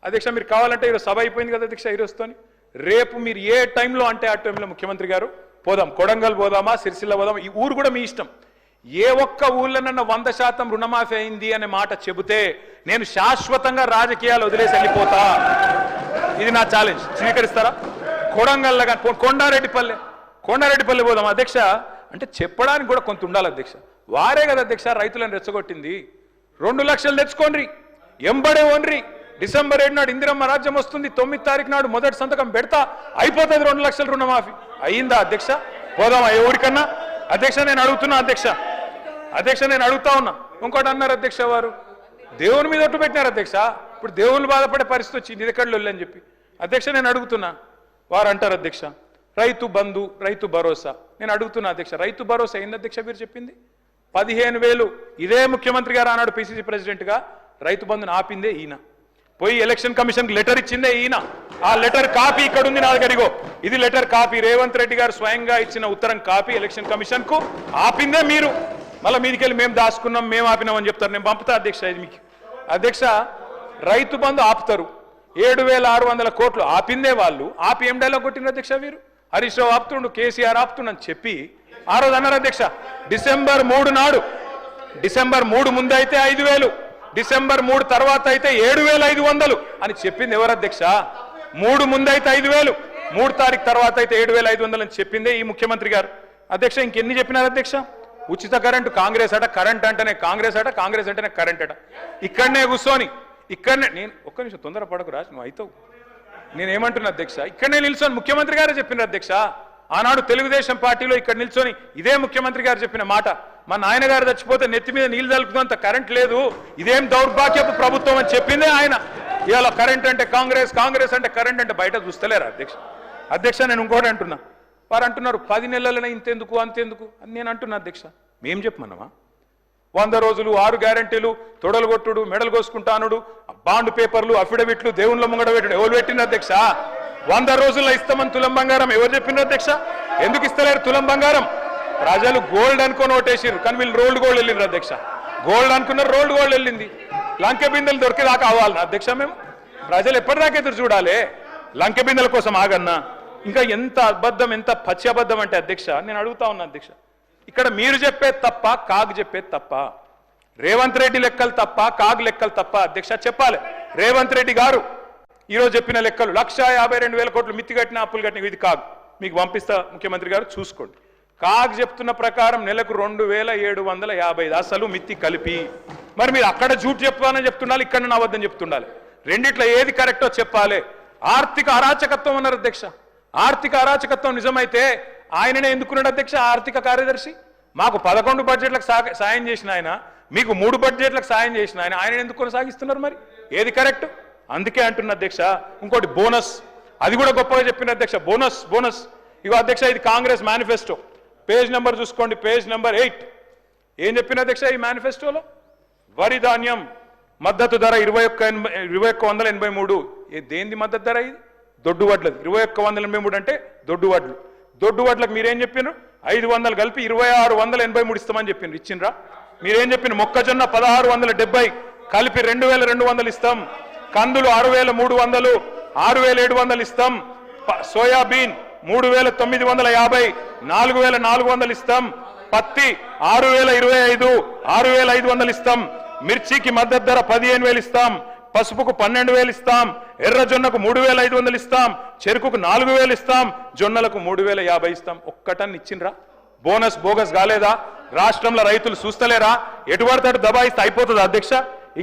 అధ్యక్ష. మీరు కావాలంటే ఈరోజు సభ అయిపోయింది కదా అధ్యక్ష, ఈరోజుతోని రేపు మీరు ఏ టైంలో అంటే ఆ టైంలో ముఖ్యమంత్రి గారు పోదాం, కొడంగల్ పోదామా, సిరిసిల్ల పోదామా, ఈ ఊరు కూడా మీ ఇష్టం. ఏ ఒక్క ఊళ్ళోనన్నా 100% రుణమాఫీ అయింది అనే మాట చెబితే నేను శాశ్వతంగా రాజకీయాలు వదిలేసి వెళ్ళిపోతా. ఇది నా ఛాలెంజ్, స్వీకరిస్తారా? కొడంగల్ కొండారెడ్డిపల్లి పోదాం అధ్యక్ష అంటే చెప్పడానికి కూడా కొంత ఉండాలి అధ్యక్ష. వారే కదా అధ్యక్ష రైతులను రెచ్చగొట్టింది. 2 లక్షలు తెచ్చుకోండి, ఎంబడే ఓన్రి, డిసెంబర్ 7 నాడు ఇందిరమ్మ రాజ్యం వస్తుంది, 9 తారీఖు నాడు మొదటి సంతకం పెడతా, అయిపోతుంది 2 లక్షల రుణమాఫీ. అయ్యిందా అధ్యక్ష? పోదామా ఏ ఊరికన్నా అధ్యక్ష? నేను అడుగుతున్నా అధ్యక్ష, నేను అడుగుతా ఉన్నా. ఇంకోటి అన్నారు అధ్యక్ష, వారు దేవుని మీద ఒట్టు పెట్టినారు అధ్యక్ష. ఇప్పుడు దేవుళ్ళు బాధపడే పరిస్థితి వచ్చింది, ఇది ఎక్కడ అని చెప్పి అధ్యక్ష నేను అడుగుతున్నా. వారు అంటారు అధ్యక్ష రైతు బంధు, రైతు భరోసా. నేను అడుగుతున్నా అధ్యక్ష, రైతు భరోసా ఏంది అధ్యక్ష? మీరు చెప్పింది 15,000. ఇదే ముఖ్యమంత్రి గారు ఆనాడు పిసిసి ప్రెసిడెంట్గా రైతు బంధుని ఆపిందే ఈయన. పోయి ఎలక్షన్ కమిషన్కి లెటర్ ఇచ్చిందే ఈయన. ఆ లెటర్ కాపీ ఇక్కడ ఉంది నా దగ్గర, ఇగో ఇది లెటర్ కాపీ, రేవంత్ రెడ్డి గారు స్వయంగా ఇచ్చిన ఉత్తరం కాపీ ఎలక్షన్ కమిషన్కు. ఆపిందే మీరు, మళ్ళీ మీదికెళ్ళి మేము దాచుకున్నాం, మేము ఆపినామని చెప్తారు. నేను పంపుతా అధ్యక్ష ఇది మీకు. అధ్యక్ష రైతు బంధు ఆపుతారు, 7,600 కోట్లు ఆపిందే వాళ్ళు. ఆపి ఏం డైలాగ్ కొట్టిన అధ్యక్ష వీరు? హరీష్ రావు ఆపుతుండు, కేసీఆర్ ఆపుతుండని చెప్పి ఆ రోజు అన్నారు అధ్యక్ష. డిసెంబర్ 3 నాడు, డిసెంబర్ 3 ముందు అయితే 5,000, డిసెంబర్ 3 తర్వాత అయితే 7,500 అని చెప్పింది ఎవరు అధ్యక్ష? 3 ముందు అయితే 5,000, 3 తారీఖు తర్వాత అయితే 7,500 అని చెప్పిందే ఈ ముఖ్యమంత్రి గారు. అధ్యక్ష ఇంకెన్ని చెప్పినారు అధ్యక్ష? ఉచిత కరెంటు కాంగ్రెస్ అట, కరెంట్ అంటేనే కాంగ్రెస్ అట, కాంగ్రెస్ అంటేనే కరెంట్ అట. ఇక్కడనే కూర్చొని ఇక్కడనే నేను ఒక్క నిమిషం తొందరపడకు రాజు, నువ్వు అవుతావు. నేనేమంటున్నా అధ్యక్ష, ఇక్కడనే నిల్చొని ముఖ్యమంత్రి గారే చెప్పినారు అధ్యక్ష. ఆనాడు తెలుగుదేశం పార్టీలో ఇక్కడ నిల్చొని ఇదే ముఖ్యమంత్రి గారు చెప్పిన మాట, మా నాయన గారు చచ్చిపోతే నెత్తి మీద నీళ్లు తలుపుతున్నంత కరెంట్ లేదు, ఇదేం దౌర్భాగ్యపు ప్రభుత్వం అని చెప్పిందే ఆయన. ఇవాళ కరెంట్ అంటే కాంగ్రెస్, కాంగ్రెస్ అంటే కరెంట్ అంటే బయట చూస్తలేరా అధ్యక్ష? అధ్యక్ష నేను ఇంకోటి అంటున్నా, వారు అంటున్నారు 10 నెలలనే ఇంతెందుకు అంతెందుకు అని నేను అంటున్నా అధ్యక్ష. మేం చెప్పమన్నామా? 100 రోజులు 6 గ్యారంటీలు, తొడలు కొట్టుడు, మెడలు కోసుకుంటానుడు, బాండ్ పేపర్లు, అఫిడవిట్లు, దేవుళ్ళ ముంగడ పెట్టుడు ఎవరు పెట్టిన అధ్యక్ష? 100 రోజుల్లో ఇస్తామని తులం బంగారం ఎవరు చెప్పిన అధ్యక్ష? ఎందుకు ఇస్తలేరు తులం బంగారం? ప్రజలు గోల్డ్ అనుకొని ఓటేసారు, కానీ వీళ్ళు రోల్డ్ గోల్డ్ వెళ్ళిండ్రు అధ్యక్ష. గోల్డ్ అనుకున్నారు, రోల్డ్ గోల్డ్ వెళ్ళింది. లంకె బిందెలు దొరికేదాకా అవ్వాలి అధ్యక్ష మేము? ప్రజలు ఎప్పటిదాకా ఎదురు చూడాలి? లంకె బిందెల కోసం ఆగన్నా? ఇంకా ఎంత అబద్ధం, ఎంత పచ్చి అబద్ధం అంటే అధ్యక్ష నేను అడుగుతా ఉన్నా అధ్యక్ష, ఇక్కడ మీరు చెప్పేది తప్ప, కాగ్ చెప్పేది తప్ప? రేవంత్ రెడ్డి లెక్కలు తప్ప, కాగ్ లెక్కలు తప్ప అధ్యక్ష? చెప్పాలి. రేవంత్ రెడ్డి గారు ఈరోజు చెప్పిన లెక్కలు 1,52,000 కోట్లు మిత్తి కట్టిన, అప్పులు కట్టిన, ఇది కాగ్. మీకు పంపిస్తా ముఖ్యమంత్రి గారు చూసుకోండి. కాగ్ చెప్తున్న ప్రకారం నెలకు 2,750 అసలు మిత్తి కలిపి. మరి మీరు అక్కడ జూట్ చెప్పాలని చెప్తుండాలి, ఇక్కడ నవద్దని చెప్తుండాలి. రెండిట్లో ఏది కరెక్టో చెప్పాలి. ఆర్థిక అరాచకత్వం అన్నారు అధ్యక్ష. ఆర్థిక అరాచకత్వం నిజమైతే ఆయననే ఎందుకున్నాడు అధ్యక్ష ఆర్థిక కార్యదర్శి? మాకు 11 బడ్జెట్లకు సాయం చేసిన ఆయన, మీకు 3 బడ్జెట్లకు సాయం చేసిన ఆయన, ఆయన ఎందుకు కొనసాగిస్తున్నారు? మరి ఏది కరెక్ట్? అందుకే అంటున్న అధ్యక్ష. ఇంకోటి బోనస్, అది కూడా గొప్పగా చెప్పిన అధ్యక్ష. బోనస్ బోనస్ ఇగో అధ్యక్ష, ఇది కాంగ్రెస్ మేనిఫెస్టో, పేజ్ నెంబర్ చూసుకోండి, పేజ్ నెంబర్ 8. ఏం చెప్పిన అధ్యక్ష ఈ మేనిఫెస్టోలో? వరి ధాన్యం మద్దతు ధర 2183. దేనిది మద్దతు ధర? ఇది దొడ్డు వడ్లది. 2183 అంటే దొడ్డు వడ్లు. దొడ్డు వడ్లకు మీరేం చెప్పినారు? 500 కలిపి 2683 ఇస్తామని చెప్పినారు. ఇచ్చిండ్రా? మీరేం చెప్పిన? మొక్కజొన్న 1670 కలిపి 2200 ఇస్తాం. కందులు 6300, 6700 ఇస్తాం. సోయాబీన్ 3950, 4400 ఇస్తాం. పత్తి 6025, 6500 ఇస్తాం. మిర్చికి మద్దతు ధర 15000 ఇస్తాం. పసుపుకు 12000 ఇస్తాం. ఎర్రజొన్నకు 3500 ఇస్తాం. చెరుకుకు 4000 ఇస్తాం. జొన్నలకు 3050 ఇస్తాం. ఒక్కటన్ని ఇచ్చిండ్రా? బోనస్ బోగస్ కాలేదా? రాష్ట్రంలో రైతులు చూస్తలేరా? ఎటువడతాడు దబాయిస్తే అయిపోతుంది అధ్యక్ష.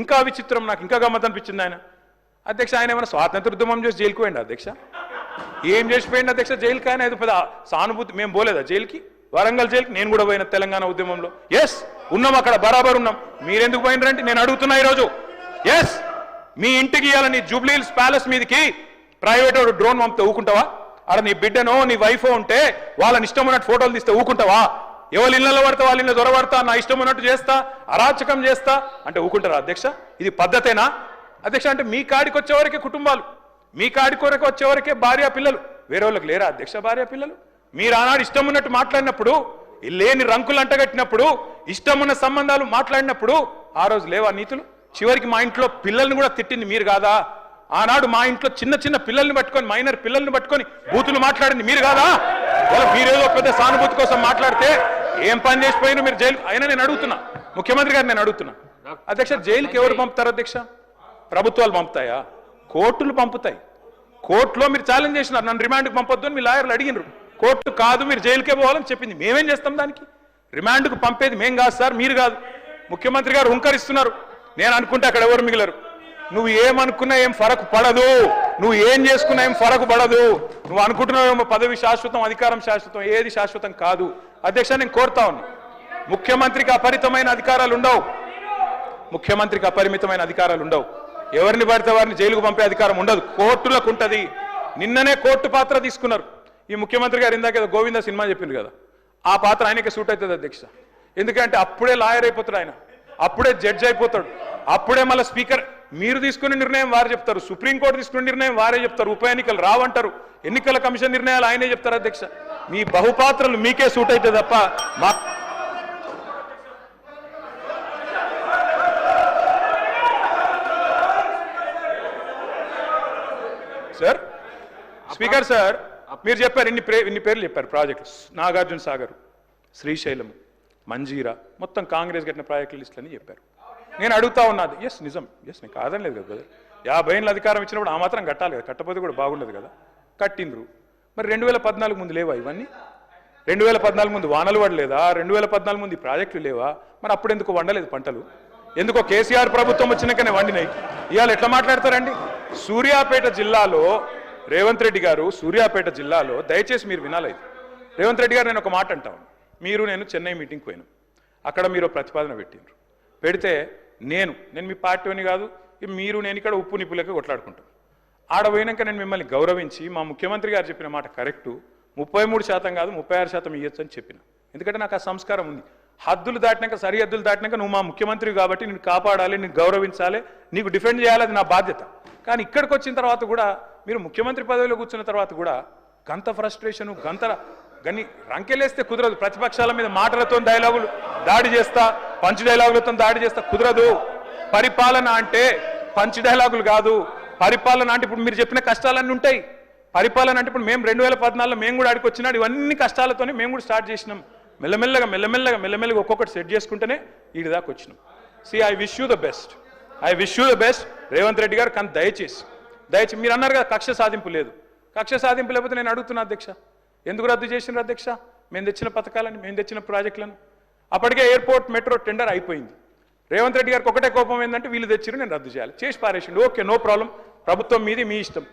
ఇంకా విచిత్రం, నాకు ఇంకా గమ్మత్ అనిపించింది ఆయన అధ్యక్ష. ఆయన ఏమైనా స్వాతంత్ర ఉద్యమం చేసి జైలుకు పోయింది అధ్యక్ష? ఏం చేసిపోయింది అధ్యక్ష జైలుకి? ఆయన ఏదో పెద్ద సానుభూతి. మేము పోలేదా జైలుకి? వరంగల్ జైలుకి నేను కూడా పోయిన తెలంగాణ ఉద్యమంలో. ఎస్ ఉన్నాం, అక్కడ బరాబర్ ఉన్నాం. మీరెందుకు పోయినరంటే నేను అడుగుతున్నా ఈరోజు. ఎస్ మీ ఇంటికి ఇవ్వాలని జూబ్లీ హిల్స్ ప్యాలెస్ మీదకి ప్రైవేట్ డ్రోన్ పంపితే ఊకుంటావా? అక్కడ నీ బిడ్డనో నీ వైఫో ఉంటే వాళ్ళని ఇష్టం ఉన్నట్టు ఫోటోలు తీస్తే ఊకుంటావా? ఎవరి ఇళ్లలో పడతా వాళ్ళ ఇళ్ళ దొరబడతా, నా ఇష్టం ఉన్నట్టు చేస్తా, అరాచకం చేస్తా అంటే ఊకుంటారా అధ్యక్ష? ఇది పద్ధతేనా అధ్యక్ష? అంటే మీ కాడికి వచ్చేవరకే కుటుంబాలు, మీ కాడి కొరకు వచ్చేవరకే భార్య పిల్లలు, వేరే వాళ్ళకి లేరా అధ్యక్ష భార్య పిల్లలు? మీరు ఆనాడు ఇష్టం ఉన్నట్టు మాట్లాడినప్పుడు, లేని రంకులు అంటగట్టినప్పుడు, ఇష్టం ఉన్న సంబంధాలు మాట్లాడినప్పుడు ఆ రోజు లేవా నీతులు? చివరికి మా ఇంట్లో పిల్లల్ని కూడా తిట్టింది మీరు కాదా? ఆనాడు మా ఇంట్లో చిన్న చిన్న పిల్లల్ని పట్టుకొని, మైనర్ పిల్లల్ని పట్టుకొని బూతులు మాట్లాడింది మీరు కాదా? మీరేదో పెద్ద సానుభూతి కోసం మాట్లాడితే ఏం పని చేసిపోయినా మీరు జైలు. అయినా నేను అడుగుతున్నా ముఖ్యమంత్రి గారు, నేను అడుగుతున్నా అధ్యక్ష, జైలుకి ఎవరు పంపుతారు అధ్యక్ష? ప్రభుత్వాలు పంపుతాయా? కోర్టులు పంపుతాయి. కోర్టులో మీరు ఛాలెంజ్ చేసినారు, నన్ను రిమాండ్కి పంపొద్దు అని మీ లాయర్లు అడిగినారు. కోర్టు కాదు మీరు జైలుకే పోవాలని చెప్పింది. మేమేం చేస్తాం దానికి? రిమాండ్కు పంపేది మేం కాదు సార్, మీరు కాదు. ముఖ్యమంత్రి గారు హుంకరిస్తున్నారు. నేను అనుకుంటే అక్కడ ఎవరు మిగిలరు. నువ్వు ఏమనుకున్నా ఏం ఫరకు పడదు, నువ్వు ఏం చేసుకున్నా ఏం ఫరకు పడదు. నువ్వు అనుకుంటున్నావేమో పదవి శాశ్వతం, అధికారం శాశ్వతం. ఏది శాశ్వతం కాదు అధ్యక్ష. నేను కోరుతా ఉన్నా, ముఖ్యమంత్రికి అపరిమితమైన అధికారాలు ఉండవు. ముఖ్యమంత్రికి అపరిమితమైన అధికారాలు ఉండవు. ఎవరిని పడితే వారిని జైలుకు పంపే అధికారం ఉండదు, కోర్టులకు ఉంటుంది. నిన్ననే కోర్టు పాత్ర తీసుకున్నారు ఈ ముఖ్యమంత్రి గారు. ఇందాక గోవింద సినిమా చెప్పింది కదా, ఆ పాత్ర ఆయనకే సూట్ అవుతుంది అధ్యక్ష. ఎందుకంటే అప్పుడే లాయర్ అయిపోతాడు ఆయన, అప్పుడే జడ్జి అయిపోతాడు, అప్పుడే మళ్ళీ స్పీకర్. మీరు తీసుకునే నిర్ణయం వారు చెప్తారు, సుప్రీంకోర్టు తీసుకునే నిర్ణయం వారే చెప్తారు, ఉప ఎన్నికలు రావంటారు, ఎన్నికల కమిషన్ నిర్ణయాలు ఆయనే చెప్తారు అధ్యక్ష. మీ బహుపాత్రలు మీకే సూట్ అయితే తప్ప మా సార్ స్పీకర్ సార్ మీరు చెప్పారు, ఇన్ని పేర్లు చెప్పారు ప్రాజెక్టులు. నాగార్జున సాగర్, శ్రీశైలం, మంజీరా, మొత్తం కాంగ్రెస్ కట్టిన ప్రాజెక్టుల లిస్టులని చెప్పారు. నేను అడుగుతా ఉన్నది, ఎస్ నిజం, ఎస్ నేను కాదని లేదు కదా. 50 ఏళ్ళ అధికారం ఇచ్చినప్పుడు ఆ మాత్రం కట్టాలి కదా, కట్టపోతే కూడా బాగుండదు కదా. కట్టిండ్రు. మరి 2014 ముందు లేవా ఇవన్నీ? 2014 ముందు వానలు పడలేదా? 2014 ముందు ఈ ప్రాజెక్టులు లేవా? మరి అప్పుడు ఎందుకు వండలేదు పంటలు? ఎందుకో కేసీఆర్ ప్రభుత్వం వచ్చినాకనే వండినాయి. ఇవాళ ఎట్లా మాట్లాడతారండి? సూర్యాపేట జిల్లాలో రేవంత్ రెడ్డి గారు, సూర్యాపేట జిల్లాలో దయచేసి మీరు వినాలి ఇది. రేవంత్ రెడ్డి గారు నేను ఒక మాట అంటాను. నేను చెన్నై మీటింగ్కి పోయినాం. అక్కడ మీరు ప్రతిపాదన పెట్టిండ్రు. పెడితే నేను మీ పార్టీని కాదు, మీరు నేను ఇక్కడ ఉప్పు నిప్పులకి కొట్లాడుకుంటాం. ఆడ పోయినాక నేను మిమ్మల్ని గౌరవించి మా ముఖ్యమంత్రి గారు చెప్పిన మాట కరెక్టు, 33% కాదు 36% ఇవ్వచ్చు అని చెప్పిన. ఎందుకంటే నాకు ఆ సంస్కారం ఉంది. హద్దులు దాటినాక, సరిహద్దులు దాటినాక నువ్వు మా ముఖ్యమంత్రి కాబట్టి నేను కాపాడాలి, నేను గౌరవించాలి, నీకు డిఫెండ్ చేయాలి, అది నా బాధ్యత. కానీ ఇక్కడికి వచ్చిన తర్వాత కూడా మీరు ముఖ్యమంత్రి పదవిలో కూర్చున్న తర్వాత కూడా గంత ఫ్రస్ట్రేషను, గని రంకెలేస్తే కుదరదు. ప్రతిపక్షాల మీద మాటలతో డైలాగులు దాడి చేస్తా, పంచ్ డైలాగులతో దాడి చేస్తా కుదరదు. పరిపాలన అంటే పంచ్ డైలాగులు కాదు. పరిపాలన అంటే ఇప్పుడు మీరు చెప్పిన కష్టాలన్నీ ఉంటాయి. పరిపాలన అంటే ఇప్పుడు మేము 2014లో మేము కూడా ఆడికి వచ్చినాడు, ఇవన్నీ కష్టాలతోనే మేము కూడా స్టార్ట్ చేసినాం. మెల్లమెల్లగా ఒక్కొక్కటి సెట్ చేసుకుంటేనే వీడి దాకా వచ్చినాం. I wish you the best Revanth Reddy గారు. కానీ దయచేసి మీరు అన్నారు కదా కక్ష సాధింపు లేదు. కక్ష సాధింపు లేకపోతే నేను అడుగుతున్నా అధ్యక్ష, ఎందుకు రద్దు చేసినారు అధ్యక్ష? మేము తెచ్చిన పథకాలని, మేము తెచ్చిన ప్రాజెక్టులను. అప్పటికే ఎయిర్పోర్ట్ మెట్రో టెండర్ అయిపోయింది. రేవంత్ రెడ్డి గారికి ఒకటే కోపం ఏంటంటే వీళ్ళు తెచ్చిరు, నేను రద్దు చేయాలి, చేసి పారేసిండు. ఓకే, నో ప్రాబ్లం, ప్రభుత్వం మీది, మీ ఇష్టం.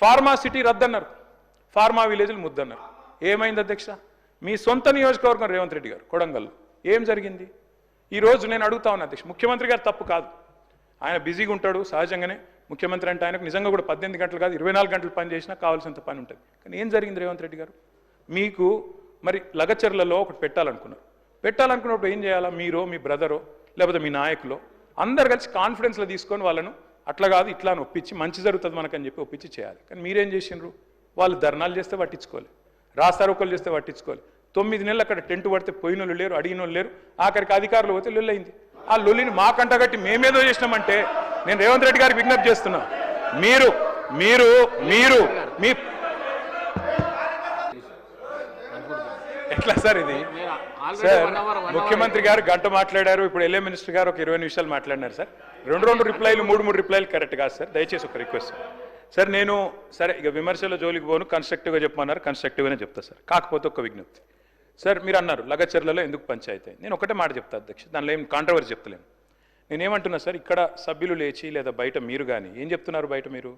ఫార్మా సిటీ రద్దన్నారు, ఫార్మా విలేజ్లు ముద్దన్నారు. ఏమైంది అధ్యక్ష? మీ సొంత నియోజకవర్గం రేవంత్ రెడ్డి గారు కొడంగల్లో ఏం జరిగింది? ఈరోజు నేను అడుగుతా ఉన్నా అధ్యక్ష, ముఖ్యమంత్రి గారు తప్పు కాదు, ఆయన బిజీగా ఉంటాడు సహజంగానే. ముఖ్యమంత్రి అంటే ఆయనకు నిజంగా కూడా 18 గంటలు కాదు 24 గంటలు పని చేసినా కావాల్సినంత పని ఉంటుంది. కానీ ఏం జరిగింది రేవంత్ రెడ్డి గారు? మీకు మరి లగచర్లలో ఒకటి పెట్టాలనుకున్నప్పుడు ఏం చేయాలా? మీరో, మీ బ్రదరో, లేకపోతే మీ నాయకులో అందరు కలిసి కాన్ఫిడెన్స్లో తీసుకొని వాళ్ళను అట్లా కాదు ఇట్లా అని ఒప్పించి మంచి జరుగుతుంది మనకని చెప్పి ఒప్పించి చేయాలి. కానీ మీరేం చేసిండ్రు? వాళ్ళు ధర్నాలు చేస్తే పట్టించుకోవాలి, రాస్తారోకలు చేస్తే పట్టించుకోవాలి. 9 నెలలు అక్కడ టెంట్ పడితే పోయిన వాళ్ళు లేరు, అడిగిన వాళ్ళు లేరు. ఆఖరికి అధికారులు పోతే లొల్లయింది. ఆ లొల్లిని మాకంటగట్టి మేమేదో చేసినామంటే నేను రేవంత్ రెడ్డి గారికి విజ్ఞప్తి చేస్తున్నా, మీరు మీ ఎట్లా సార్ ఇది? సార్ ముఖ్యమంత్రి గారు గంట మాట్లాడారు, ఇప్పుడు ఎల్ఏ మినిస్టర్ గారు ఒక 20 నిమిషాలు మాట్లాడినారు సార్. 2 రిప్లైలు 3 రిప్లైలు కరెక్ట్ కాదు సార్. దయచేసి ఒక రిక్వెస్ట్ సార్. నేను సరే ఇక విమర్శల జోలికి పోను, కన్స్ట్రక్టివ్గా చెప్పమన్నారు, కన్స్ట్రక్టివ్గానే చెప్తా సార్. కాకపోతే ఒక విజ్ఞప్తి సార్, మీరు అన్నారు లగచర్లలో ఎందుకు పంచాయతీ. నేను ఒకటే మాట చెప్తా అధ్యక్ష, దానిలో ఏం కాంట్రవర్సీ చెప్తలేను. నేనేమంటున్నా సార్, ఇక్కడ సభ్యులు లేచి లేదా బయట మీరు కానీ ఏం చెప్తున్నారు? బయట మీరు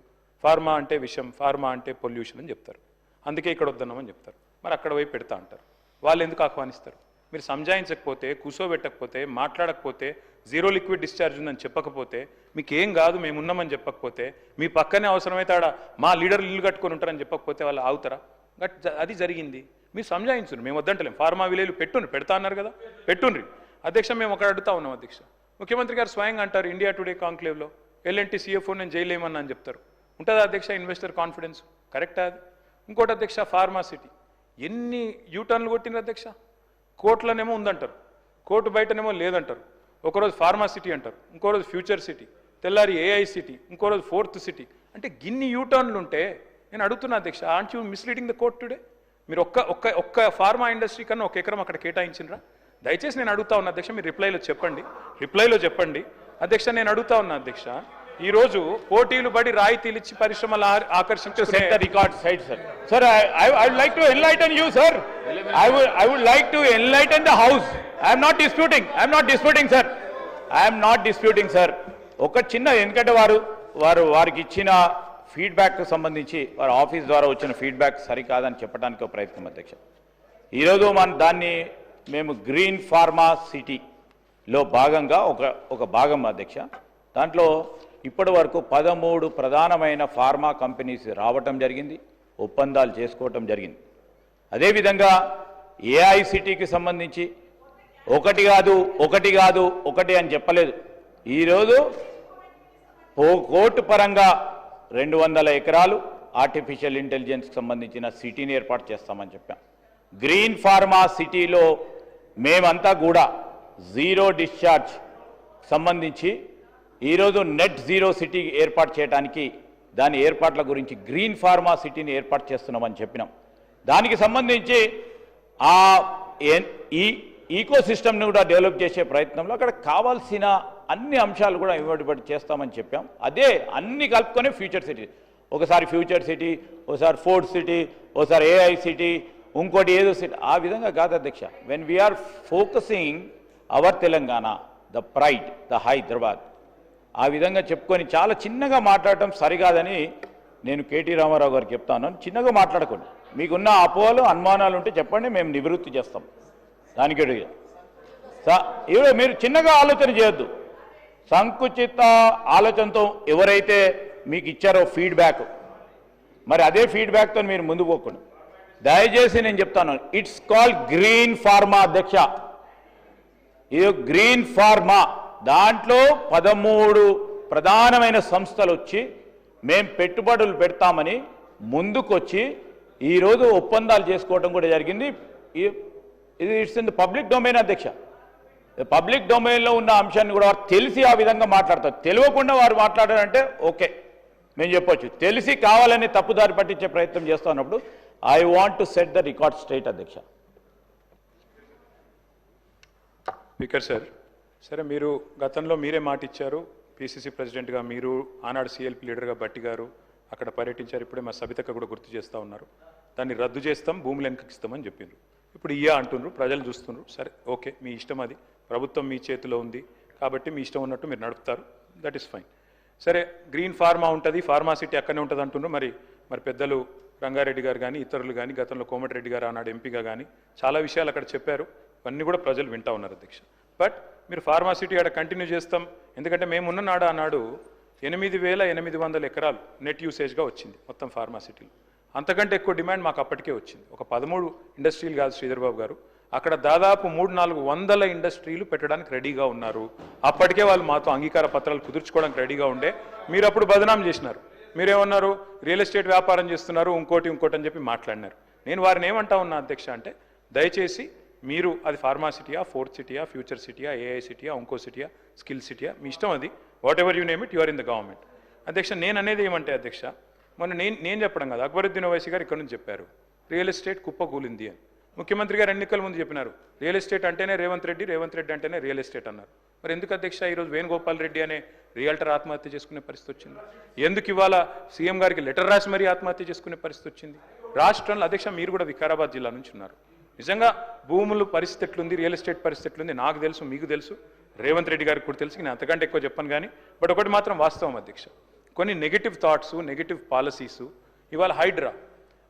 ఫార్మా అంటే విషం, ఫార్మా అంటే పొల్యూషన్ అని చెప్తారు, అందుకే ఇక్కడ వద్దన్నామని చెప్తారు. మరి అక్కడ పోయి పెడతా అంటారు. వాళ్ళు ఎందుకు ఆహ్వానిస్తారు? మీరు సంజాయించకపోతే, కూర్చోబెట్టకపోతే, మాట్లాడకపోతే, జీరో లిక్విడ్ డిశ్చార్జ్ ఉందని చెప్పకపోతే, మీకు ఏం కాదు మేము ఉన్నామని చెప్పకపోతే, మీ పక్కనే అవసరమైతే ఆడ మా లీడర్లు ఇల్లు కట్టుకొని ఉంటారని చెప్పకపోతే వాళ్ళు ఆగుతారా? అది జరిగింది. మీరు సంజాయించురు, మేము వద్దంటలేం. ఫార్మా విలేలు పెడతా అన్నారు కదా, పెట్టుండ్రి. అధ్యక్ష మేము ఒకటి అడుగుతా ఉన్నాం అధ్యక్ష. ముఖ్యమంత్రి గారు స్వయంగా అంటారు ఇండియా టుడే కాంక్లేవ్లో ఎల్ఎన్టీ CFO నేను జైలేమన్నా అని చెప్తారు. ఉంటుందా అధ్యక్ష ఇన్వెస్టర్ కాన్ఫిడెన్స్? కరెక్టా అది? ఇంకోటి అధ్యక్ష, ఫార్మా సిటీ ఎన్ని యూటర్న్లు కొట్టినారు అధ్యక్ష? కోర్టులోనేమో ఉందంటారు, కోర్టు బయటనేమో లేదంటారు. ఒకరోజు ఫార్మా సిటీ అంటారు, ఇంకో రోజు ఫ్యూచర్ సిటీ, తెల్లారి AI సిటీ, ఇంకో రోజు 4th సిటీ. అంటే గిన్ని యూటర్న్లు ఉంటే నేను అడుగుతున్నా అధ్యక్ష, aunt you misleading the court today? మీరు ఒక్క ఫార్మా ఇండస్ట్రీ కన్నా 1 ఎకరం అక్కడ కేటాయించినరా? దయచేసి నేను అడుగుతా ఉన్నా అధ్యక్ష, మీరు రిప్లైలో చెప్పండి అధ్యక్ష. నేను అడుగుతా ఉన్నా అధ్యక్ష, ఈరోజు పోటీలు పడి రాయితీలు ఇచ్చి పరిశ్రమలు ఆకర్షించే record side sir. Sir I would like to enlighten you, sir. I would like to enlighten the house. I am not disputing, sir. ఒక చిన్న, ఎందుకంటే వారికి ఇచ్చిన ఫీడ్బ్యాక్ సంబంధించి వారి ఆఫీస్ ద్వారా వచ్చిన ఫీడ్బ్యాక్ సరికాదని చెప్పడానికి ఒక ప్రయత్నం అధ్యక్ష. ఈరోజు దాన్ని మేము గ్రీన్ ఫార్మా సిటీలో భాగంగా ఒక భాగం అధ్యక్ష. దాంట్లో ఇప్పటి వరకు 13 ప్రధానమైన ఫార్మా కంపెనీస్ రావటం జరిగింది, ఒప్పందాలు చేసుకోవటం జరిగింది. అదేవిధంగా AICTకి సంబంధించి ఒకటి అని చెప్పలేదు. ఈరోజు కోర్టు పరంగా 200 ఎకరాలు ఆర్టిఫిషియల్ ఇంటెలిజెన్స్కి సంబంధించిన సిటీని ఏర్పాటు చేస్తామని చెప్పాం. గ్రీన్ ఫార్మా సిటీలో మేమంతా కూడా జీరో డిశ్చార్జ్ సంబంధించి ఈరోజు నెట్ జీరో సిటీ ఏర్పాటు చేయడానికి దాని ఏర్పాట్ల గురించి గ్రీన్ ఫార్మా సిటీని ఏర్పాటు చేస్తున్నామని చెప్పినాం. దానికి సంబంధించి ఈ ఈకో సిస్టమ్ని కూడా డెవలప్ చేసే ప్రయత్నంలో అక్కడ కావాల్సిన అన్ని అంశాలు కూడా ఇవ్వబడి చేస్తామని చెప్పాం. అదే అన్ని కలుపుకొని ఫ్యూచర్ సిటీ, ఒకసారి ఫ్యూచర్ సిటీ, ఒకసారి 4th సిటీ, ఒకసారి AI సిటీ, ఇంకోటి ఏదో ఆ విధంగా కాదు అధ్యక్ష. When we are focusing our Telangana, the pride, the Hyderabad, ఆ విధంగా చెప్పుకొని చాలా చిన్నగా మాట్లాడటం సరికాదని నేను కేటీ రామారావు గారికి చెప్తాను. చిన్నగా మాట్లాడకండి, మీకున్న అపోహలు అనుమానాలు ఉంటే చెప్పండి, మేము నివృత్తి చేస్తాం. దానికి ఇప్పుడు మీరు చిన్నగా ఆలోచన చేయొద్దు. సంకుచిత ఆలోచనతో ఎవరైతే మీకు ఇచ్చారో ఫీడ్బ్యాక్, మరి అదే ఫీడ్బ్యాక్తో మీరు ముందు పోకుండా దయచేసి నేను చెప్తాను, ఇట్స్ కాల్డ్ గ్రీన్ ఫార్మా అధ్యక్ష. ఇది గ్రీన్ ఫార్మా, దాంట్లో 13 ప్రధానమైన సంస్థలు వచ్చి మేం పెట్టుబడులు పెడతామని ముందుకొచ్చి ఈరోజు ఒప్పందాలు చేసుకోవడం కూడా జరిగింది. ఇది it's in the public domain అధ్యక్ష. పబ్లిక్ డొమైన్లో ఉన్న అంశాన్ని కూడా వారు తెలిసి ఆ విధంగా మాట్లాడతారు. తెలియకుండా వారు మాట్లాడారంటే ఓకే మేము చెప్పొచ్చు. తెలిసి కావాలని తప్పుదారి పట్టించే ప్రయత్నం చేస్తూ ఉన్నప్పుడు I want to set the record straight అధ్యక్ష. స్పీకర్ సార్, సరే మీరు గతంలో మీరే మాట ఇచ్చారు, పిసిసి ప్రెసిడెంట్గా మీరు, ఆనాడు సిఎల్పి లీడర్గా భట్టి గారు అక్కడ పర్యటించారు. ఇప్పుడే మా సబితక్క కూడా గుర్తు చేస్తూ ఉన్నారు. దాన్ని రద్దు చేస్తాం, భూములు వెనకిస్తామని చెప్పిండ్రు. ఇప్పుడు అంటున్నారు, ప్రజలు చూస్తున్నారు. సరే ఓకే, మీ ఇష్టం, అది ప్రభుత్వం మీ చేతిలో ఉంది కాబట్టి మీ ఇష్టం ఉన్నట్టు మీరు నడుపుతారు, దట్ ఈస్ ఫైన్. సరే, గ్రీన్ ఫార్మా ఉంటుంది, ఫార్మాసిటీ అక్కడనే ఉంటుంది అంటున్నారు. మరి పెద్దలు రంగారెడ్డి గారు కానీ ఇతరులు కానీ గతంలో కోమటిరెడ్డి గారు ఆనాడు ఎంపీగా కానీ చాలా విషయాలు అక్కడ చెప్పారు. ఇవన్నీ కూడా ప్రజలు వింటూ ఉన్నారు అధ్యక్ష. బట్ మీరు ఫార్మాసిటీ ఆడ కంటిన్యూ చేస్తాం, ఎందుకంటే మేమున్న నాడు ఆనాడు 8,800 ఎకరాలు నెట్ యూసేజ్గా వచ్చింది మొత్తం ఫార్మాసిటీలో. అంతకంటే ఎక్కువ డిమాండ్ మాకు అప్పటికే వచ్చింది. ఒక 13 ఇండస్ట్రీలు కాదు శ్రీధర్ బాబు గారు, అక్కడ దాదాపు 300-400 ఇండస్ట్రీలు పెట్టడానికి రెడీగా ఉన్నారు. అప్పటికే వాళ్ళు మాతో అంగీకార పత్రాలు కుదుర్చుకోవడానికి రెడీగా ఉండే. మీరు అప్పుడు బదనాం చేసినారు. మీరేమన్నారు, రియల్ ఎస్టేట్ వ్యాపారం చేస్తున్నారు, ఇంకోటి అని చెప్పి మాట్లాడినారు. నేను వారిని ఏమంటా ఉన్నా అధ్యక్ష అంటే, దయచేసి మీరు అది ఫార్మాసిటీయా, ఫోర్త్ సిటీయా, ఫ్యూచర్ సిటీయా, ఏఐ సిటీయా, ఇంకో సిటీయా, స్కిల్ సిటీయా, మీ ఇష్టం, అది whatever you name it, you are in the government. అధ్యక్ష, నేను అనేది ఏమంటే అధ్యక్ష, మొన్న నేను చెప్పడం కదా, అక్బరుద్దీన్ ఓవైసీ గారు ఇక్కడ నుంచి చెప్పారు రియల్ ఎస్టేట్ కుప్పకూలింది అని. ముఖ్యమంత్రి గారు ఎన్నికల ముందు చెప్పినారు రియల్ ఎస్టేట్ అంటేనే రేవంత్ రెడ్డి అంటేనే రియల్ ఎస్టేట్ అన్నారు. మరి ఎందుకు అధ్యక్ష ఈరోజు వేణుగోపాల్ రెడ్డి అనే రియల్టర్ ఆత్మహత్య చేసుకునే పరిస్థితి వచ్చింది? ఎందుకు ఇవాళ సీఎం గారికి లెటర్ రాసి మరీ ఆత్మహత్య చేసుకునే పరిస్థితి వచ్చింది? రాష్ట్రంలో అధ్యక్ష మీరు కూడా వికారాబాద్ జిల్లా నుంచి ఉన్నారు. నిజంగా భూములు పరిస్థితి ఎట్లుంది, రియల్ ఎస్టేట్ పరిస్థితి ఎట్లుంది నాకు తెలుసు, మీకు తెలుసు, రేవంత్ రెడ్డి గారికి కూడా తెలుసు. నేను అంతకంటే ఎక్కువ చెప్పను కానీ, బట్ ఒకటి మాత్రం వాస్తవం అధ్యక్ష, కొన్ని నెగిటివ్ థాట్స్, నెగిటివ్ పాలసీసు, ఇవాళ హైడ్రా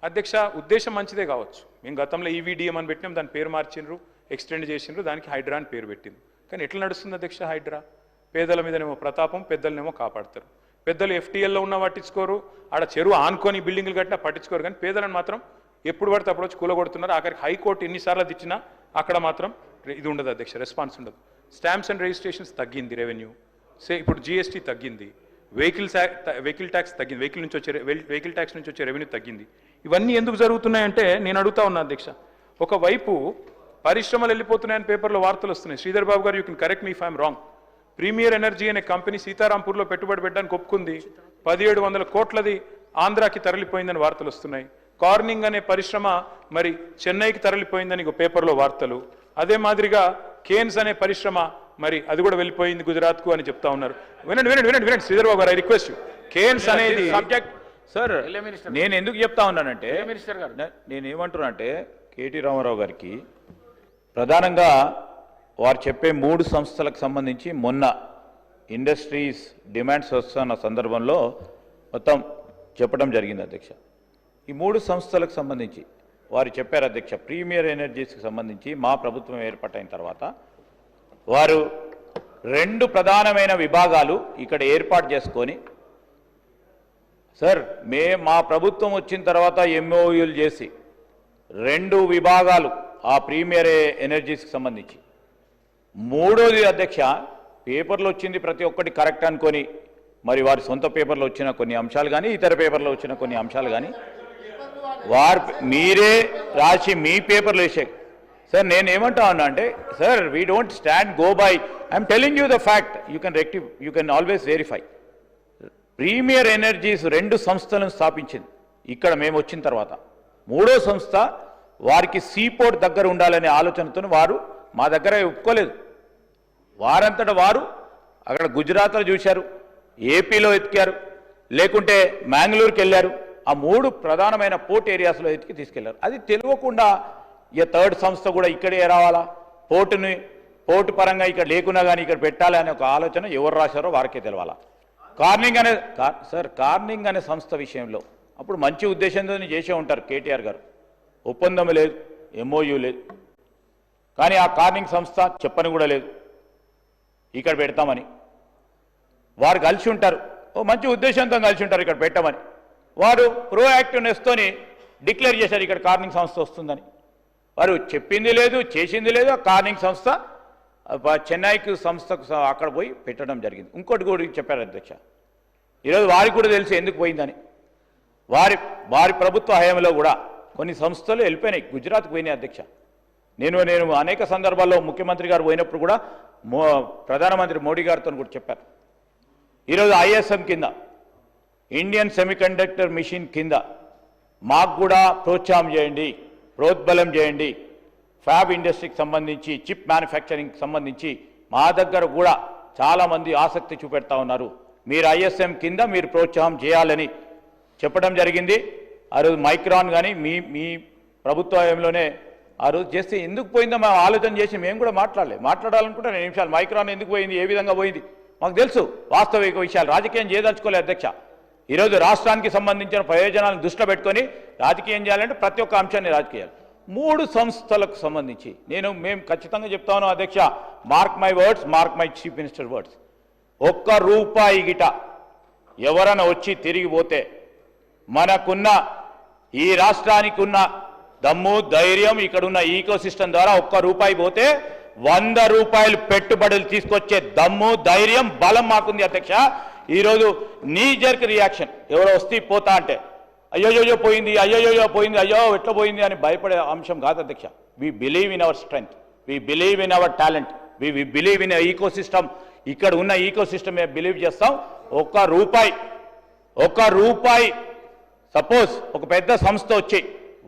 అధ్యక్ష ఉద్దేశం మంచిదే కావచ్చు. మేము గతంలో ఈవీడిఎం అని పెట్టినాం, దాని పేరు మార్చిండ్రు, ఎక్స్టెండ్ చేసిండ్రు, దానికి హైడ్రా అని పేరు పెట్టింది. కానీ ఎట్లా నడుస్తుంది అధ్యక్ష హైడ్రా? పేదల మీదనేమో ప్రతాపం, పెద్దలనేమో కాపాడతారు. పెద్దలు ఎఫ్టీఎల్లో ఉన్న పట్టించుకోరు, ఆడ చెరువు ఆనుకొని బిల్డింగ్లు కట్టినా పట్టించుకోరు, కానీ పేదలను మాత్రం ఎప్పుడు పడితే అప్పుడు వచ్చి కూలగొడుతున్నారు. ఆఖరికి హైకోర్టు ఎన్నిసార్లు తెచ్చినా అక్కడ మాత్రం ఇది ఉండదు అధ్యక్ష, రెస్పాన్స్ ఉండదు. స్టాంప్స్ అండ్ రిజిస్ట్రేషన్స్ తగ్గింది, రెవెన్యూ ఇప్పుడు జిఎస్టీ తగ్గింది, వెహికల్ ట్యాక్స్ తగ్గింది, వెహికల్ ట్యాక్స్ నుంచి వచ్చే రెవెన్యూ తగ్గింది. ఇవన్నీ ఎందుకు జరుగుతున్నాయంటే నేను అడుగుతా ఉన్నా అధ్యక్ష, ఒకవైపు పరిశ్రమలు వెళ్ళిపోతున్నాయని పేపర్లో వార్తలు వస్తున్నాయి. Sridhar Babu garu, you can correct me if I'm wrong. Premier energy అనే కంపెనీ సీతారాంపూర్లో పెట్టుబడి పెట్టడానికి ఒప్పుకుంది, 1700 కోట్లది ఆంధ్రాకి తరలిపోయిందని వార్తలు వస్తున్నాయి. కార్నింగ్ అనే పరిశ్రమ మరి చెన్నైకి తరలిపోయిందని పేపర్లో వార్తలు. అదే మాదిరిగా కేన్స్ అనే పరిశ్రమ మరి అది కూడా వెళ్ళిపోయింది గుజరాత్కు అని చెప్తా ఉన్నారు. వినండి శ్రీధర్ బాబు గారు, ఐ రిక్వెస్ట్ యూ. కేన్స్ అనేది సబ్జెక్ట్ సార్, నేను ఎందుకు చెప్తా ఉన్నానంటే, మినిస్టర్ గారు నేను ఏమంటున్నానంటే కేటీ రామారావు గారికి ప్రధానంగా వారు చెప్పే 3 సంస్థలకు సంబంధించి మొన్న ఇండస్ట్రీస్ డిమాండ్స్ వస్తున్న సందర్భంలో మొత్తం చెప్పడం జరిగింది అధ్యక్ష. ఈ 3 సంస్థలకు సంబంధించి వారు చెప్పారు అధ్యక్ష, ప్రీమియర్ ఎనర్జీస్కి సంబంధించి మా ప్రభుత్వం ఏర్పాటైన తర్వాత వారు 2 ప్రధానమైన విభాగాలు ఇక్కడ ఏర్పాటు చేసుకొని, సార్ మా ప్రభుత్వం వచ్చిన తర్వాత ఎంఓయూలు చేసి 2 విభాగాలు ఆ ప్రీమియర్ ఎనర్జీస్కి సంబంధించి, 3వది అధ్యక్ష పేపర్లో వచ్చింది ప్రతి ఒక్కటి కరెక్ట్ అనుకొని, మరి వారి సొంత పేపర్లో వచ్చిన కొన్ని అంశాలు కానీ ఇతర పేపర్లో వచ్చిన కొన్ని అంశాలు కానీ వారు మీరే రాసి మీ పేపర్లో వేసే. సార్ నేను ఏమంటా ఉన్నా అంటే, sir we don't stand go by, I'm telling you the fact, you can always verify. Premier energies 2 సంస్థలను స్థాపించింది ఇక్కడ మేము వచ్చిన తర్వాత. 3వ సంస్థ వారికి సీపోర్ట్ దగ్గర ఉండాలనే ఆలోచనతో వారు మా దగ్గర ఒప్పుకోలేదు. వారంతటా వారు అక్కడ గుజరాత్లో చూశారు, ఏపీలో ఎతికారు, లేకుంటే మ్యాంగ్లూరుకి వెళ్ళారు, ఆ 3 ప్రధానమైన పోర్ట్ ఏరియాస్లో ఎత్తికి తీసుకెళ్లారు. అది తెలియకుండా ఇక థర్డ్ సంస్థ కూడా ఇక్కడే రావాలా, పోర్టు పరంగా ఇక్కడ లేకున్నా కానీ ఇక్కడ పెట్టాలి అనే ఒక ఆలోచన ఎవరు రాశారో వారికే తెలవాలా. కార్నింగ్ అనే సంస్థ విషయంలో అప్పుడు మంచి ఉద్దేశంతో చేసే ఉంటారు కేటీఆర్ గారు. ఒప్పందం లేదు, ఎంఓయూ లేదు, కానీ ఆ కార్నింగ్ సంస్థ చెప్పని కూడా లేదు ఇక్కడ పెడతామని. వారు కలిసి ఉంటారు, ఓ మంచి ఉద్దేశంతో కలిసి ఉంటారు ఇక్కడ పెట్టమని. వారు ప్రోయాక్టివ్నెస్తోని డిక్లేర్ చేశారు ఇక్కడ కార్నింగ్ సంస్థ వస్తుందని. వారు చెప్పింది లేదు, చేసింది లేదు. ఆ కార్నింగ్ సంస్థ చెన్నైకి సంస్థకు అక్కడ పోయి పెట్టడం జరిగింది. ఇంకోటి కూడా చెప్పారు అధ్యక్ష, ఈరోజు వారికి కూడా తెలిసి ఎందుకు పోయిందని. వారి ప్రభుత్వ హయాంలో కూడా కొన్ని సంస్థలు వెళ్ళిపోయినాయి, గుజరాత్కి పోయినాయి అధ్యక్ష. నేను అనేక సందర్భాల్లో ముఖ్యమంత్రి గారు పోయినప్పుడు కూడా ప్రధానమంత్రి మోడీ గారితో కూడా చెప్పారు. ఈరోజు ఐఎస్ఎం కింద, ఇండియన్ సెమీకండక్టర్ మిషన్ కింద మాకు కూడా ప్రోత్సాహం చేయండి, ప్రోద్బలం చేయండి. ఫ్యాబ్ ఇండస్ట్రీకి సంబంధించి, చిప్ మ్యానుఫ్యాక్చరింగ్కి సంబంధించి మా దగ్గర కూడా చాలామంది ఆసక్తి చూపెడతా ఉన్నారు. మీరు ఐఎస్ఎం కింద మీరు ప్రోత్సాహం చేయాలని చెప్పడం జరిగింది. ఆ రోజు మైక్రాన్ కానీ మీ ప్రభుత్వంలోనే ఆ రోజు చేస్తే ఎందుకు పోయిందో మేము ఆలోచన చేసి మేము కూడా మాట్లాడాలనుకుంటే 2 నిమిషాలు మైక్రాన్ ఎందుకు పోయింది, ఏ విధంగా పోయింది మాకు తెలుసు. వాస్తవిక విషయాలు రాజకీయం చేయదలుచుకోలేదు అధ్యక్ష. ఈరోజు రాష్ట్రానికి సంబంధించిన ప్రయోజనాలను దృష్టిలో పెట్టుకొని రాజకీయం చేయాలంటే ప్రతి ఒక్క అంశాన్ని రాజకీయాలు. 3 సంస్థలకు సంబంధించి మేము ఖచ్చితంగా చెప్తా ఉన్నాం అధ్యక్ష, mark my words, mark my chief minister words. ₹1 గిట ఎవరైనా వచ్చి తిరిగిపోతే మనకున్న ఈ రాష్ట్రానికి ఉన్న దమ్ము ధైర్యం ఇక్కడున్న ఈకో సిస్టమ్ ద్వారా ₹1 పోతే ₹100 పెట్టుబడులు తీసుకొచ్చే దమ్ము ధైర్యం బలం మాకుంది అధ్యక్ష. ఈరోజు నీ జర్క్ రియాక్షన్ ఎవరో వస్తే పోతా అంటే అయ్యోయ్యో పోయింది, అయ్యోయ్యో పోయింది, అయ్యో ఎట్లా పోయింది అని భయపడే అంశం కాదు అధ్యక్ష. We believe in our strength, we believe in our talent, we believe in ecosystem. ఇక్కడ ఉన్న ఈకో సిస్టమ్ బిలీవ్ చేస్తాం. ₹1 సపోజ్ ఒక పెద్ద సంస్థ వచ్చి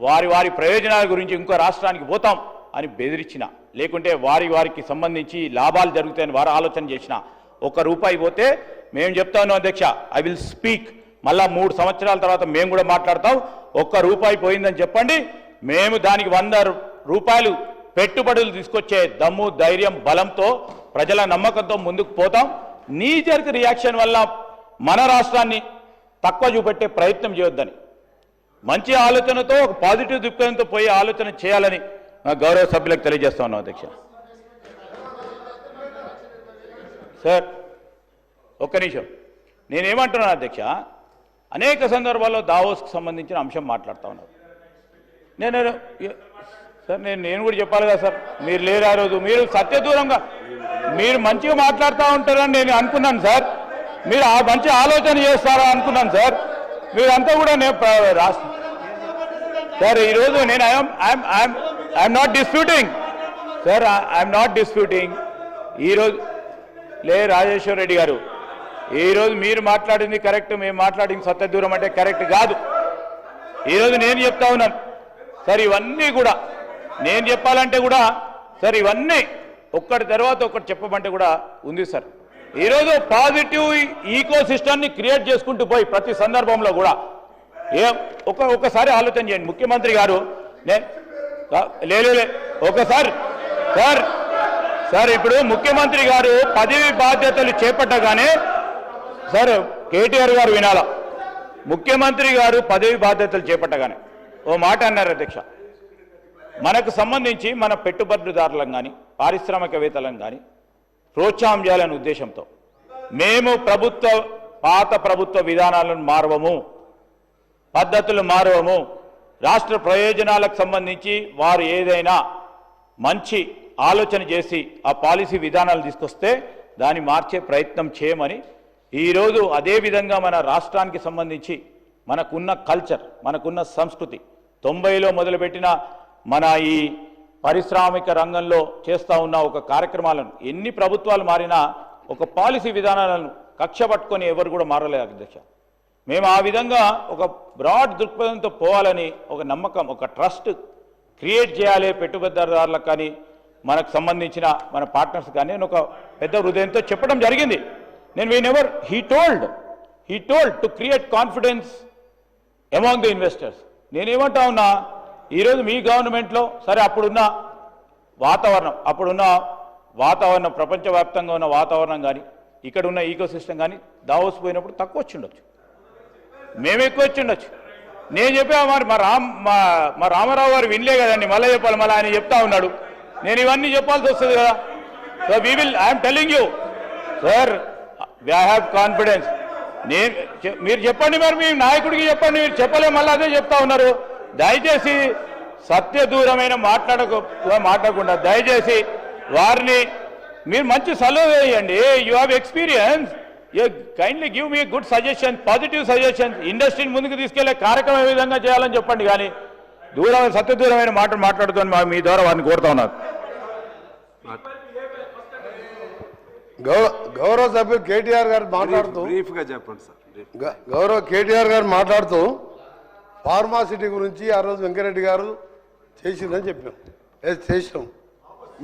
వారి ప్రయోజనాల గురించి ఇంకో రాష్ట్రానికి పోతాం అని బెదిరించిన, లేకుంటే వారికి సంబంధించి లాభాలు జరుగుతాయని వారు ఆలోచన చేసిన ₹1 పోతే మేము చెప్తా ఉన్నాం అధ్యక్ష, ఐ విల్ స్పీక్. మళ్ళా 3 సంవత్సరాల తర్వాత మేము కూడా మాట్లాడతాం. ₹1 పోయిందని చెప్పండి, మేము దానికి ₹100 పెట్టుబడులు తీసుకొచ్చే దమ్ము ధైర్యం బలంతో ప్రజల నమ్మకంతో ముందుకు పోతాం. నీ జర్క్ రియాక్షన్ వల్ల మన రాష్ట్రాన్ని తక్కువ చూపెట్టే ప్రయత్నం చేయొద్దని, మంచి ఆలోచనతో ఒక పాజిటివ్ దృక్పథంతో పోయే ఆలోచన చేయాలని గౌరవ సభ్యులకు తెలియజేస్తా ఉన్నాం అధ్యక్ష. సార్ ఒక్క నిమిషం, నేనేమంటున్నాను అధ్యక్ష, అనేక సందర్భాల్లో దావోస్కి సంబంధించిన అంశం మాట్లాడుతూ ఉన్నారు. నేను కూడా చెప్పాలి కదా సార్, మీరు లేరు ఆ రోజు, మీరు సత్యదూరంగా మీరు మంచిగా మాట్లాడుతూ ఉంటారని నేను అనుకున్నాను సార్. మీరు ఆ మంచి ఆలోచన చేస్తారా అనుకున్నాను సార్. మీరంతా కూడా సార్ ఈరోజు నేను I'm not disputing sir, I'm not disputing. ఈరోజు రాజేశ్వర రెడ్డి గారు, ఈరోజు మీరు మాట్లాడింది కరెక్ట్, మేము మాట్లాడింది సత్యదూరం అంటే కరెక్ట్ కాదు. ఈరోజు నేను చెప్తా ఉన్నాను సార్, ఇవన్నీ కూడా నేను చెప్పాలంటే కూడా సార్ ఇవన్నీ ఒక్కటి తర్వాత ఒకటి చెప్పమంటే కూడా ఉంది సార్. ఈరోజు పాజిటివ్ ఈకో సిస్టమ్ని క్రియేట్ చేసుకుంటూ పోయి ప్రతి సందర్భంలో కూడా ఒకసారి ఆలోచన చేయండి. ముఖ్యమంత్రి గారు ఒకసారి సార్ ఇప్పుడు ముఖ్యమంత్రి గారు పదవి బాధ్యతలు చేపట్టగానే సార్ కేటీఆర్ గారు వినాలా, ముఖ్యమంత్రి గారు పదవి బాధ్యతలు చేపట్టగానే ఓ మాట అన్నారు అధ్యక్ష, మనకు సంబంధించి మన పెట్టుబడిదారులను కానీ పారిశ్రామికవేత్తలను కానీ ప్రోత్సాహం చేయాలనే ఉద్దేశంతో మేము పాత ప్రభుత్వ విధానాలను మారవము, పద్ధతులు మారవము, రాష్ట్ర ప్రయోజనాలకు సంబంధించి వారు ఏదైనా మంచి ఆలోచన చేసి ఆ పాలసీ విధానాలు తీసుకొస్తే దాన్ని మార్చే ప్రయత్నం చేయమని ఈరోజు అదేవిధంగా మన రాష్ట్రానికి సంబంధించి మనకున్న కల్చర్, మనకున్న సంస్కృతి 90లో మొదలుపెట్టిన మన ఈ పారిశ్రామిక రంగంలో చేస్తూ ఉన్న ఒక కార్యక్రమాలను ఎన్ని ప్రభుత్వాలు మారినా ఒక పాలసీ విధానాలను కక్ష పట్టుకొని ఎవరు కూడా మారలేదు అధ్యక్ష. మేము ఆ విధంగా ఒక బ్రాడ్ దృక్పథంతో పోవాలని ఒక నమ్మకం, ఒక ట్రస్ట్ క్రియేట్ చేయాలి పెట్టుబడిదారులకు కానీ మనకు సంబంధించిన మన పార్ట్నర్స్ కానీ నేను ఒక పెద్ద హృదయంతో చెప్పడం జరిగింది. నేను he told to create confidence among the investors. నేనేమంటా ఉన్నా, ఈరోజు మీ గవర్నమెంట్లో సరే అప్పుడున్న వాతావరణం ప్రపంచవ్యాప్తంగా ఉన్న వాతావరణం కానీ ఇక్కడ ఉన్న ఈకో సిస్టమ్ కానీ దావోస్ పోయినప్పుడు తక్కువ వచ్చి ఉండొచ్చు, మేము ఎక్కువ వచ్చి ఉండొచ్చు. నేను చెప్పా మరి మా రామారావు గారు వినలే కదండి, మళ్ళీ చెప్పాలి, మళ్ళీ ఆయన చెప్తా ఉన్నాడు, నేను ఇవన్నీ చెప్పాల్సి వస్తుంది కదా. So I'm telling you sir, I have confidence. మీరు చెప్పండి, మరి మీ నాయకుడికి చెప్పండి, మీరు చెప్పలే మళ్ళీ అదే చెప్తా ఉన్నారు. దయచేసి సత్యదూరమైన మాట్లాడకుండా దయచేసి వారిని మీరు మంచి సలహా వేయండి. You have experience, you kindly give me good suggestion, positive suggestions. ఇండస్ట్రీని ముందుకు తీసుకెళ్లే కార్యక్రమం ఏ విధంగా చేయాలని చెప్పండి, కానీ సత్యదూరమైన మాట్లాడుతాను మీ ద్వారా వారిని కోరుతా ఉన్నారు. గౌరవ సభ్యులు కేటీఆర్ గారు మాట్లాడుతూ బ్రీఫ్గా చెప్పండి సార్. గౌరవ కేటీఆర్ గారు మాట్లాడుతూ ఫార్మాసిటీ గురించి ఆ రోజు వెంకరెడ్డి గారు చేసిందని చెప్పాం. చేసినాం.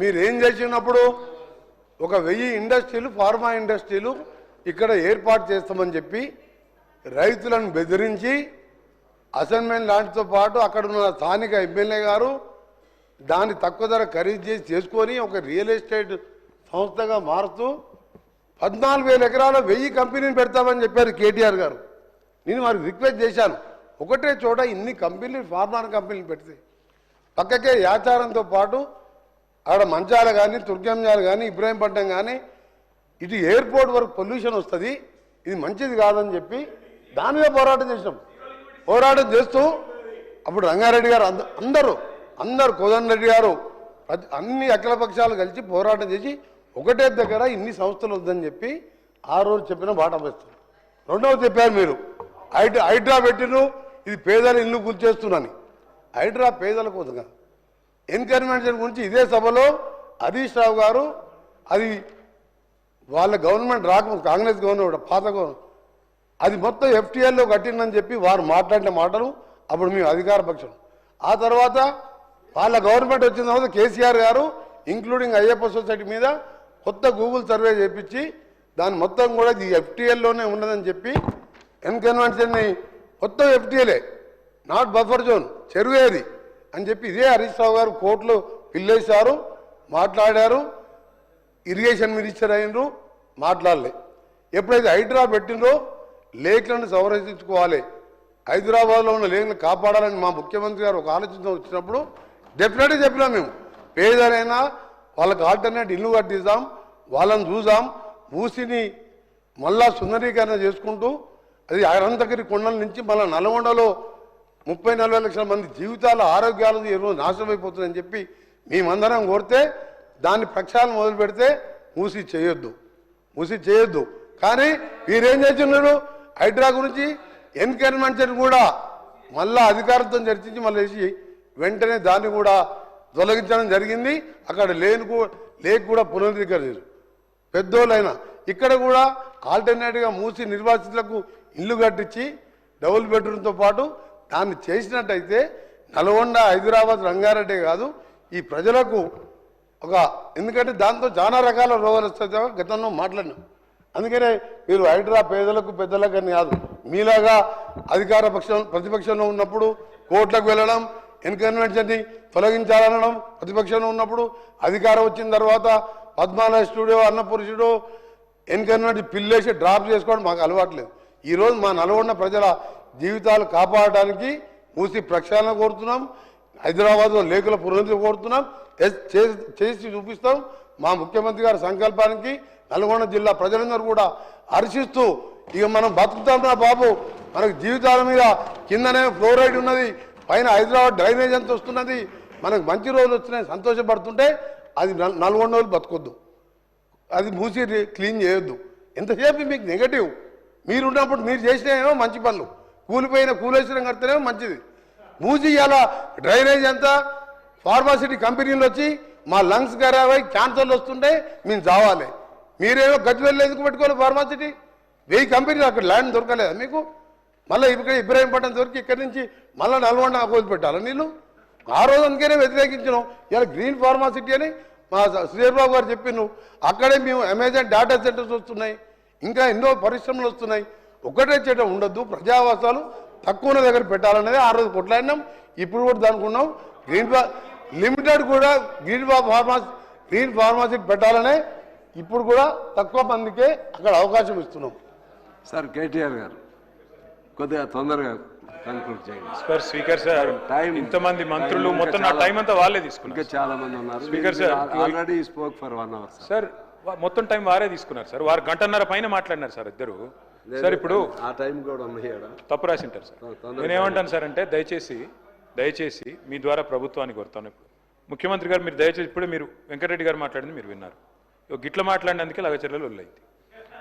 మీరు ఏం చేసినప్పుడు 1000 ఇండస్ట్రీలు, ఫార్మా ఇండస్ట్రీలు ఇక్కడ ఏర్పాటు చేస్తామని చెప్పి రైతులను బెదిరించి అసైన్మెంట్ లాంటితో పాటు అక్కడ ఉన్న స్థానిక ఎమ్మెల్యే గారు దాన్ని తక్కువ ధర ఖరీదు చేసి చేసుకొని ఒక రియల్ ఎస్టేట్ సంస్థగా మారుతూ 14,000 ఎకరాల 1000 కంపెనీలు పెడతామని చెప్పారు కేటీఆర్ గారు. నేను వారికి రిక్వెస్ట్ చేశాను, ఒకటే చోట ఇన్ని కంపెనీలు, ఫార్మా కంపెనీలు పెడితే పక్కకే యాచారంతో పాటు ఆడ మంచాల కానీ, తుర్గంజాలు కానీ, ఇబ్రాహీంపట్నం కానీ ఇటు ఎయిర్పోర్ట్ వరకు పొల్యూషన్ వస్తుంది, ఇది మంచిది కాదని చెప్పి దాని మీద పోరాటం చేసినాం. పోరాటం చేస్తూ అప్పుడు రంగారెడ్డి గారు అందరూ కోదండరెడ్డి గారు అన్ని అఖిల పక్షాలు కలిసి పోరాటం చేసి ఒకటే దగ్గర ఇన్ని సంస్థలు వద్దని చెప్పి ఆ రోజు చెప్పిన బాట వేస్తాం. రెండవది చెప్పారు మీరు హైడ్రా పెట్టిను, ఇది పేదల ఇల్లు కూల్చేస్తున్నాను. హైడ్రా పేదల కోసంగా ఎన్కరేజ్మెంట్ గురించి ఇదే సభలో హరీష్ రావు గారు అది వాళ్ళ గవర్నమెంట్ రాక కాంగ్రెస్ గవర్నమెంట్ పాత గవర్నమెంట్ అది మొత్తం ఎఫ్టీఎల్లో కట్టిందని చెప్పి వారు మాట్లాడిన మాటలు అప్పుడు మేము అధికార పక్షం. ఆ తర్వాత వాళ్ళ గవర్నమెంట్ వచ్చిన తర్వాత కేసీఆర్ గారు ఇంక్లూడింగ్ అయ్యప్ప సొసైటీ మీద కొత్త గూగుల్ సర్వే చేయించి దాని మొత్తం కూడా ఇది ఎఫ్టీఎల్లోనే ఉండదని చెప్పి ఎన్కన్వెన్షన్ని మొత్తం ఎఫ్టీఎలే, నాట్ బఫర్ జోన్, చెరువేది అని చెప్పి ఇదే హరీష్ రావు గారు కోర్టులో పిల్లేశారు, మాట్లాడారు. ఇరిగేషన్ మినిస్టర్ అయినరు, మాట్లాడలే. ఎప్పుడైతే హైడ్రా పెట్టినరో లేక్లను సంరక్షించుకోవాలి, హైదరాబాద్లో ఉన్న లేక్లను కాపాడాలని మా ముఖ్యమంత్రి గారు ఒక ఆలోచన వచ్చినప్పుడు డెఫినెట్గా చెప్పినాం. మేము పేదలైనా వాళ్ళకి ఆల్టర్నేట్ ఇల్లు కట్టిస్తాం, వాళ్ళని చూసాం. మూసిని మళ్ళా సుందరీకరణ చేసుకుంటూ అది అనంతగిరి కొండల నుంచి మళ్ళీ నల్గొండలో 30-40 లక్షల మంది జీవితాల ఆరోగ్యాలు ఈరోజు నాశనం అయిపోతుందని చెప్పి మేమందరం కోరితే దాన్ని ప్రక్షాళన మొదలు పెడితే మూసి చేయొద్దు. కానీ వీరేం చేస్తున్నారు, హైడ్రా గురించి ఎన్కరేజ్మెంట్ కూడా మళ్ళా అధికారంతో చర్చించి మళ్ళీ వేసి వెంటనే దాన్ని కూడా తొలగించడం జరిగింది. అక్కడ లేక్ కూడా పునరుద్ధరించారు పెద్దోళ్ళైనా. ఇక్కడ కూడా ఆల్టర్నేట్గా మూసి నిర్వాసితులకు ఇల్లు కట్టించి డబుల్ బెడ్రూమ్తో పాటు దాన్ని చేసినట్టయితే నల్గొండ, హైదరాబాద్, రంగారెడ్డి కాదు ఈ ప్రజలకు ఎందుకంటే దాంతో చాలా రకాల రోగాలు వస్తాయి గతంలో మాట్లాడినాం. అందుకనే మీరు హైడ్రా పేదలకు పెద్దలకు అని కాదు, మీలాగా ప్రతిపక్షంలో ఉన్నప్పుడు కోర్టులకు వెళ్ళడం, ఎన్కన్వెన్షన్ని తొలగించాలనడం, ప్రతిపక్షంలో ఉన్నప్పుడు అధికారం వచ్చిన తర్వాత పద్మాలయ స్టూడియో, అన్నపురుషుడు ఎన్కన్వెన్షన్ పిల్లేసి డ్రాప్ చేసుకోవడం మాకు అలవాట్లేదు. ఈరోజు మా నల్గొండ ప్రజల జీవితాలు కాపాడడానికి మూసి ప్రక్షాళన కోరుతున్నాం, హైదరాబాద్లో లేకుల పునరుద్ధరణ కోరుతున్నాం, చేసి చూపిస్తాం. మా ముఖ్యమంత్రి గారి సంకల్పానికి నల్గొండ జిల్లా ప్రజలందరూ కూడా హర్షిస్తూ ఇక మనం బతుకుతాం బాబు, మనకు జీవితాల మీద కిందనే ఫ్లోరైడ్ ఉన్నది, పైన హైదరాబాద్ డ్రైనేజ్ అంత వస్తున్నది, మనకు మంచి రోజులు వస్తున్నాయి సంతోషపడుతుంటే అది నల్గొండ వాళ్ళు బతకొద్దు, అది మూసి క్లీన్ చేయొద్దు. ఎంతసేపు మీకు నెగటివ్, మీరున్నప్పుడు మీరు చేసినేమో మంచి పనులు, కూలేశ్వరం కడితేనేమో మంచిది. మూసి ఇలా డ్రైనేజ్ అంతా ఫార్మాసిటీ కంపెనీలు వచ్చి మా లంగ్స్ ఖరాబ్ అయి క్యాన్సర్లు వస్తుంటే మేము చావాలి. మీరేమో గజ్వేల్ ఎందుకు పెట్టుకోవాలి ఫార్మాసిటీ? 1000 కంపెనీలు అక్కడ ల్యాండ్ దొరకలేదా మీకు? మళ్ళీ ఇక్కడ ఇబ్రాహీంపట్నం దొరికి ఇక్కడి నుంచి మళ్ళీ నల్గొండ వదిలిపెట్టాలి నీళ్ళు. ఆ రోజు అందుకనే వ్యతిరేకించినాం. ఇలా గ్రీన్ ఫార్మాసిటీ అని మా శ్రీబాబు గారు చెప్పిండ్రు. అక్కడే మేము అమెజాన్ డేటా సెంటర్స్ వస్తున్నాయి, ఇంకా ఎన్నో పరిశ్రమలు వస్తున్నాయి. ఒకటే చెట్టు ఉండొద్దు, ప్రజావాసాలు తక్కువ ఉన్న దగ్గర పెట్టాలనేది ఆ రోజు కొట్లాడినాం. ఇప్పుడు కూడా దానుకున్నాం. లిమిటెడ్ కూడా గ్రీన్ ఫార్మాసిటీ పెట్టాలనే ఇప్పుడు కూడా తక్కువ మందికే అక్కడ అవకాశం ఇస్తున్నాం. సార్ కేటీఆర్ గారు కొద్దిగా తొందరగా కంక్లూడ్ చేయండి. సార్ స్పీకర్ సార్, ఇంతమంది మంత్రులు మొత్తం నా టైం అంతా వాళ్ళే తీసుకున్నారు. ఇంకా చాలా మంది ఉన్నారు. Speaker sir, already spoke for 1 hour sir. మొత్తం టైం వారే తీసుకున్నారు సార్. వారు గంటన్నర పైన మాట్లాడినారు సార్ ఇద్దరు. సార్ ఇప్పుడు ఆ టైం కూడా ఉంది. తప్పు రాసింటారు సార్. నేనేమంటాను సార్ అంటే దయచేసి మీ ద్వారా ప్రభుత్వాన్ని కోరుతాను. ఇప్పుడు ముఖ్యమంత్రి గారు మీరు దయచేసి ఇప్పుడే మీరు వెంకటరెడ్డి గారు మాట్లాడింది మీరు విన్నారు. గిట్ల మాట్లాడినందుకే లగచర్యలు ఉన్నాయి.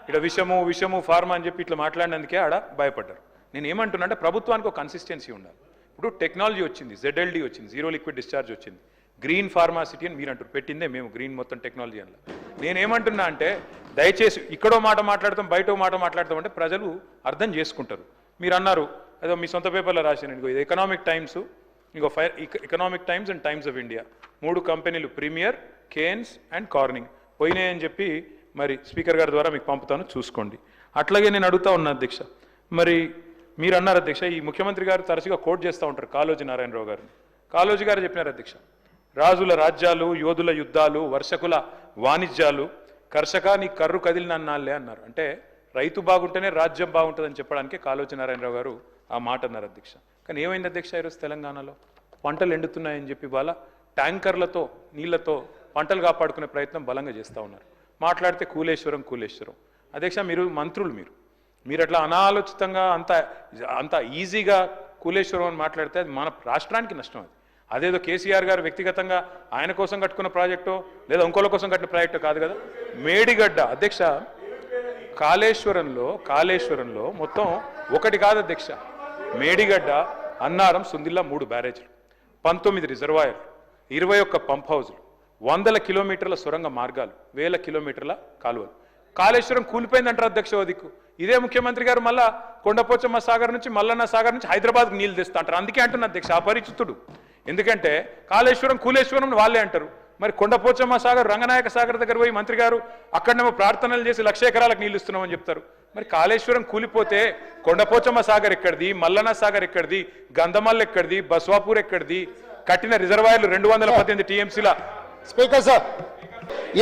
ఇక్కడ విషము ఫార్మా అని చెప్పి ఇట్లా మాట్లాడినందుకే ఆడ భయపడ్డారు. నేను ఏమంటున్నా అంటే ప్రభుత్వానికి ఒక కన్సిస్టెన్సీ ఉండాలి. ఇప్పుడు టెక్నాలజీ వచ్చింది, ZLD వచ్చింది, జీరో లిక్విడ్ డిశ్చార్జ్ వచ్చింది, గ్రీన్ ఫార్మాసిటీ అని మీరు అంటారు. పెట్టిందే మేము గ్రీన్ మొత్తం టెక్నాలజీ అని. నేనేమంటున్నా అంటే దయచేసి ఇక్కడో మాట మాట్లాడతాం, బయటో మాట మాట్లాడతాం అంటే ప్రజలు అర్థం చేసుకుంటారు. మీరు అన్నారు ఏదో మీ సొంత పేపర్లో రాశాను. ఇది economic times, economic times and times of India 3 కంపెనీలు ప్రీమియర్, కేన్స్ అండ్ కార్నింగ్ పోయినాయని చెప్పి మరి స్పీకర్ గారి ద్వారా మీకు పంపుతాను, చూసుకోండి. అట్లాగే నేను అడుగుతా ఉన్నా అధ్యక్ష, మరి మీరు అన్నారు అధ్యక్ష, ఈ ముఖ్యమంత్రి గారు తరచుగా కోట్ చేస్తూ ఉంటారు కాళోజీ నారాయణరావు గారిని. కాళోజీ గారు చెప్పినారు అధ్యక్ష, రాజుల రాజ్యాలు, యోధుల యుద్ధాలు, వర్షకుల వాణిజ్యాలు, కర్షక నీ కర్రు కదిలినన్నాళ్ళే అన్నారు. అంటే రైతు బాగుంటేనే రాజ్యం బాగుంటుందని చెప్పడానికి కాళోజీ నారాయణరావు గారు ఆ మాట అన్నారు అధ్యక్ష. కానీ ఏమైంది అధ్యక్ష, ఈరోజు తెలంగాణలో పంటలు ఎండుతున్నాయని చెప్పి వాళ్ళ ట్యాంకర్లతో నీళ్లతో పంటలు కాపాడుకునే ప్రయత్నం బలంగా చేస్తూ ఉన్నారు. మాట్లాడితే కూలేశ్వరం అధ్యక్ష. మీరు మంత్రులు, మీరు అట్లా అనాలోచితంగా అంత ఈజీగా కూలేశ్వరం అని మాట్లాడితే అది మన రాష్ట్రానికి నష్టం. అదేదో కేసీఆర్ గారు వ్యక్తిగతంగా ఆయన కోసం కట్టుకున్న ప్రాజెక్టో లేదా ఇంకోళ్ళ కోసం కట్టిన ప్రాజెక్టో కాదు కదా. మేడిగడ్డ అధ్యక్ష, కాళేశ్వరంలో మొత్తం ఒకటి కాదు అధ్యక్ష. మేడిగడ్డ, అన్నారం, సుందిల్లా 3 బ్యారేజ్లు, 19 రిజర్వాయర్లు, 21 పంప్ హౌజులు, 100 కిలోమీటర్ల సొరంగ మార్గాలు, 1000 కిలోమీటర్ల కాలువలు. కాళేశ్వరం కూలిపోయిందంటారు అధ్యక్ష. దిక్కు ఇదే ముఖ్యమంత్రి గారు మళ్ళా కొండపోచమ్మ సాగర్ నుంచి, మల్లన్న సాగర్ నుంచి హైదరాబాద్కు నీళ్లు తెస్తా అంటారు. అందుకే అంటున్నా అధ్యక్ష అపరిచితుడు. ఎందుకంటే కాళేశ్వరం కూలేశ్వరం వాళ్ళే అంటారు. మరి కొండపోచమ్మ సాగర్, రంగనాయక సాగర్ దగ్గర పోయి మంత్రి గారు అక్కడనేమో ప్రార్థనలు చేసి 1,00,000 ఎకరాలకు నీళ్లు ఇస్తున్నామని చెప్తారు. మరి కాళేశ్వరం కూలిపోతే కొండపోచమ్మ సాగర్ ఎక్కడిది, మల్లన్న సాగర్ ఎక్కడిది, గంధమల్ల ఎక్కడిది, బస్వాపూర్ ఎక్కడిది, కట్టిన రిజర్వాయర్లు 218 TMCల. స్పీకర్ సార్,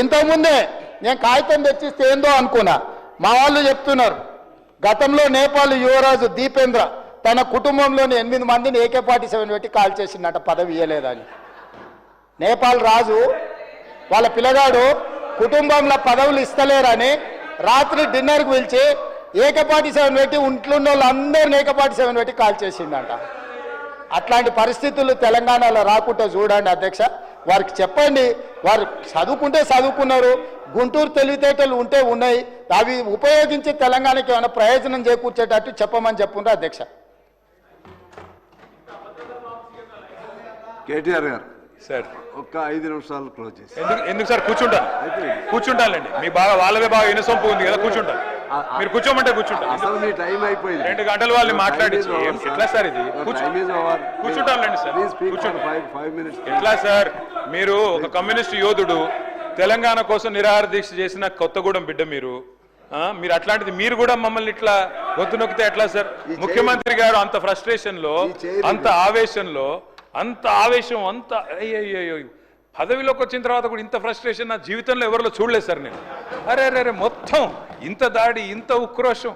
ఇంతకుముందే నేను కాగితం తెచ్చిస్తే ఏందో అనుకున్నా. మా వాళ్ళు చెప్తున్నారు గతంలో నేపాల్ యువరాజు దీపేంద్ర తన కుటుంబంలోని 8 మందిని AK-47 పెట్టి కాల్ చేసిందట, పదవి ఇవ్వలేదని. నేపాల్ రాజు వాళ్ళ పిల్లగాడు కుటుంబంలో పదవులు ఇస్తలేరని రాత్రి డిన్నర్కి పిలిచి AK-47 పెట్టి ఇంట్లో వాళ్ళందరినీ AK-47 పెట్టి కాల్ చేసిందంట. అట్లాంటి పరిస్థితులు తెలంగాణలో రాకుండా చూడండి అధ్యక్ష. వారికి చెప్పండి, వారు చదువుకుంటే చదువుకున్నారు, గుంటూరు తెలివితేటలు ఉంటే ఉన్నాయి, అవి ఉపయోగించి తెలంగాణకి ఏమైనా ప్రయోజనం చేకూర్చేటట్టు చెప్పమని చెప్పుండ్రు అధ్యక్ష. కేటీఆర్ గారు సార్ ఒక్క 5 నిమిషాలు క్లోజ్ చేసి. ఎందుకు సార్ కూర్చుంటానండి. మీ వాళ్ళదే బాగా ఇనసొంపు ఉంది కదా, కూర్చుంటాను. మీరు కూర్చోమంటే కూర్చుంటాను. అసలు మీ టైం అయిపోయింది. 2 గంటలు వాళ్ళని మాట్లాడి ఎట్లా సార్ ఇది? కూర్చుంటానండి సార్, ఎట్లా సార్? మీరు ఒక కమ్యూనిస్ట్ యోధుడు, తెలంగాణ కోసం నిరాహార దీక్ష చేసిన కొత్తగూడెం బిడ్డ మీరు అట్లాంటిది మీరు కూడా మమ్మల్ని ఇట్లా గొంతు నొక్కితే ఎట్లా సార్? ముఖ్యమంత్రి గారు అంత ఫ్రస్ట్రేషన్ లో, అంత ఆవేశంలో, అంత అయ్యో పదవిలోకి వచ్చిన తర్వాత కూడా ఇంత ఫ్రస్ట్రేషన్ నా జీవితంలో ఎవరిలో చూడలేదు సార్ నేను. అరే మొత్తం ఇంత దాడి, ఇంత ఉక్రోషం.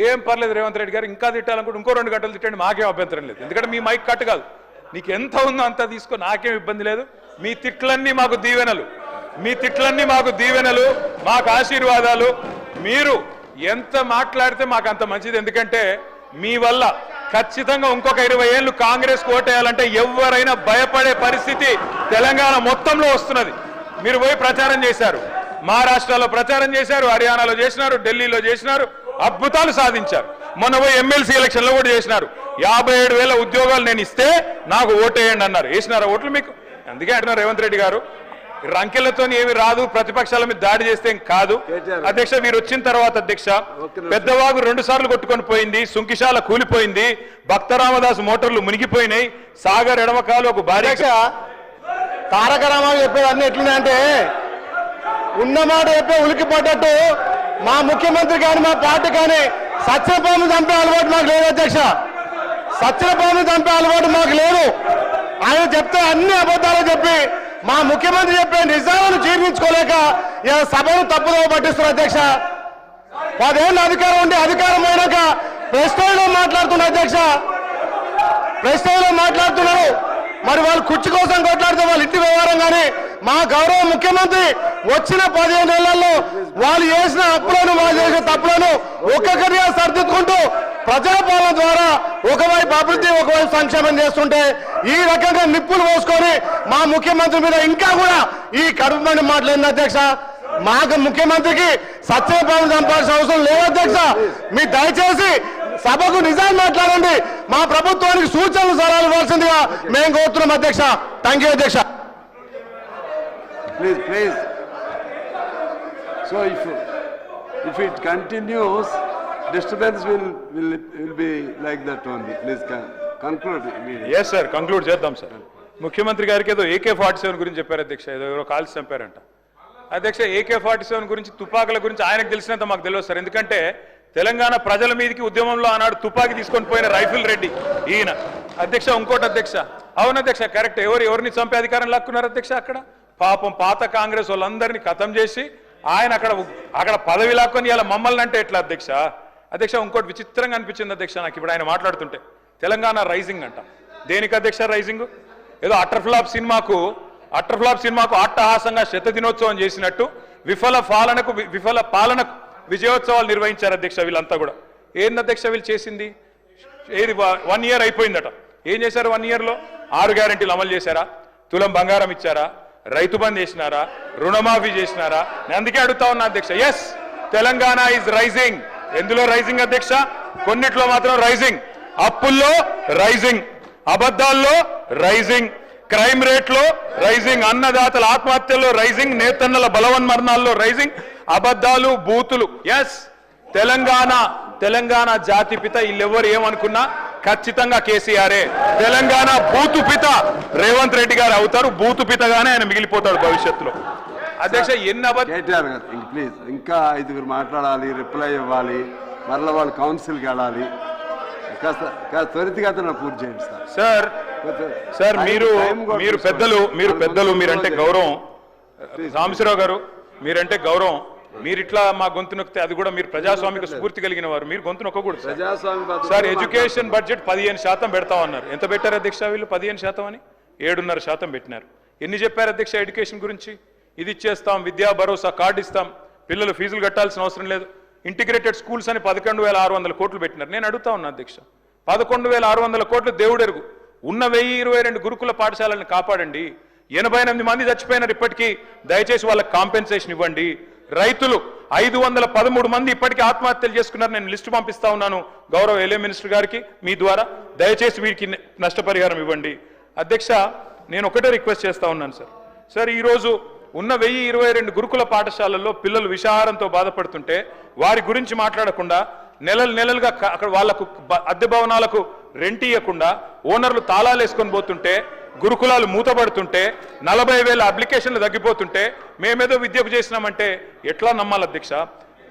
ఏం పర్లేదు రేవంత్ రెడ్డి గారు, ఇంకా తిట్టాలనుకుంటే ఇంకో 2 గంటలు తిట్టండి, మాకేం అభ్యంతరం లేదు. ఎందుకంటే మీ మైక్ కట్ కాదు, నీకు ఎంత ఉందో అంత తీసుకో, నాకేం ఇబ్బంది లేదు. మీ తిట్లన్నీ మాకు దీవెనలు, మాకు ఆశీర్వాదాలు. మీరు ఎంత మాట్లాడితే మాకు అంత మంచిది. ఎందుకంటే మీ వల్ల ఖచ్చితంగా ఇంకొక 20 ఏళ్ళు కాంగ్రెస్ ఓటేయాలంటే ఎవరైనా భయపడే పరిస్థితి తెలంగాణ మొత్తంలో వస్తున్నది. మీరు పోయి ప్రచారం చేశారు, మహారాష్ట్రలో ప్రచారం చేశారు, హర్యానాలో చేసినారు, ఢిల్లీలో చేసినారు, అద్భుతాలు సాధించారు. మొన్న పోయి ఎమ్మెల్సీ ఎలక్షన్లో కూడా చేసినారు. 57,000 ఉద్యోగాలు నేను ఇస్తే నాకు ఓటేయండి అన్నారు. వేసినారా ఓట్లు మీకు? అందుకే అంటున్నారు రేవంత్ రెడ్డి గారు, రంకెలతో ఏమి రాదు, ప్రతిపక్షాల మీద దాడి చేస్తే కాదు. అధ్యక్ష, మీరు వచ్చిన తర్వాత అధ్యక్ష, పెద్దవాగు 2 సార్లు కొట్టుకొని పోయింది, సుంకిశాల కూలిపోయింది, భక్తరామదాసు మోటార్లు మునిగిపోయినాయి, సాగర్ ఎడమకాలు ఒక భారీ. తారక రామారావు చెప్పేది ఎట్లుందంటే ఉన్నమాట చెప్పే ఉలికిపడ్డట్టు మా ముఖ్యమంత్రి కానీ మా పార్టీ కానీ సత్యపాము చంపే అలవాటు మాకు లేదు అధ్యక్ష. సత్యపాలను చంపే అలవాటు మాకు లేదు. ఆయన చెప్తే అన్ని అబద్ధాలు చెప్పి మా ముఖ్యమంత్రి చెప్పే నిజాలను జీర్ణించుకోలేక ఇలా సభను తప్పుదోవ పట్టిస్తున్నారు అధ్యక్ష. 10 ఏళ్ళ అధికారం ఉంటే అధికారం అయినాక ప్రెస్ టైంలో మాట్లాడుతున్నారు అధ్యక్ష. ప్రెస్ టైంలో మాట్లాడుతున్నారు. మరి వాళ్ళు కుర్చీ కోసం కొట్లాడితే వాళ్ళ ఇంటి వ్యవహారం. కానీ మా గౌరవ ముఖ్యమంత్రి వచ్చిన 15 ఏళ్లలో వాళ్ళు చేసిన అప్పులను, వాళ్ళు చేసిన తప్పులను ఒక్కొక్కరిగా సర్దిద్దుకుంటూ ప్రజాపాలన ద్వారా ఒకవైపు అభివృద్ధి, ఒకవైపు సంక్షేమం చేస్తుంటే ఈ రకంగా నిప్పులు పోసుకొని మా ముఖ్యమంత్రి మీద ఇంకా కూడా ఈ కడుపు మండి మాట్లాడింది అధ్యక్ష. మాకు ముఖ్యమంత్రికి సత్యపాలన చంపాల్సిన అవసరం లేదు అధ్యక్ష. మీరు దయచేసి సభకు నిజాలు మాట్లాడండి. మా ప్రభుత్వానికి సూచనలు సలహాలు ఇవ్వాల్సిందిగా మేము కోరుతున్నాం అధ్యక్ష. థ్యాంక్ యూ అధ్యక్ష. Please. So if it continues, disturbance will be like that only. Please conclude immediately. Yes sir, conclude చేద్దాం సార్. ముఖ్యమంత్రి గారికి ఏదో AK-47 గురించి చెప్పారు అధ్యక్ష. ఏదో ఎవరో కాల్చి చంపారంట అధ్యక్ష. AK-47 గురించి, తుపాకుల గురించి ఆయనకు తెలిసినంత మాకు తెలియదు సార్. ఎందుకంటే తెలంగాణ ప్రజల మీదకి ఉద్యమంలో ఆనాడు తుపాకీ తీసుకొని పోయిన రైఫిల్ రెడ్డి ఈయన అధ్యక్ష. ఇంకోటి అధ్యక్ష, అవును అధ్యక్ష, కరెక్ట్. ఎవరిని చంపే అధికారం లాక్కున్నారు అధ్యక్ష అక్కడ. పాపం పాత కాంగ్రెస్ వాళ్ళందరినీ ఖతం చేసి ఆయన అక్కడ పదవి లాక్కొని ఇలా మమ్మల్ని అంటే ఎట్లా అధ్యక్ష. అధ్యక్ష ఇంకోటి విచిత్రంగా అనిపించింది అధ్యక్ష నాకు ఇప్పుడు ఆయన మాట్లాడుతుంటే. తెలంగాణ రైజింగ్ అంట. దేనికి అధ్యక్ష రైజింగ్? ఏదో అట్టర్ఫ్లాప్ సినిమాకు అట్టహాసంగా శతదినోత్సవం చేసినట్టు విఫల పాలనకు విజయోత్సవాలు నిర్వహించారు అధ్యక్ష వీళ్ళంతా కూడా. ఏంది అధ్యక్ష వీళ్ళు చేసింది? ఏది 1 year అయిపోయిందట. ఏం చేశారు 1 yearలో? 6 గ్యారెంటీలు అమలు చేశారా? తులం బంగారం ఇచ్చారా? రైతు బంద్ చేసినారా? రుణమాఫీ చేసినారా? నేను అందుకే అడుగుతా ఉన్నా అధ్యక్ష. Yes, Telangana is rising. ఎందులో రైజింగ్ అధ్యక్ష? కొన్నిట్లో మాత్రం రైజింగ్. అప్పుల్లో రైజింగ్, అబద్ధాల్లో రైజింగ్, క్రైమ్ రేట్లో రైజింగ్, అన్నదాతల ఆత్మహత్యల్లో రైజింగ్, నేతన్నల బలవన్మరణాల్లో రైజింగ్, అబద్ధాలు, బూతులు. ఎస్, తెలంగాణ జాతిపిత వీళ్ళెవరు ఏమనుకున్నా ఖచ్చితంగా కేసీఆరే. తెలంగాణ బూతుపిత రేవంత్ రెడ్డి గారు అవుతారు. బూతుపితగానే ఆయన మిగిలిపోతాడు భవిష్యత్తులో. అధ్యక్ష కేటీఆర్ గారు ప్లీజ్ ఇంకా 5 మాట్లాడాలి, రిప్లై ఇవ్వాలి, మరలా వాళ్ళు కౌన్సిల్కి వెళ్ళాలి. కాస్త త్వరితగతిన పూర్తి చేయండి సార్. సార్ మీరు పెద్దలు మీరంటే గౌరవం. సాంబశివరావు గారు మీరంటే గౌరవం. మీరు ఇట్లా మా గొంతు నొక్కితే అది కూడా మీరు ప్రజాస్వామిక స్ఫూర్తి కలిగిన వారు. మీరు గొంతు నొక్కకూడదు సార్. Education budget 15% పెడతామన్నారు. ఎంత పెట్టారు అధ్యక్ష వీళ్ళు? 15% అని 7.5% పెట్టినారు. ఎన్ని చెప్పారు అధ్యక్ష ఎడ్యుకేషన్ గురించి? ఇది ఇచ్చేస్తాం, విద్యా భరోసా కార్డు ఇస్తాం, పిల్లలు ఫీజులు కట్టాల్సిన అవసరం లేదు, ఇంటిగ్రేటెడ్ స్కూల్స్ అని 11,600 కోట్లు పెట్టినారు. నేను అడుగుతా ఉన్నా అధ్యక్ష, 11,600 కోట్లు దేవుడెరుగు. ఉన్న 1022 గురుకుల పాఠశాలను కాపాడండి. 88 మంది చచ్చిపోయినారు ఇప్పటికీ. దయచేసి వాళ్ళకి కాంపెన్సేషన్ ఇవ్వండి. రైతులు 513 మంది ఇప్పటికీ ఆత్మహత్యలు చేసుకున్నారు. నేను లిస్టు పంపిస్తా ఉన్నాను గౌరవ ఎల్ఏ మినిస్టర్ గారికి మీ ద్వారా. దయచేసి వీరికి నష్టపరిహారం ఇవ్వండి. అధ్యక్ష నేను ఒకటే రిక్వెస్ట్ చేస్తా ఉన్నాను సార్. ఈరోజు ఉన్న 1022 గురుకుల పాఠశాలల్లో పిల్లలు విషాహారంతో బాధపడుతుంటే వారి గురించి మాట్లాడకుండా నెలలుగా అక్కడ వాళ్లకు అద్దె భవనాలకు రెంట్ ఇవ్వకుండా ఓనర్లు తాళాలు వేసుకొని పోతుంటే, గురుకులాలు మూతపడుతుంటే, 40,000 అప్లికేషన్లు తగ్గిపోతుంటే మేమేదో విద్యకు చేసినామంటే ఎట్లా నమ్మాలి అధ్యక్ష?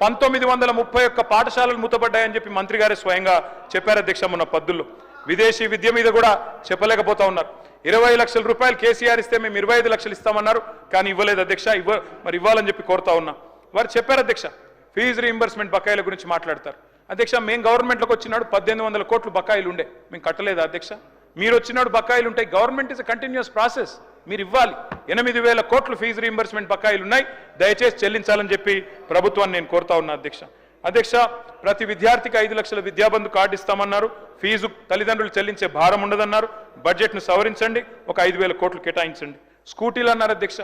1931 పాఠశాలలు మూతపడ్డాయని చెప్పి మంత్రి గారే స్వయంగా చెప్పారు అధ్యక్ష మొన్న పద్దుల్లో. విదేశీ విద్య మీద కూడా చెప్పలేకపోతా ఉన్నారు. 20 లక్షల రూపాయలు కేసీఆర్ ఇస్తే మేము 25 లక్షలు ఇస్తామన్నారు, కానీ ఇవ్వలేదు అధ్యక్ష. మరి ఇవ్వాలని చెప్పి కోరుతా ఉన్నా. వారు చెప్పారు అధ్యక్ష ఫీజు రీయింబర్స్మెంట్ బకాయిల గురించి మాట్లాడతారు. అధ్యక్ష మేము గవర్నమెంట్లోకి వచ్చినాడు 1800 కోట్లు బకాయిలు ఉండే, మేము కట్టలేదు అధ్యక్ష. మీరు వచ్చినాడు బకాయిలు ఉంటాయి. Government is a continuous process, మీరు ఇవ్వాలి. 8,000 కోట్లు ఫీజు రీయింబర్స్మెంట్ బకాయిలు ఉన్నాయి, దయచేసి చెల్లించాలని చెప్పి ప్రభుత్వాన్ని నేను కోరుతా ఉన్నా అధ్యక్ష. ప్రతి విద్యార్థికి 5 లక్షల విద్యాబంధు కార్డు ఇస్తామన్నారు. ఫీజు తల్లిదండ్రులు చెల్లించే భారం ఉండదన్నారు. బడ్జెట్ను సవరించండి, ఒక 5,000 కోట్లు కేటాయించండి. స్కూటీలు అన్నారు అధ్యక్ష.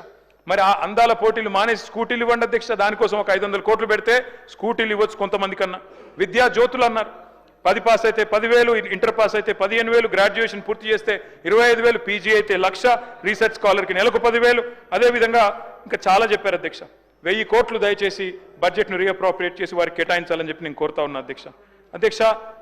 మరి ఆ అందాల పోటీలు మానేసి స్కూటీలు ఇవ్వండి అధ్యక్ష. దానికోసం ఒక 500 కోట్లు పెడితే స్కూటీలు ఇవ్వచ్చు కొంతమంది కన్నా. విద్యా జ్యోతులు అన్నారు. 10 పాస్ అయితే 10,000, ఇంటర్ పాస్ అయితే 15,000, గ్రాడ్యుయేషన్ పూర్తి చేస్తే 25,000, పీజీ అయితే 1,00,000, రీసెర్చ్ స్కాలర్కి నెలకు 10,000. అదేవిధంగా ఇంకా చాలా చెప్పారు అధ్యక్ష. 1000 కోట్లు దయచేసి బడ్జెట్ను రీఅప్రోప్రియేట్ చేసి వారికి కేటాయించాలని చెప్పి నేను కోరుతా ఉన్నా అధ్యక్ష.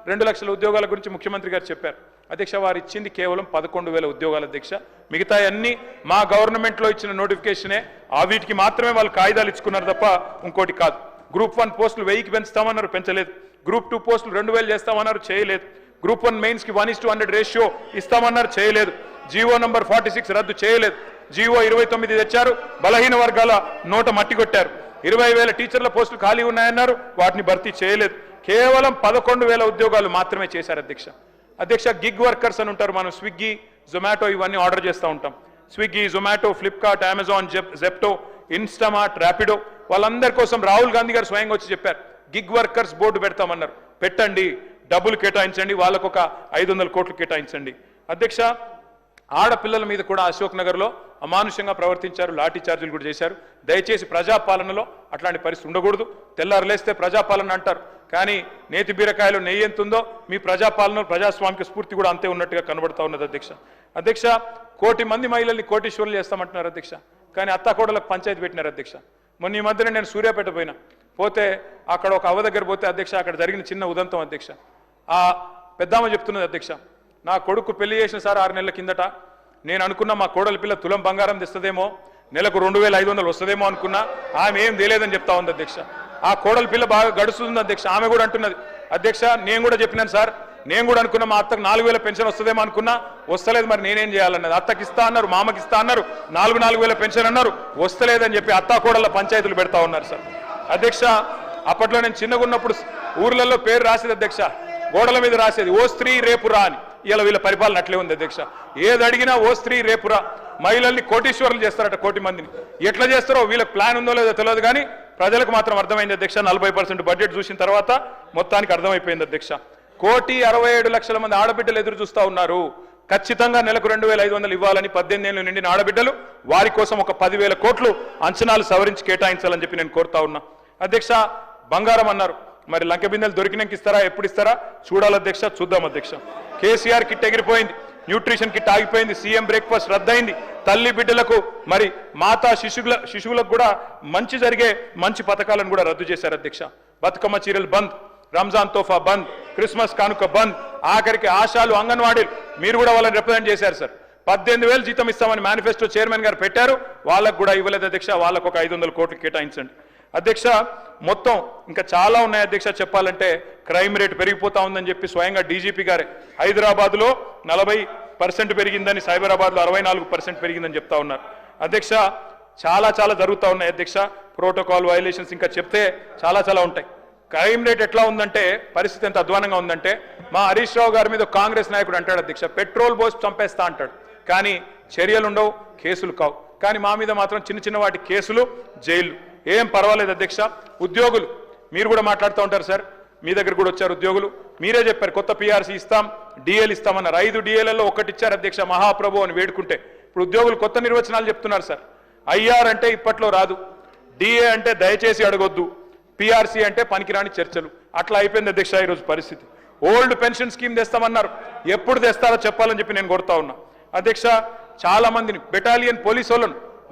2 లక్షల ఉద్యోగాల గురించి ముఖ్యమంత్రి గారు చెప్పారు అధ్యక్ష. వారు ఇచ్చింది కేవలం 11,000 ఉద్యోగాలు అధ్యక్ష. మిగతా అన్ని మా గవర్నమెంట్లో ఇచ్చిన నోటిఫికేషనే. వీటికి మాత్రమే వాళ్ళు కాగితాలు ఇచ్చుకున్నారు తప్ప ఇంకోటి కాదు. గ్రూప్ 1 పోస్టులు 1000కి పెంచుతామన్నారు, పెంచలేదు. గ్రూప్ 2 పోస్టులు 2,000 చేస్తామన్నారు, చేయలేదు. గ్రూప్ 1 మెయిన్స్ కి 1:100 రేషియో ఇస్తామన్నారు, చేయలేదు. జీవో నంబర్ 46 రద్దు చేయలేదు. జీవో 29 తెచ్చారు, బలహీన వర్గాల నోట మట్టి కొట్టారు. 20,000 టీచర్ల పోస్టులు ఖాళీ ఉన్నాయన్నారు, వాటిని భర్తీ చేయలేదు. కేవలం 11,000 ఉద్యోగాలు మాత్రమే చేశారు అధ్యక్ష. గిగ్ వర్కర్స్ అని ఉంటారు, మనం స్విగ్గీ జొమాటో ఇవన్నీ ఆర్డర్ చేస్తూ ఉంటాం. Swiggy, Zomato, Flipkart, Amazon, Zepto, Instamart, Rapido, వాళ్ళందరి కోసం రాహుల్ గాంధీ గారు స్వయంగా వచ్చి చెప్పారు, గిగ్ వర్కర్స్ బోర్డు పెడతామన్నారు. పెట్టండి, డబ్బులు కేటాయించండి, వాళ్ళకు ఒక 500 కోట్లు కేటాయించండి. అధ్యక్ష, ఆడపిల్లల మీద కూడా అశోక్ నగర్లో అమానుషంగా ప్రవర్తించారు, లాఠీ చార్జీలు కూడా చేశారు. దయచేసి ప్రజాపాలనలో అట్లాంటి పరిస్థితి ఉండకూడదు. తెల్లారులేస్తే ప్రజాపాలన అంటారు, కానీ నేతి బీరకాయలో నెయ్యి ఎంత ఉందో మీ ప్రజాపాలన, ప్రజాస్వామిక స్ఫూర్తి కూడా అంతే ఉన్నట్టుగా కనబడతా ఉన్నది అధ్యక్ష. 1 కోటి మంది మహిళల్ని కోటీశ్వరులు చేస్తామంటున్నారు అధ్యక్ష, కానీ అత్తాకోడలకు పంచాయతీ పెట్టినారు అధ్యక్ష. మొన్న ఈ మధ్యన నేను సూర్యాపేట పోతే అక్కడ ఒక అవ్వ దగ్గర పోతే అధ్యక్ష, అక్కడ జరిగిన చిన్న ఉదంతం అధ్యక్ష. ఆ పెద్దామ చెప్తున్నది అధ్యక్ష, నా కొడుకు పెళ్లి చేసిన సార్ 6 నెలల కిందట, నేను అనుకున్నా మా కోడలి పిల్ల తులం బంగారం తెస్తుందేమో, నెలకు 2,500 వస్తుందేమో అనుకున్నా, ఆమె ఏం తెలియదని చెప్తా ఉంది అధ్యక్ష. ఆ కోడలి పిల్ల బాగా గడుస్తుంది అధ్యక్ష. ఆమె కూడా అంటున్నది అధ్యక్ష, నేను కూడా చెప్పినాను సార్, నేను కూడా అనుకున్నా మా అత్తకు 4,000 పెన్షన్ వస్తుందేమో అనుకున్నా, వస్తలేదు, మరి నేనేం చేయాలన్నది. అత్తకి ఇస్తా అన్నారు, మామకి ఇస్తా అన్నారు, 4,000 పెన్షన్ అన్నారు, వస్తలేదని చెప్పి అత్తా కోడళ్ళ పంచాయతీలు పెడతా ఉన్నారు సార్ అధ్యక్ష. అప్పట్లో నేను చిన్నగా ఉన్నప్పుడు ఊర్లలో పేరు రాసేది అధ్యక్ష, గోడల మీద రాసేది ఓ స్త్రీ రేపురా అని. ఇలా వీళ్ళ పరిపాలన అట్లే ఉంది అధ్యక్ష. ఏది అడిగినా ఓ స్త్రీ రేపురా. మహిళల్ని కోటీశ్వరులు చేస్తారట, 1 కోటి మందిని. ఎట్లా చేస్తారో వీళ్ళకి ప్లాన్ ఉందో లేదో తెలియదు, కానీ ప్రజలకు మాత్రం అర్థమైంది అధ్యక్ష. 40% బడ్జెట్ చూసిన తర్వాత మొత్తానికి అర్థమైపోయింది అధ్యక్ష. 1,67,00,000 మంది ఆడబిడ్డలు ఎదురు చూస్తా ఉన్నారు. ఖచ్చితంగా నెలకు 2,500 ఇవ్వాలని 18 ఏళ్ళు నిండిన ఆడబిడ్డలు, వారి కోసం ఒక 10,000 కోట్లు అంచనాలు సవరించి కేటాయించాలని చెప్పి నేను కోరుతా ఉన్నా అధ్యక్ష. బంగారం అన్నారు, మరి లంక బిందెలు దొరికినాక ఇస్తారా, ఎప్పుడు ఇస్తారా చూడాలి అధ్యక్ష, చూద్దాం అధ్యక్ష. కేసీఆర్ కిట్ ఎగిరిపోయింది, న్యూట్రిషన్ కిట్ ఆగిపోయింది, సీఎం బ్రేక్ఫాస్ట్ రద్దయింది. తల్లి బిడ్డలకు మరి మాతా శిశువులకు కూడా మంచి జరిగే మంచి పథకాలను కూడా రద్దు చేశారు అధ్యక్ష. బతుకమ్మ చీరలు బంద్, రంజాన్ తోఫా బంద్, క్రిస్మస్ కానుక బంద్, ఆఖరికి ఆశాలు, అంగన్వాడీలు మీరు కూడా వాళ్ళని రిప్రజెంట్ చేశారు సార్. 18,000 జీతం ఇస్తామని మేనిఫెస్టో చైర్మన్ గారు పెట్టారు, వాళ్ళకు కూడా ఇవ్వలేదు అధ్యక్ష. వాళ్ళకు ఒక 500 కోట్లు కేటాయించండి అధ్యక్ష. మొత్తం ఇంకా చాలా ఉన్నాయి అధ్యక్ష చెప్పాలంటే. క్రైమ్ రేట్ పెరిగిపోతా ఉందని చెప్పి స్వయంగా డీజీపీ గారే హైదరాబాద్లో 40% పెరిగిందని, సైబరాబాద్లో 64% పెరిగిందని చెప్తా ఉన్నారు అధ్యక్ష. చాలా జరుగుతూ ఉన్నాయి అధ్యక్ష. ప్రోటోకాల్ వైలేషన్స్ ఇంకా చెప్తే చాలా ఉంటాయి. క్రైమ్ రేట్ ఎట్లా ఉందంటే, పరిస్థితి ఎంత అధ్వానంగా ఉందంటే, మా హరీష్ రావు గారి మీద కాంగ్రెస్ నాయకుడు అంటాడు అధ్యక్ష, పెట్రోల్ పోసి చంపేస్తా అంటాడు, కానీ చర్యలు ఉండవు, కేసులు కావు. కానీ మా మీద మాత్రం చిన్న వాటి కేసులు, జైలు. ఏం పర్వాలేదు అధ్యక్ష. ఉద్యోగులు మీరు కూడా మాట్లాడుతూ ఉంటారు సార్, మీ దగ్గర కూడా వచ్చారు ఉద్యోగులు, మీరే చెప్పారు కొత్త పీఆర్సీ ఇస్తాం, డిఏలు ఇస్తామన్నారు. 5 డిఏలలో 1 ఇచ్చారు అధ్యక్ష, మహాప్రభు అని వేడుకుంటే. ఇప్పుడు ఉద్యోగులు కొత్త నిర్వచనాలు చెప్తున్నారు సార్. ఐఆర్ అంటే ఇప్పట్లో రాదు, డిఏ అంటే దయచేసి అడగొద్దు, పీఆర్సీ అంటే పనికిరాని చర్చలు. అట్లా అయిపోయింది అధ్యక్ష ఈరోజు పరిస్థితి. ఓల్డ్ పెన్షన్ స్కీమ్ తెస్తామన్నారు, ఎప్పుడు తెస్తారో చెప్పాలని చెప్పి నేను కోరుతా ఉన్నా అధ్యక్ష. చాలా మందిని బెటాలియన్ పోలీసు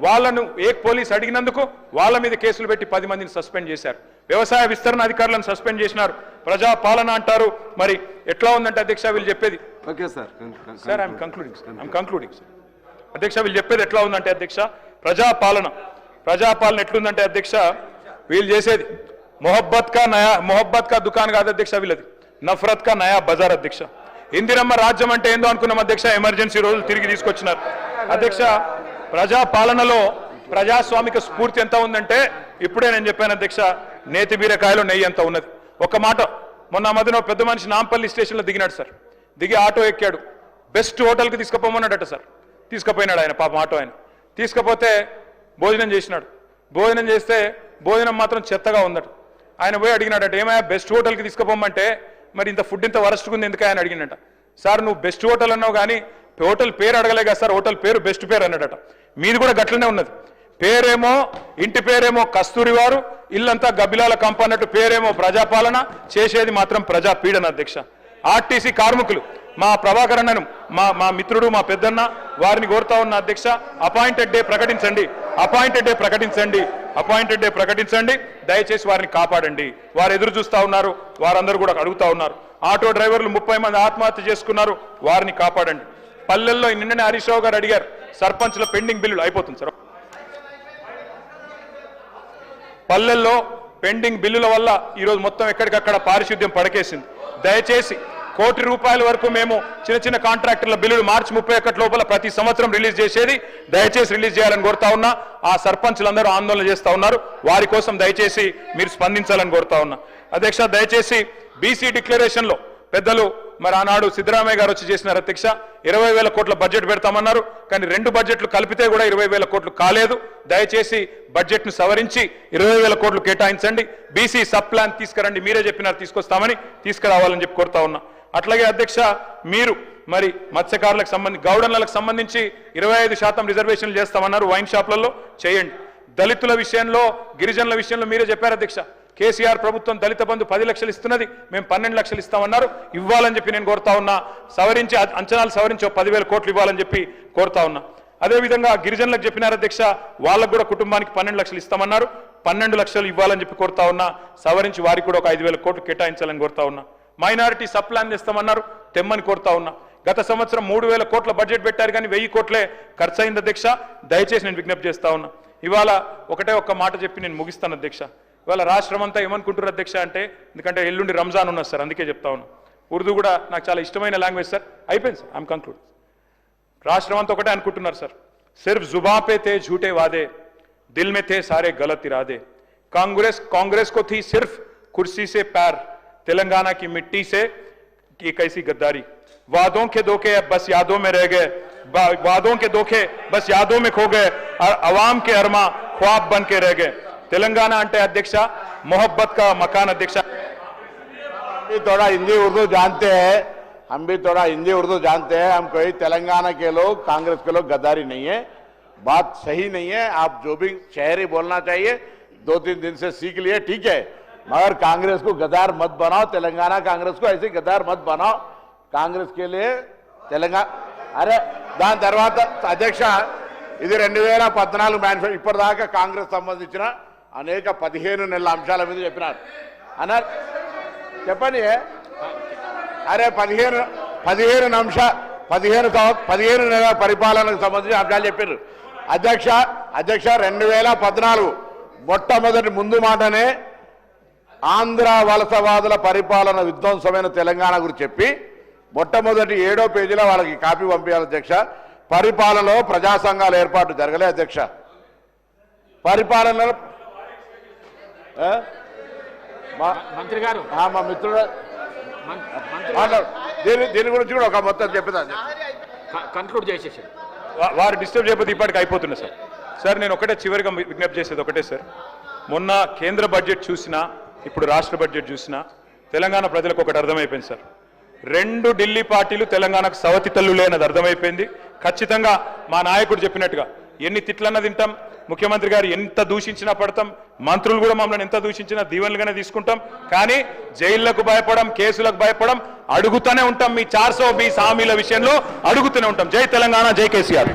వాళ్ళను ఏ పోలీస్ అడిగినందుకు వాళ్ళ మీద కేసులు పెట్టి 10 మందిని సస్పెండ్ చేశారు. వ్యవసాయ విస్తరణ అధికారులను సస్పెండ్ చేసినారు. ప్రజా పాలన అంటారు, మరి ఎట్లా ఉందంటే అధ్యక్ష వీళ్ళు చెప్పేది. Okay sir, sir I'm concluding sir అధ్యక్ష. వీళ్ళు చెప్పేది ఎట్లా ఉందంటే అధ్యక్ష, ప్రజాపాలన ఎట్లుందంటే అధ్యక్ష, వీళ్ళు చేసేది మొహబ్బత్ కా దుకాన్ కాదు అధ్యక్ష, వీళ్ళది నఫరత్ కా నయా బజార్ అధ్యక్ష. ఇందిరమ్మ రాజ్యం అంటే ఏందో అనుకున్నాం అధ్యక్ష, ఎమర్జెన్సీ రోజులు తిరిగి తీసుకొచ్చినారు అధ్యక్ష. ప్రజాపాలనలో ప్రజాస్వామిక స్ఫూర్తి ఎంత ఉందంటే, ఇప్పుడే నేను చెప్పాను అధ్యక్ష, నేతి బీరకాయలో నెయ్యి ఎంత ఉన్నది. ఒక మాట, మొన్న మధ్యన పెద్ద మనిషి నాంపల్లి స్టేషన్లో దిగినాడు సార్. దిగి ఆటో ఎక్కాడు, బెస్ట్ హోటల్కి తీసుకుపోమన్నాడట సార్. తీసుకుపోయినాడు ఆయన, పాపం ఆటో ఆయన. తీసుకుపోతే భోజనం చేసినాడు. భోజనం చేస్తే భోజనం మాత్రం చెత్తగా ఉందట. ఆయన పోయి అడిగినాడట, ఏమయ్యా బెస్ట్ హోటల్కి తీసుకుపోమంటే మరి ఇంత ఫుడ్ ఇంత వరస్ట్గా ఉంది ఎందుకు ఆయన అడిగినట. సార్ నువ్వు బెస్ట్ హోటల్ అన్నావు కానీ హోటల్ పేరు అడగలే కదా సార్, హోటల్ పేరు బెస్ట్ పేరు అన్నాడట. మీది కూడా గట్లనే ఉన్నది. పేరేమో ఇంటి పేరేమో కస్తూరి వారు, ఇల్లంతా గబ్బిలాల కంప అన్నట్టు పేరేమో ప్రజాపాలన, చేసేది మాత్రం ప్రజా పీడన అధ్యక్ష. ఆర్టీసీ కార్మికులు మా ప్రభాకర్ అన్నను, మా మిత్రుడు, మా పెద్దన్న, వారిని కోరుతా ఉన్న అధ్యక్ష, అపాయింటెడ్ డే ప్రకటించండి, దయచేసి వారిని కాపాడండి. వారు ఎదురు చూస్తా ఉన్నారు, వారందరూ కూడా అడుగుతా ఉన్నారు. ఆటో డ్రైవర్లు 30 మంది ఆత్మహత్య చేసుకున్నారు, వారిని కాపాడండి. పల్లెల్లో నిన్ననే హరీష్ రావు గారు అడిగారు, సర్పంచ్ల పెండింగ్ బిల్లులు అయిపోతుంది సార్. పల్లెల్లో పెండింగ్ బిల్లుల వల్ల ఈరోజు మొత్తం ఎక్కడికక్కడ పారిశుద్ధ్యం పడకేసింది. దయచేసి కోటి రూపాయల వరకు మేము చిన్న చిన్న కాంట్రాక్టర్ల బిల్లులు మార్చి 31 లోపల ప్రతి సంవత్సరం రిలీజ్ చేసేది, దయచేసి రిలీజ్ చేయాలని కోరుతా ఉన్నా. ఆ సర్పంచులందరూ ఆందోళన చేస్తా ఉన్నారు, వారి కోసం దయచేసి మీరు స్పందించాలని కోరుతా ఉన్నా. అధ్యక్ష, దయచేసి బీసీ డిక్లరేషన్ లో పెద్దలు మరి ఆనాడు సిద్ధరామయ్య గారు వచ్చి చేసినారు అధ్యక్ష. 20,000 కోట్ల బడ్జెట్ పెడతామన్నారు, కానీ 2 బడ్జెట్లు కలిపితే కూడా 20,000 కోట్లు కాలేదు. దయచేసి బడ్జెట్ ను సవరించి 20,000 కోట్లు కేటాయించండి. బీసీ సబ్ ప్లాన్ తీసుకురండి, మీరే చెప్పినారు తీసుకొస్తామని, తీసుకురావాలని చెప్పి కోరుతా ఉన్నా. అట్లాగే అధ్యక్ష, మీరు మరి మత్స్యకారులకు సంబంధించి గౌడన్లకు సంబంధించి 25% రిజర్వేషన్లు చేస్తామన్నారు, వైన్ షాప్లలో చేయండి. దళితుల విషయంలో, గిరిజనుల విషయంలో మీరే చెప్పారు అధ్యక్ష. కేసీఆర్ ప్రభుత్వం దళిత బంధు 10 లక్షలు ఇస్తున్నది, మేము 12 లక్షలు ఇస్తామన్నారు, ఇవ్వాలని చెప్పి నేను కోరుతా ఉన్నా. సవరించి అంచనాలు సవరించి 10,000 కోట్లు ఇవ్వాలని చెప్పి కోరుతా ఉన్నా. అదేవిధంగా గిరిజనులకు చెప్పినారు అధ్యక్ష, వాళ్ళకు కూడా కుటుంబానికి 12 లక్షలు ఇస్తామన్నారు, 12 లక్షలు ఇవ్వాలని చెప్పి కోరుతా ఉన్నా. సవరించి వారికి కూడా ఒక 5,000 కోట్లు కేటాయించాలని కోరుతా ఉన్నా. మైనారిటీ సబ్ ప్లాన్ చేస్తామన్నారు, తెమ్మని కోరుతా ఉన్నా. గత సంవత్సరం 3,000 కోట్ల బడ్జెట్ పెట్టారు, కానీ 1,000 కోట్లే ఖర్చు అయింది అధ్యక్ష. దయచేసి నేను విజ్ఞప్తి చేస్తా ఉన్నా. ఇవాళ ఒక్క మాట చెప్పి నేను ముగిస్తాను అధ్యక్ష. ఇవాళ రాష్ట్రం అంతా ఏమనుకుంటారు అధ్యక్ష అంటే, ఎందుకంటే ఎల్లుండి రంజాన్ ఉన్నది సార్, అందుకే చెప్తా ఉన్నా. ఉర్దూ కూడా నాకు చాలా ఇష్టమైన లాంగ్వేజ్ సార్. అయిపోయింది సార్, ఐఎమ్ కంక్లూడ్. రాష్ట్రం అంతా ఒకటే అనుకుంటున్నారు సార్. సిర్ఫ్ జుబా పే తే झूठे वादे, दिल में थे सारे गलत इरादे. कांग्रेस को थी सिर्फ कुर्सी से प्यार, तेलंगाना की मिट्टी से की कैसी गद्दारी. वादों के धोखे बस यादों में रह गए, वादों के धोखे बस यादों में खो गए, और अवाम के अरमा ख्वाब बन के रह गए. तेलंगाना अंटे अध्यक्ष मोहब्बत का मकान अध्यक्ष. हम भी थोड़ा हिंदी उर्दू जानते हैं, हम कोई तेलंगाना के लोग, कांग्रेस के लोग गद्दारी नहीं है, बात सही नहीं है. आप जो भी शहरी बोलना चाहिए 2-3 दिन से सीख लिए, ठीक है, मगर कांग्रेस को गद्दार मत बनाओ, तेलंगाना कांग्रेस को ऐसे गद्दार मत बनाओ. कांग्रेस के लिए तेलंगाना, अरे దాని తర్వాత అధ్యక్ష, ఇది 2014 మేనిఫెస్టో, ఇప్పటిదాకా కాంగ్రెస్ సంబంధించిన అనేక 15 నెలల అంశాల మీద చెప్పినారు అన్నారు. చెప్పండి, అరే 15 నెలల పరిపాలనకు సంబంధించిన అంశాలు చెప్పారు అధ్యక్ష. 2014 మొట్టమొదటి ముందు మాటనే ఆంధ్ర వలసవాదుల పరిపాలన విధ్వంసమైన తెలంగాణ గురించి చెప్పి మొట్టమొదటి 7వ పేజీలో వాళ్ళకి కాపీ పంపించాలి అధ్యక్ష. పరిపాలనలో ప్రజా సంఘాల ఏర్పాటు జరగలే అధ్యక్ష. పరిపాలనలో మంత్రి గారు, మా మిత్రుడు దీని గురించి కూడా ఒక మొత్తం చెప్పేదా కన్క్లూడ్ చేసేసారు. వారు డిస్టర్బ్ చేయకపోతే ఇప్పటికి అయిపోతున్నా సార్. సార్ నేను ఒకటే చివరిగా విజ్ఞప్తి చేసేది ఒకటే సార్. మొన్న కేంద్ర బడ్జెట్ చూసినా, ఇప్పుడు రాష్ట్ర బడ్జెట్ చూసినా, తెలంగాణ ప్రజలకు ఒకటి అర్థమైపోయింది సార్. 2 ఢిల్లీ పార్టీలు తెలంగాణకు సవతి తల్లులే అన్నది అర్థమైపోయింది. ఖచ్చితంగా మా నాయకుడు చెప్పినట్టుగా ఎన్ని తిట్లన్నా తింటాం, ముఖ్యమంత్రి గారు ఎంత దూషించినా పడతాం, మంత్రులు కూడా మమ్మల్ని ఎంత దూషించినా దీవెనలుగానే తీసుకుంటాం. కానీ జైళ్లకు భయపడం, కేసులకు భయపడం, అడుగుతూనే ఉంటాం. మీ 420 హామీల విషయంలో అడుగుతూనే ఉంటాం. జై తెలంగాణ, జై కేసీఆర్.